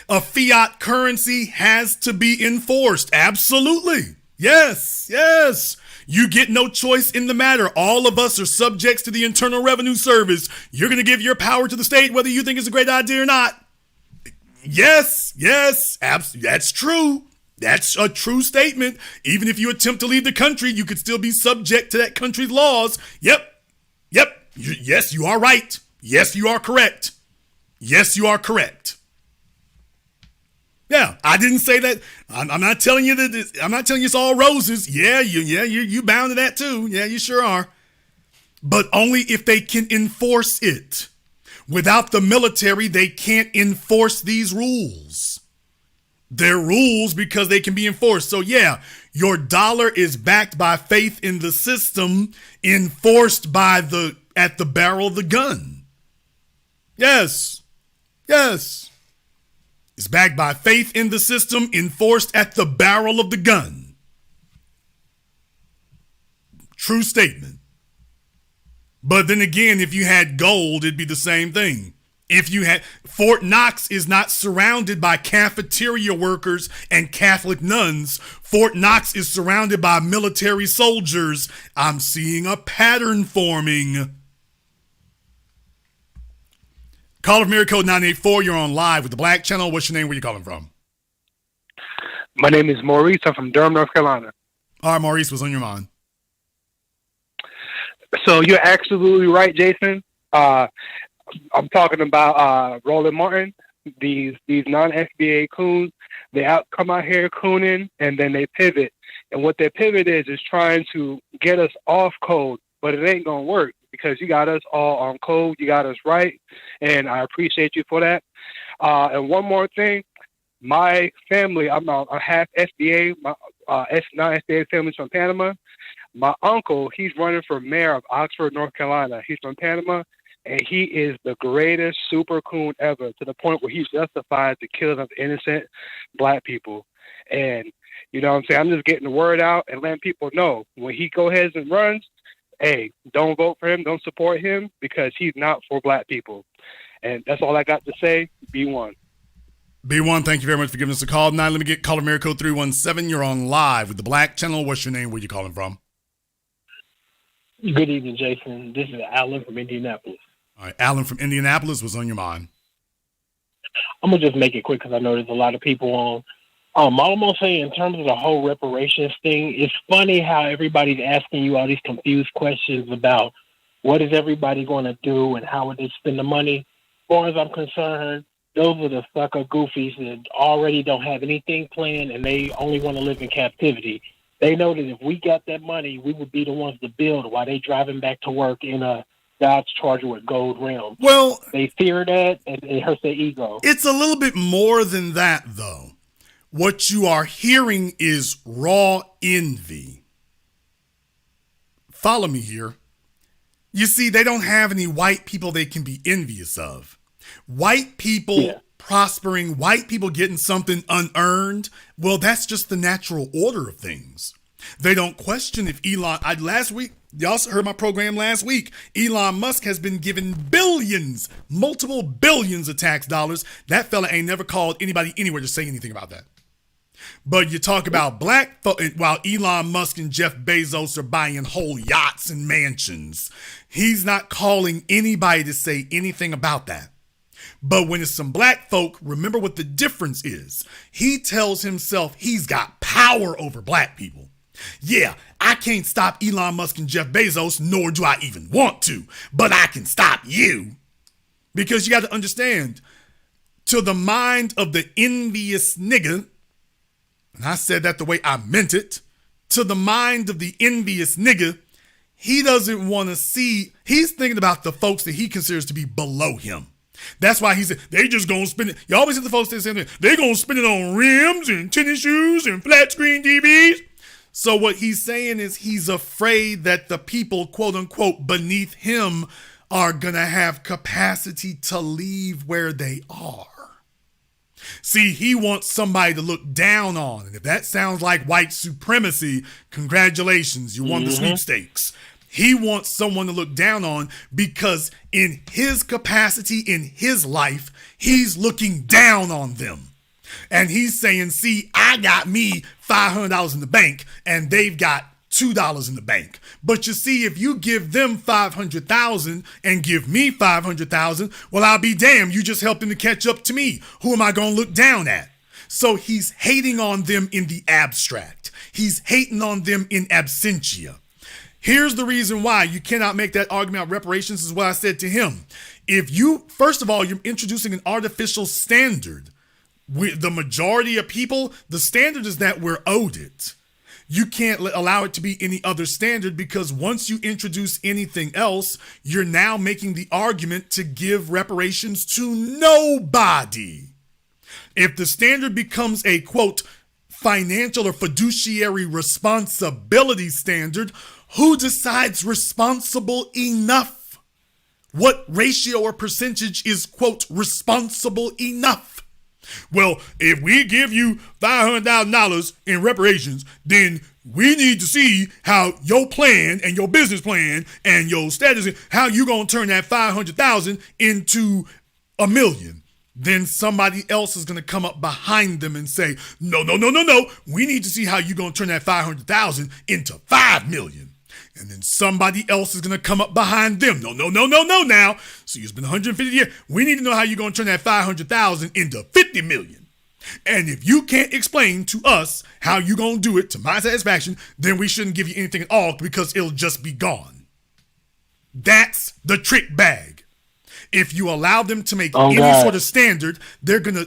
A fiat currency has to be enforced. Absolutely. Yes. Yes. You get no choice in the matter. All of us are subjects to the Internal Revenue Service. You're going to give your power to the state whether you think it's a great idea or not. Yes, that's true. That's a true statement. Even if you attempt to leave the country, you could still be subject to that country's laws. Yep. Yes, you are right. Yes, you are correct. Yes, you are correct. Yeah, I didn't say that. I'm not telling you that. I'm not telling you it's all roses. You bound to that too. Yeah, you sure are. But only if they can enforce it. Without the military, they can't enforce these rules. They're rules because they can be enforced. So yeah, your dollar is backed by faith in the system, enforced by at the barrel of the gun. Yes. It's backed by faith in the system, enforced at the barrel of the gun. True statement. But then again, if you had gold, it'd be the same thing. If you had Fort Knox is not surrounded by cafeteria workers and Catholic nuns. Fort Knox is surrounded by military soldiers. I'm seeing a pattern forming. Caller from area code 984. You're on live with the Black Channel. What's your name? Where you calling from? My name is Maurice. I'm from Durham, North Carolina. All right, Maurice, what's on your mind? So you're absolutely right, Jason. I'm talking about Roland Martin. These non-FBA coons, they come out here cooning, and then they pivot. And what their pivot is trying to get us off code, but it ain't gonna work because you got us all on code. You got us right, and I appreciate you for that. And one more thing, my family, I'm a half FBA. My non-FBA family's from Panama. My uncle, he's running for mayor of Oxford, North Carolina. He's from Panama, and he is the greatest super coon ever, to the point where he justified the killing of innocent black people. And, you know what I'm saying? I'm just getting the word out and letting people know when he goes ahead and runs, hey, don't vote for him, don't support him, because he's not for black people. And that's all I got to say. B1. B1, thank you very much for giving us a call. Now, let me get caller Mary code 317. You're on live with the Black Channel. What's your name? Where you calling from? Good evening, Jason. This is Alan from Indianapolis. All right, Alan from Indianapolis, what's on your mind? I'm going to just make it quick because I know there's a lot of people on. All I'm going to say in terms of the whole reparations thing, it's funny how everybody's asking you all these confused questions about what is everybody going to do and how would they spend the money. far as I'm concerned, those are the sucker goofies that already don't have anything planned and they only want to live in captivity. They know that if we got that money, we would be the ones to build while they driving back to work in a Dodge Charger with gold rims. Well, they fear that and it hurts their ego. It's a little bit more than that, though. What you are hearing is raw envy. Follow me here. You see, they don't have any white people they can be envious of. White people prospering, white people getting something unearned, well, that's just the natural order of things. They don't question if last week, y'all heard my program last week, Elon Musk has been given billions, multiple billions of tax dollars. That fella ain't never called anybody anywhere to say anything about that. But you talk about black folks, while Elon Musk and Jeff Bezos are buying whole yachts and mansions, he's not calling anybody to say anything about that. But when it's some black folk, remember what the difference is. He tells himself he's got power over black people. Yeah, I can't stop Elon Musk and Jeff Bezos, nor do I even want to, but I can stop you. Because you got to understand, to the mind of the envious nigga, and I said that the way I meant it, to the mind of the envious nigga, he doesn't want to see, he's thinking about the folks that he considers to be below him. That's why he said, they just gonna spend it. You always hear the folks say the same thing. They gonna spend it on rims and tennis shoes and flat screen TVs. So what he's saying is he's afraid that the people, quote unquote, beneath him are gonna have capacity to leave where they are. See, he wants somebody to look down on. And if that sounds like white supremacy, congratulations, you won the sweepstakes. He wants someone to look down on because in his capacity, in his life, he's looking down on them. And he's saying, see, I got me $500 in the bank and they've got $2 in the bank. But you see, if you give them $500,000 and give me $500,000, well, I'll be damned. You just helped them to catch up to me. Who am I going to look down at? So he's hating on them in the abstract. He's hating on them in absentia. Here's the reason why you cannot make that argument on reparations, is what I said to him. If you, first of all, you're introducing an artificial standard. With the majority of people, the standard is that we're owed it. You can't allow it to be any other standard, because once you introduce anything else, you're now making the argument to give reparations to nobody. If the standard becomes a, quote, financial or fiduciary responsibility standard, who decides responsible enough? What ratio or percentage is, quote, responsible enough? Well, if we give you $500,000 in reparations, then we need to see how your plan and your business plan and your status, how you going to turn that $500,000 into $1 million. Then somebody else is going to come up behind them and say, no. We need to see how you going to turn that $500,000 into $5 million. And then somebody else is going to come up behind them. No now. So you spend 150 years. We need to know how you're going to turn that 500,000 into 50 million. And if you can't explain to us how you're going to do it to my satisfaction, then we shouldn't give you anything at all, because it'll just be gone. That's the trick bag. If you allow them to make any sort of standard, they're gonna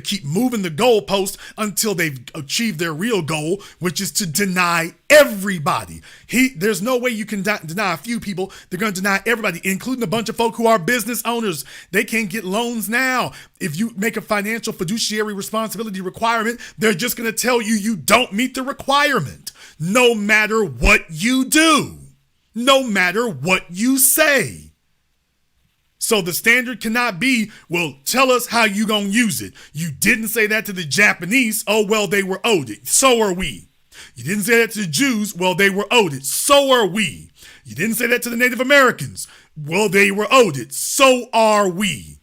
keep moving the goalpost until they've achieved their real goal, which is to deny everybody. There's no way you can deny a few people. They're gonna deny everybody, including a bunch of folk who are business owners. They can't get loans now. If you make a financial fiduciary responsibility requirement, they're just gonna tell you you don't meet the requirement, no matter what you do, no matter what you say. So the standard cannot be, well, tell us how you gonna use it. You didn't say that to the Japanese. Oh, well, they were owed it. So are we. You didn't say that to the Jews. Well, they were owed it. So are we. You didn't say that to the Native Americans. Well, they were owed it. So are we.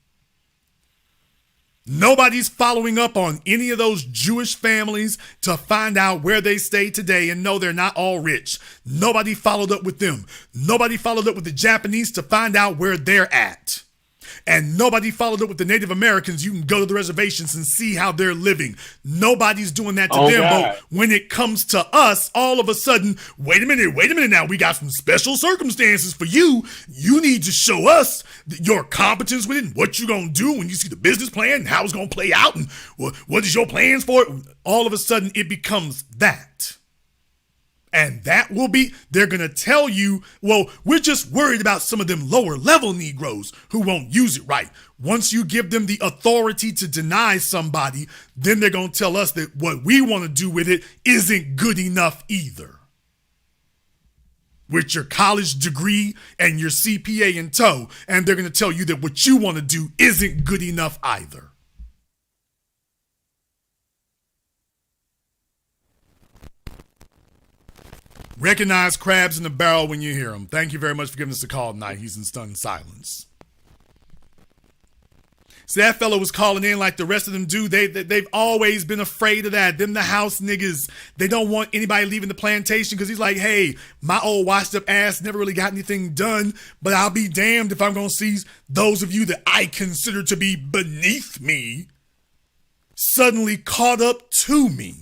Nobody's following up on any of those Jewish families to find out where they stay today, and no, they're not all rich. Nobody followed up with them. Nobody followed up with the Japanese to find out where they're at. And nobody followed up with the Native Americans. You can go to the reservations and see how they're living. Nobody's doing that to them. God. But when it comes to us, all of a sudden, wait a minute now. We got some special circumstances for you. You need to show us your competence with it and what you're going to do when you see the business plan and how it's going to play out and what is your plans for it. All of a sudden, it becomes that. And that will be, they're going to tell you, well, we're just worried about some of them lower level Negroes who won't use it right. Once you give them the authority to deny somebody, then they're going to tell us that what we want to do with it isn't good enough either. With your college degree and your CPA in tow, and they're going to tell you that what you want to do isn't good enough either. Recognize crabs in the barrel when you hear them. Thank you very much for giving us a call tonight. He's in stunned silence. See, that fellow was calling in like the rest of them do. They've always been afraid of that. Them the house niggas. They don't want anybody leaving the plantation because he's like, hey, my old washed up ass never really got anything done, but I'll be damned if I'm going to see those of you that I consider to be beneath me suddenly caught up to me.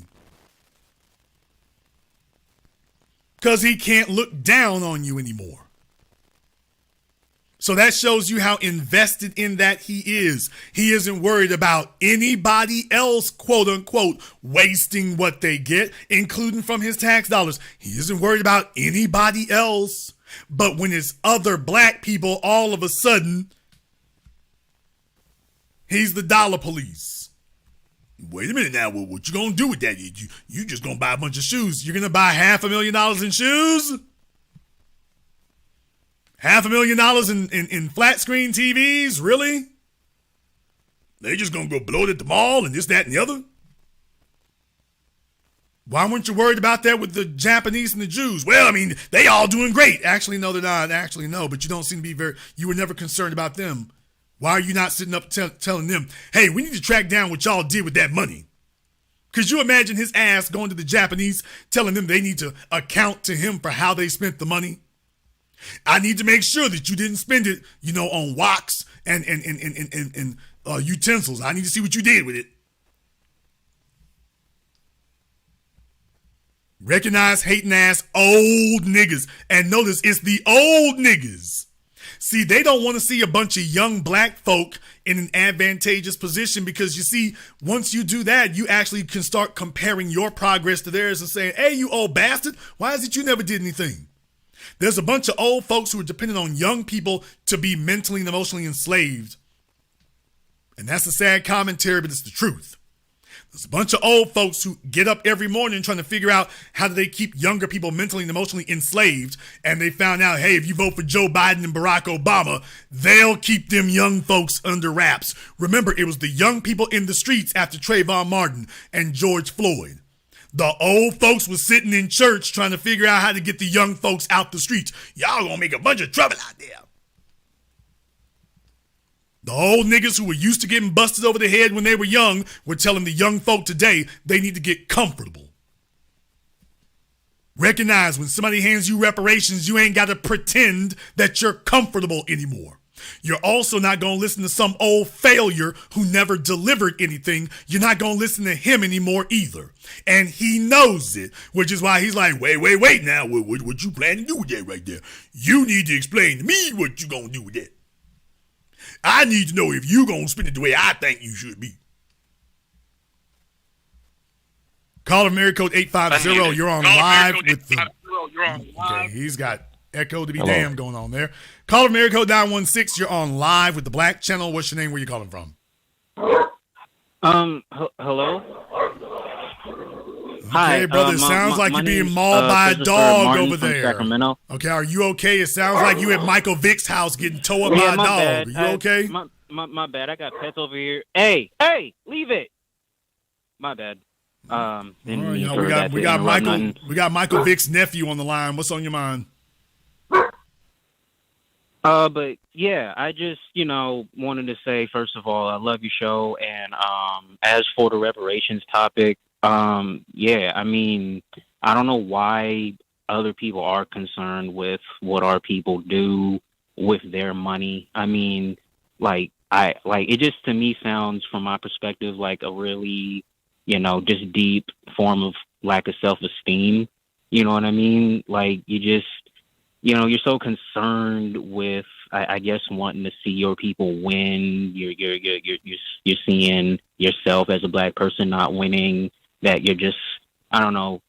Because he can't look down on you anymore. So that shows you how invested in that he is. He isn't worried about anybody else, quote unquote, wasting what they get, including from his tax dollars. He isn't worried about anybody else. But when it's other black people, all of a sudden, he's the dollar police. Wait a minute now, what you gonna do with that? You just gonna buy a bunch of shoes. You're gonna buy $500,000 in shoes? $500,000 in flat screen TVs? Really? They just gonna go blow it at the mall and this, that, and the other? Why weren't you worried about that with the Japanese and the Jews? Well, I mean, they all doing great. Actually, no, they're not. Actually, no, but you don't seem to be you were never concerned about them. Why are you not sitting up telling them, hey, we need to track down what y'all did with that money? Could you imagine his ass going to the Japanese, telling them they need to account to him for how they spent the money? I need to make sure that you didn't spend it, on woks and utensils. I need to see what you did with it. Recognize hating ass old niggas. And notice it's the old niggas. See, they don't want to see a bunch of young black folk in an advantageous position because, you see, once you do that, you actually can start comparing your progress to theirs and saying, hey, you old bastard, why is it you never did anything? There's a bunch of old folks who are dependent on young people to be mentally and emotionally enslaved. And that's a sad commentary, but it's the truth. There's a bunch of old folks who get up every morning trying to figure out how do they keep younger people mentally and emotionally enslaved. And they found out, hey, if you vote for Joe Biden and Barack Obama, they'll keep them young folks under wraps. Remember, it was the young people in the streets after Trayvon Martin and George Floyd. The old folks was sitting in church trying to figure out how to get the young folks out the streets. Y'all gonna make a bunch of trouble out there. The old niggas who were used to getting busted over the head when they were young were telling the young folk today they need to get comfortable. Recognize when somebody hands you reparations, you ain't got to pretend that you're comfortable anymore. You're also not going to listen to some old failure who never delivered anything. You're not going to listen to him anymore either. And he knows it, which is why he's like, wait now. What you plan to do with that right there? You need to explain to me what you going to do with that. I need to know if you going to spend it the way I think you should be. Caller from area code 850. You're on live with the... Okay, he's got echo to be damned going on there. Caller from area code 916. You're on live with the Black Channel. What's your name? Where you calling from? Hello? Okay, brother, it sounds like you're being mauled by a dog over there. Sacramento. Okay, are you okay? It sounds like you at Michael Vick's house getting towed up by a dog. Bad. Are you okay? My bad. I got pets over here. Hey, leave it. My bad. We got Michael Vick's nephew on the line. What's on your mind? But yeah, I just, wanted to say, first of all, I love your show. And as for the reparations topic, yeah, I mean, I don't know why other people are concerned with what our people do with their money. I mean, it just to me sounds from my perspective like a really, just deep form of lack of self-esteem. You know what I mean? Like you just, you're so concerned with, I guess, wanting to see your people win. You're seeing yourself as a black person not winning, that you're just, I don't know,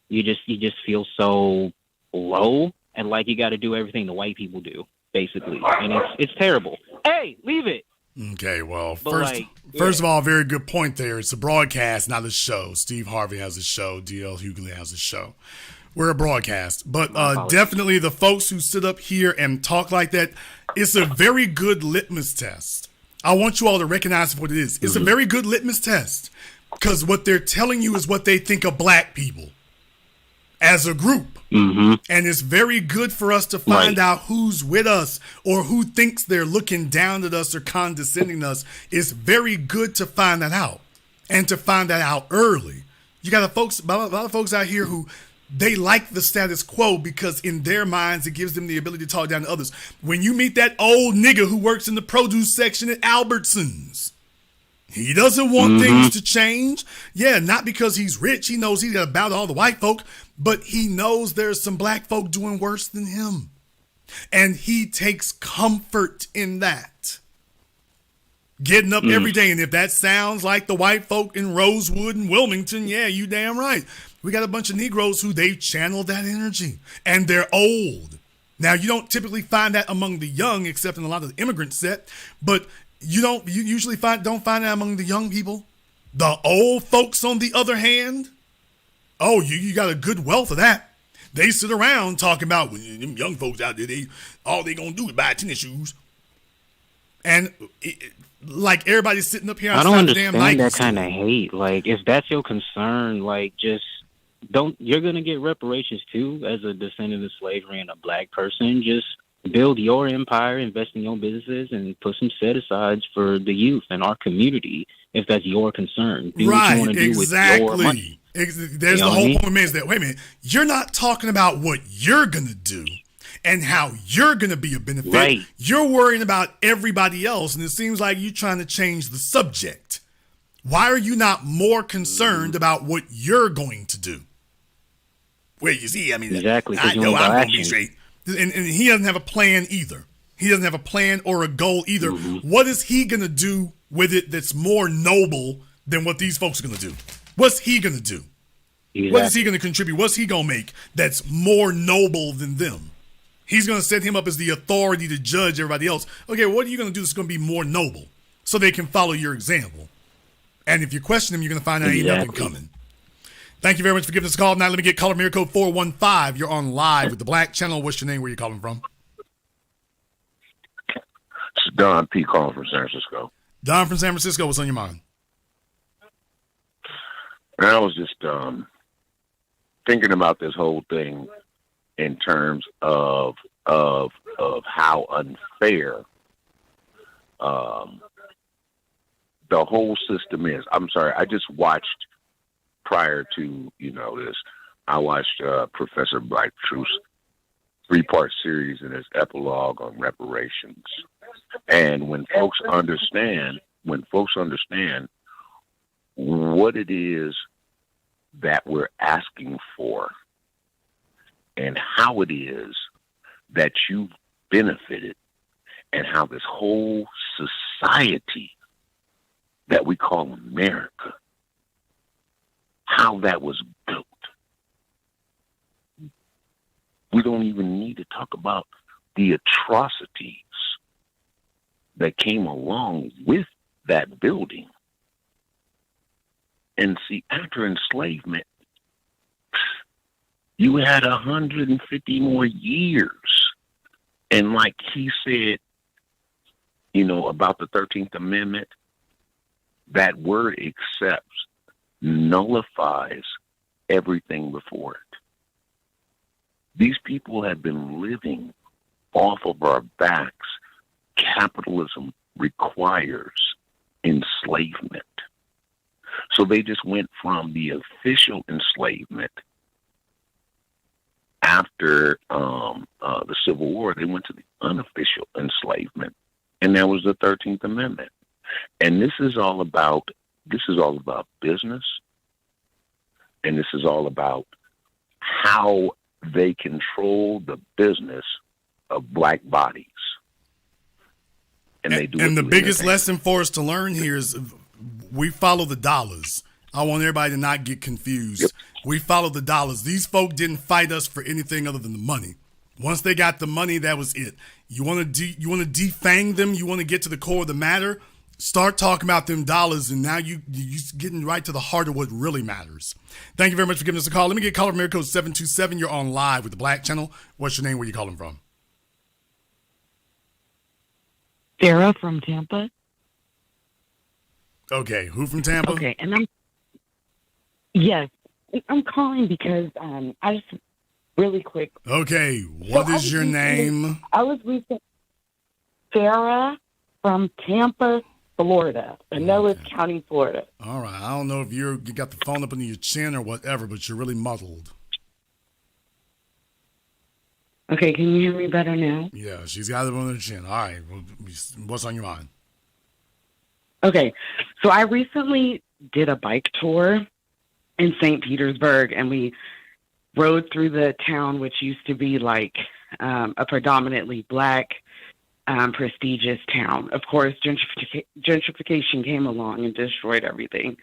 you just feel so low and like you got to do everything the white people do, basically, and it's terrible. Hey, leave it. Okay, well, But first of all, very good point there. It's a broadcast, not a show. Steve Harvey has a show. D.L. Hughley has a show. We're a broadcast. But definitely the folks who sit up here and talk like that, it's a very good litmus test. I want you all to recognize what it is. It's a very good litmus test because what they're telling you is what they think of black people as a group. And it's very good for us to find out who's with us or who thinks they're looking down at us or condescending us. It's very good to find that out and to find that out early. You got a lot of folks out here who they like the status quo because in their minds, it gives them the ability to talk down to others. When you meet that old nigga who works in the produce section at Albertsons, he doesn't want things to change. Yeah, not because he's rich. He knows he's got to bow to all the white folk, but he knows there's some black folk doing worse than him. And he takes comfort in that. Getting up every day. And if that sounds like the white folk in Rosewood and Wilmington, yeah, you damn right. We got a bunch of Negroes who they've channeled that energy. And they're old. Now, you don't typically find that among the young, except in a lot of the immigrant set, but you usually don't find that among the young people. The old folks, on the other hand, oh, you got a good wealth of that. They sit around talking about them young folks out there, all they gonna do is buy tennis shoes. And like everybody's sitting up here I don't outside the damn understand Nike that store. kind of hate. Like, if that's your concern, like, just you're going to get reparations too as a descendant of slavery and a black person. Just build your empire, invest in your businesses, and put some set-asides for the youth and our community if that's your concern. Do what you want to do with your money. There's the whole point is that, wait a minute, you're not talking about what you're going to do and how you're going to be a benefit. Right. You're worrying about everybody else, and it seems like you're trying to change the subject. Why are you not more concerned about what you're going to do? Well, you see, I mean, exactly, I know I'm going to be straight. And he doesn't have a plan either. He doesn't have a plan or a goal either. What is he going to do with it that's more noble than what these folks are going to do? What's he going to do? Exactly. What is he going to contribute? What's he going to make that's more noble than them? He's going to set him up as the authority to judge everybody else. Okay, what are you going to do that's going to be more noble so they can follow your example? And if you question him, you're going to find out ain't nothing coming. Thank you very much for giving us a call. Now let me get caller mirror code 415. You're on live with the Black Channel. What's your name? Where you calling from? It's Don P. calling from San Francisco. Don from San Francisco. What's on your mind? I was just thinking about this whole thing in terms of how unfair the whole system is. I'm sorry. I just watched prior to this. I watched Professor Black-Truth's 3-part series and his epilogue on reparations. And when folks understand what it is that we're asking for and how it is that you've benefited and how this whole society that we call America, how that was built. We don't even need to talk about the atrocities that came along with that building. And see, after enslavement, you had 150 more years. And like he said, about the 13th Amendment, that word accepts nullifies everything before it. These people have been living off of our backs. Capitalism requires enslavement. So they just went from the official enslavement after the Civil War, they went to the unofficial enslavement. and there was the 13th Amendment. And this is all about business, and this is all about how they control the business of black bodies. And they do. And the biggest lesson for us to learn here is we follow the dollars. I want everybody to not get confused. Yep. We follow the dollars. These folk didn't fight us for anything other than the money. Once they got the money, that was it. You want to defang them. You want to get to the core of the matter. Start talking about them dollars, and now you're getting right to the heart of what really matters. Thank you very much for giving us a call. Let me get caller from area code 727. You're on live with the Black Channel. What's your name? Where you calling from? Sarah from Tampa. Okay, who from Tampa? Okay, and I'm calling because I just really quick. Okay, what is your name? I was recent Sarah from Tampa, Florida, Pinellas County, Florida. All right, I don't know if you got the phone up under your chin or whatever, but you're really muddled. Okay, can you hear me better now? Yeah, she's got it under her chin. All right, what's on your mind? Okay, so I recently did a bike tour in St. Petersburg, and we rode through the town, which used to be like a predominantly black, prestigious town. Of course, gentrification came along and destroyed everything.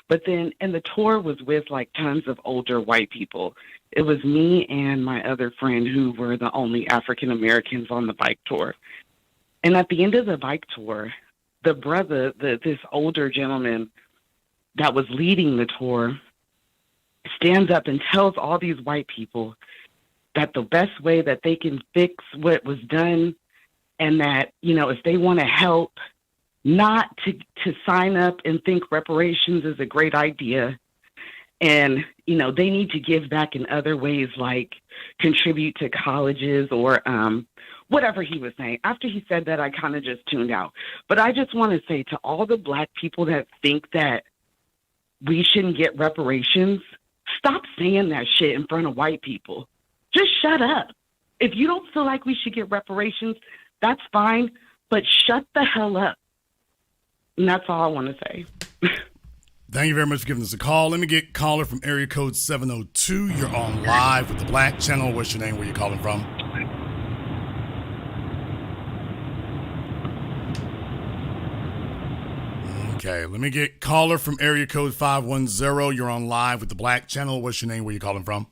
But then, and the tour was with like tons of older white people. It was me and my other friend who were the only African Americans on the bike tour. And at the end of the bike tour, the brother, this older gentleman that was leading the tour, stands up and tells all these white people that the best way that they can fix what was done, and that, you know, if they want to help, not to sign up and think reparations is a great idea. And, you know, they need to give back in other ways, like contribute to colleges or whatever he was saying. After he said that, I kind of just tuned out. But I just want to say to all the black people that think that we shouldn't get reparations, stop saying that shit in front of white people. Just shut up. If you don't feel like we should get reparations, that's fine, but shut the hell up. And that's all I want to say. Thank you very much for giving us a call. Let me get caller from area code 702. You're on live with the Black Channel. What's your name? Where you calling from? Okay, let me get caller from area code 510. You're on live with the Black Channel. What's your name? Where you calling from?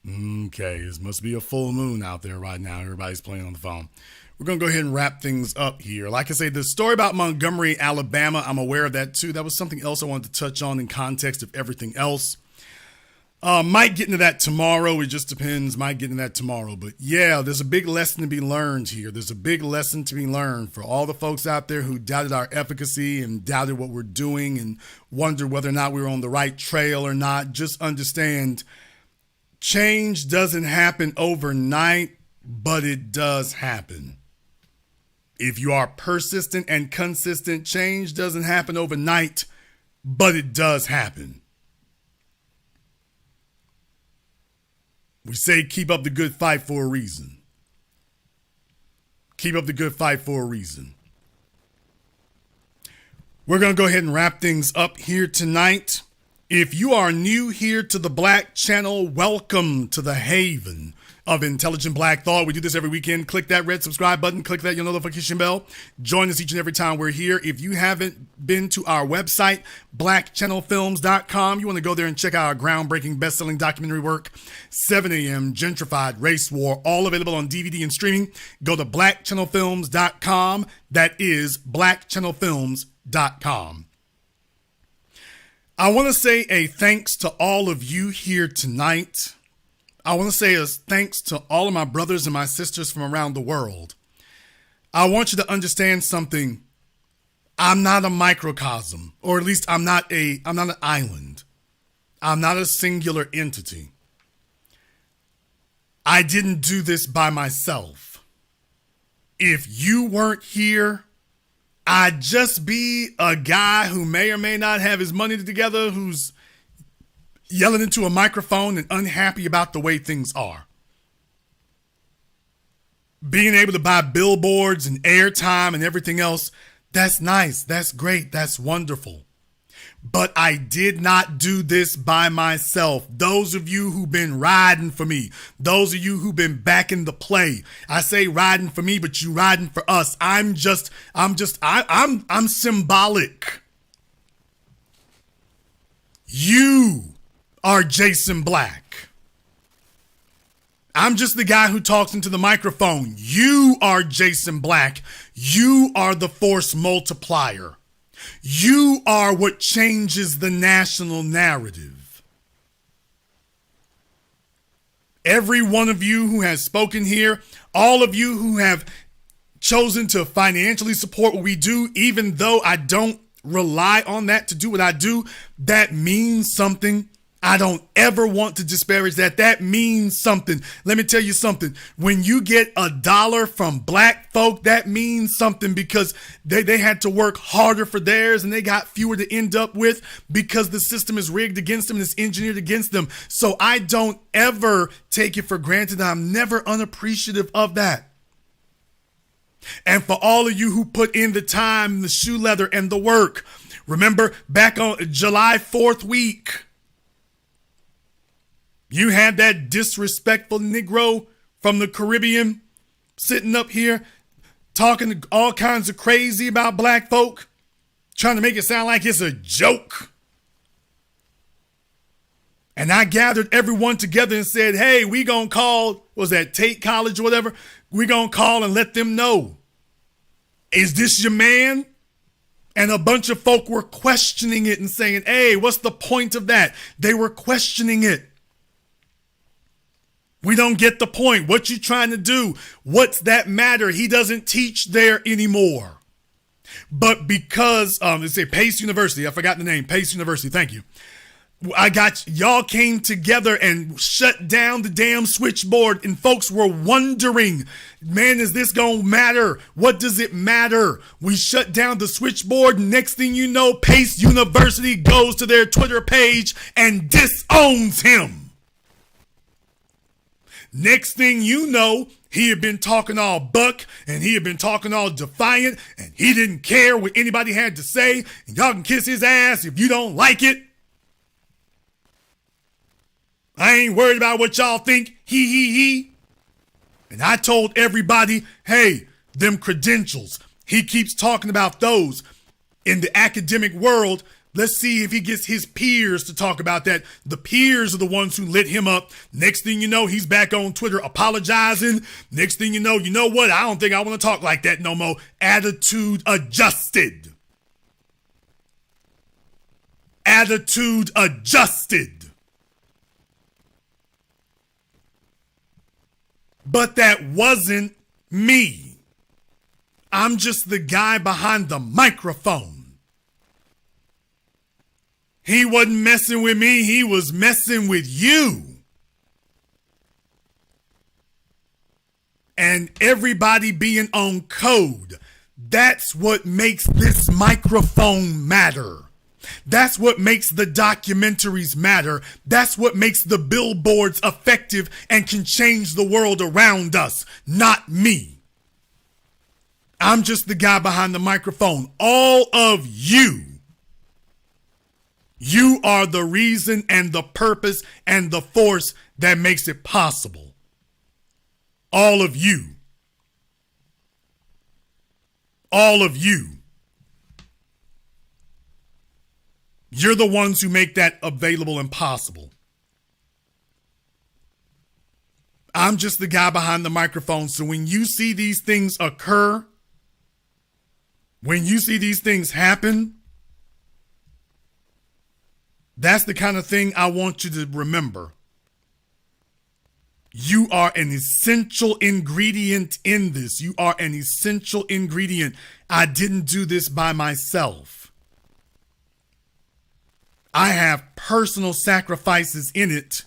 Okay, this must be a full moon out there right now. Everybody's playing on the phone. We're going to go ahead and wrap things up here. Like I say, the story about Montgomery, Alabama, I'm aware of that too. That was something else I wanted to touch on in context of everything else. Might get into that tomorrow. It just depends. Might get into that tomorrow. But yeah, there's a big lesson to be learned here. There's a big lesson to be learned for all the folks out there who doubted our efficacy and doubted what we're doing and wondered whether or not we were on the right trail or not. Just understand, change doesn't happen overnight, but it does happen. If you are persistent and consistent, change doesn't happen overnight, but it does happen. We say keep up the good fight for a reason. Keep up the good fight for a reason. We're going to go ahead and wrap things up here tonight. If you are new here to the Black Channel, welcome to the haven of intelligent black thought. We do this every weekend. Click that red subscribe button. Click that notification bell. Join us each and every time we're here. If you haven't been to our website, blackchannelfilms.com, you want to go there and check out our groundbreaking best-selling documentary work, 7 a.m. Gentrified Race War, all available on DVD and streaming. Go to blackchannelfilms.com. That is blackchannelfilms.com. I want to say a thanks to all of you here tonight. I want to say a thanks to all of my brothers and my sisters from around the world. I want you to understand something. I'm not a microcosm, or at least I'm not an island. I'm not a singular entity. I didn't do this by myself. If you weren't here, I'd just be a guy who may or may not have his money together, who's yelling into a microphone and unhappy about the way things are. being able to buy billboards and airtime and everything else, that's nice. That's great. That's wonderful. But I did not do this by myself. Those of you who've been riding for me, those of you who've been backing the play, I say riding for me, but you riding for us. I'm symbolic. You are Jason Black. I'm just the guy who talks into the microphone. You are Jason Black. You are the force multiplier. You are what changes the national narrative. Every one of you who has spoken here, all of you who have chosen to financially support what we do, even though I don't rely on that to do what I do, that means something. I don't ever want to disparage that. That means something. Let me tell you something. When you get $1 from black folk, that means something, because they had to work harder for theirs and they got fewer to end up with because the system is rigged against them and it's engineered against them. So I don't ever take it for granted. I'm never unappreciative of that. And for all of you who put in the time, the shoe leather, and the work, remember back on July 4th week, you had that disrespectful Negro from the Caribbean sitting up here talking all kinds of crazy about black folk, trying to make it sound like it's a joke. And I gathered everyone together and said, hey, we gonna call, what was that, Tate College or whatever? We gonna call and let them know. Is this your man? And a bunch of folk were questioning it and saying, hey, what's the point of that? They were questioning it. We don't get the point. What you trying to do? What's that matter? He doesn't teach there anymore. But because, let's say Pace University, I forgot the name, Pace University, thank you. Y'all came together and shut down the damn switchboard, and folks were wondering, man, is this gonna matter? What does it matter? We shut down the switchboard. Next thing you know, Pace University goes to their Twitter page and disowns him. Next thing you know, he had been talking all buck and he had been talking all defiant and he didn't care what anybody had to say, and y'all can kiss his ass if you don't like it. I ain't worried about what y'all think, he. And I told everybody, hey, them credentials, he keeps talking about those in the academic world. Let's see if he gets his peers to talk about that. The peers are the ones who lit him up. Next thing you know, he's back on Twitter apologizing. Next thing you know what? I don't think I want to talk like that no more. Attitude adjusted. Attitude adjusted. But that wasn't me. I'm just the guy behind the microphone. He wasn't messing with me. He was messing with you. And everybody being on code. That's what makes this microphone matter. That's what makes the documentaries matter. That's what makes the billboards effective and can change the world around us, not me. I'm just the guy behind the microphone. All of you. You are the reason and the purpose and the force that makes it possible. All of you. All of you. You're the ones who make that available and possible. I'm just the guy behind the microphone. So when you see these things occur, when you see these things happen, that's the kind of thing I want you to remember. You are an essential ingredient in this. You are an essential ingredient. I didn't do this by myself. I have personal sacrifices in it,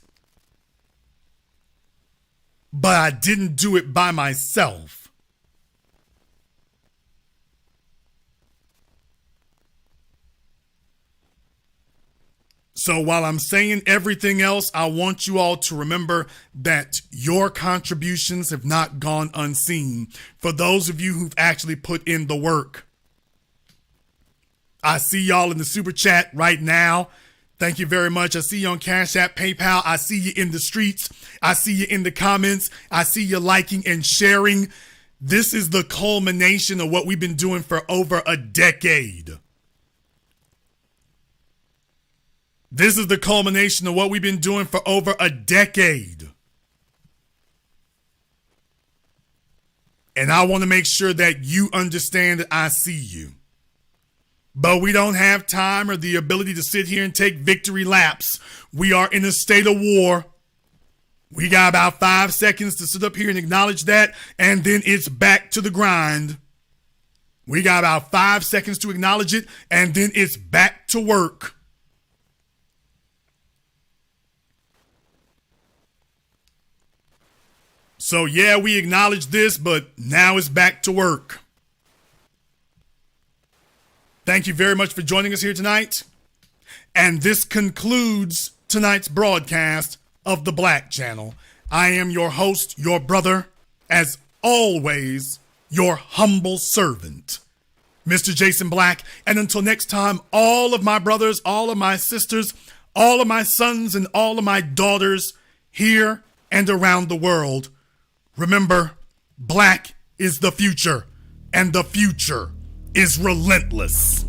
but I didn't do it by myself. So while I'm saying everything else, I want you all to remember that your contributions have not gone unseen. For those of you who've actually put in the work, I see y'all in the super chat right now. Thank you very much. I see you on Cash App, PayPal. I see you in the streets. I see you in the comments. I see you liking and sharing. This is the culmination of what we've been doing for over a decade. This is the culmination of what we've been doing for over a decade. And I want to make sure that you understand that I see you. But we don't have time or the ability to sit here and take victory laps. We are in a state of war. We got about 5 seconds to sit up here and acknowledge that, and then it's back to the grind. We got about 5 seconds to acknowledge it, and then it's back to work. So yeah, we acknowledge this, but now it's back to work. Thank you very much for joining us here tonight. And this concludes tonight's broadcast of The Black Channel. I am your host, your brother, as always, your humble servant, Mr. Jason Black. And until next time, all of my brothers, all of my sisters, all of my sons, and all of my daughters here and around the world, remember, black is the future, and the future is relentless.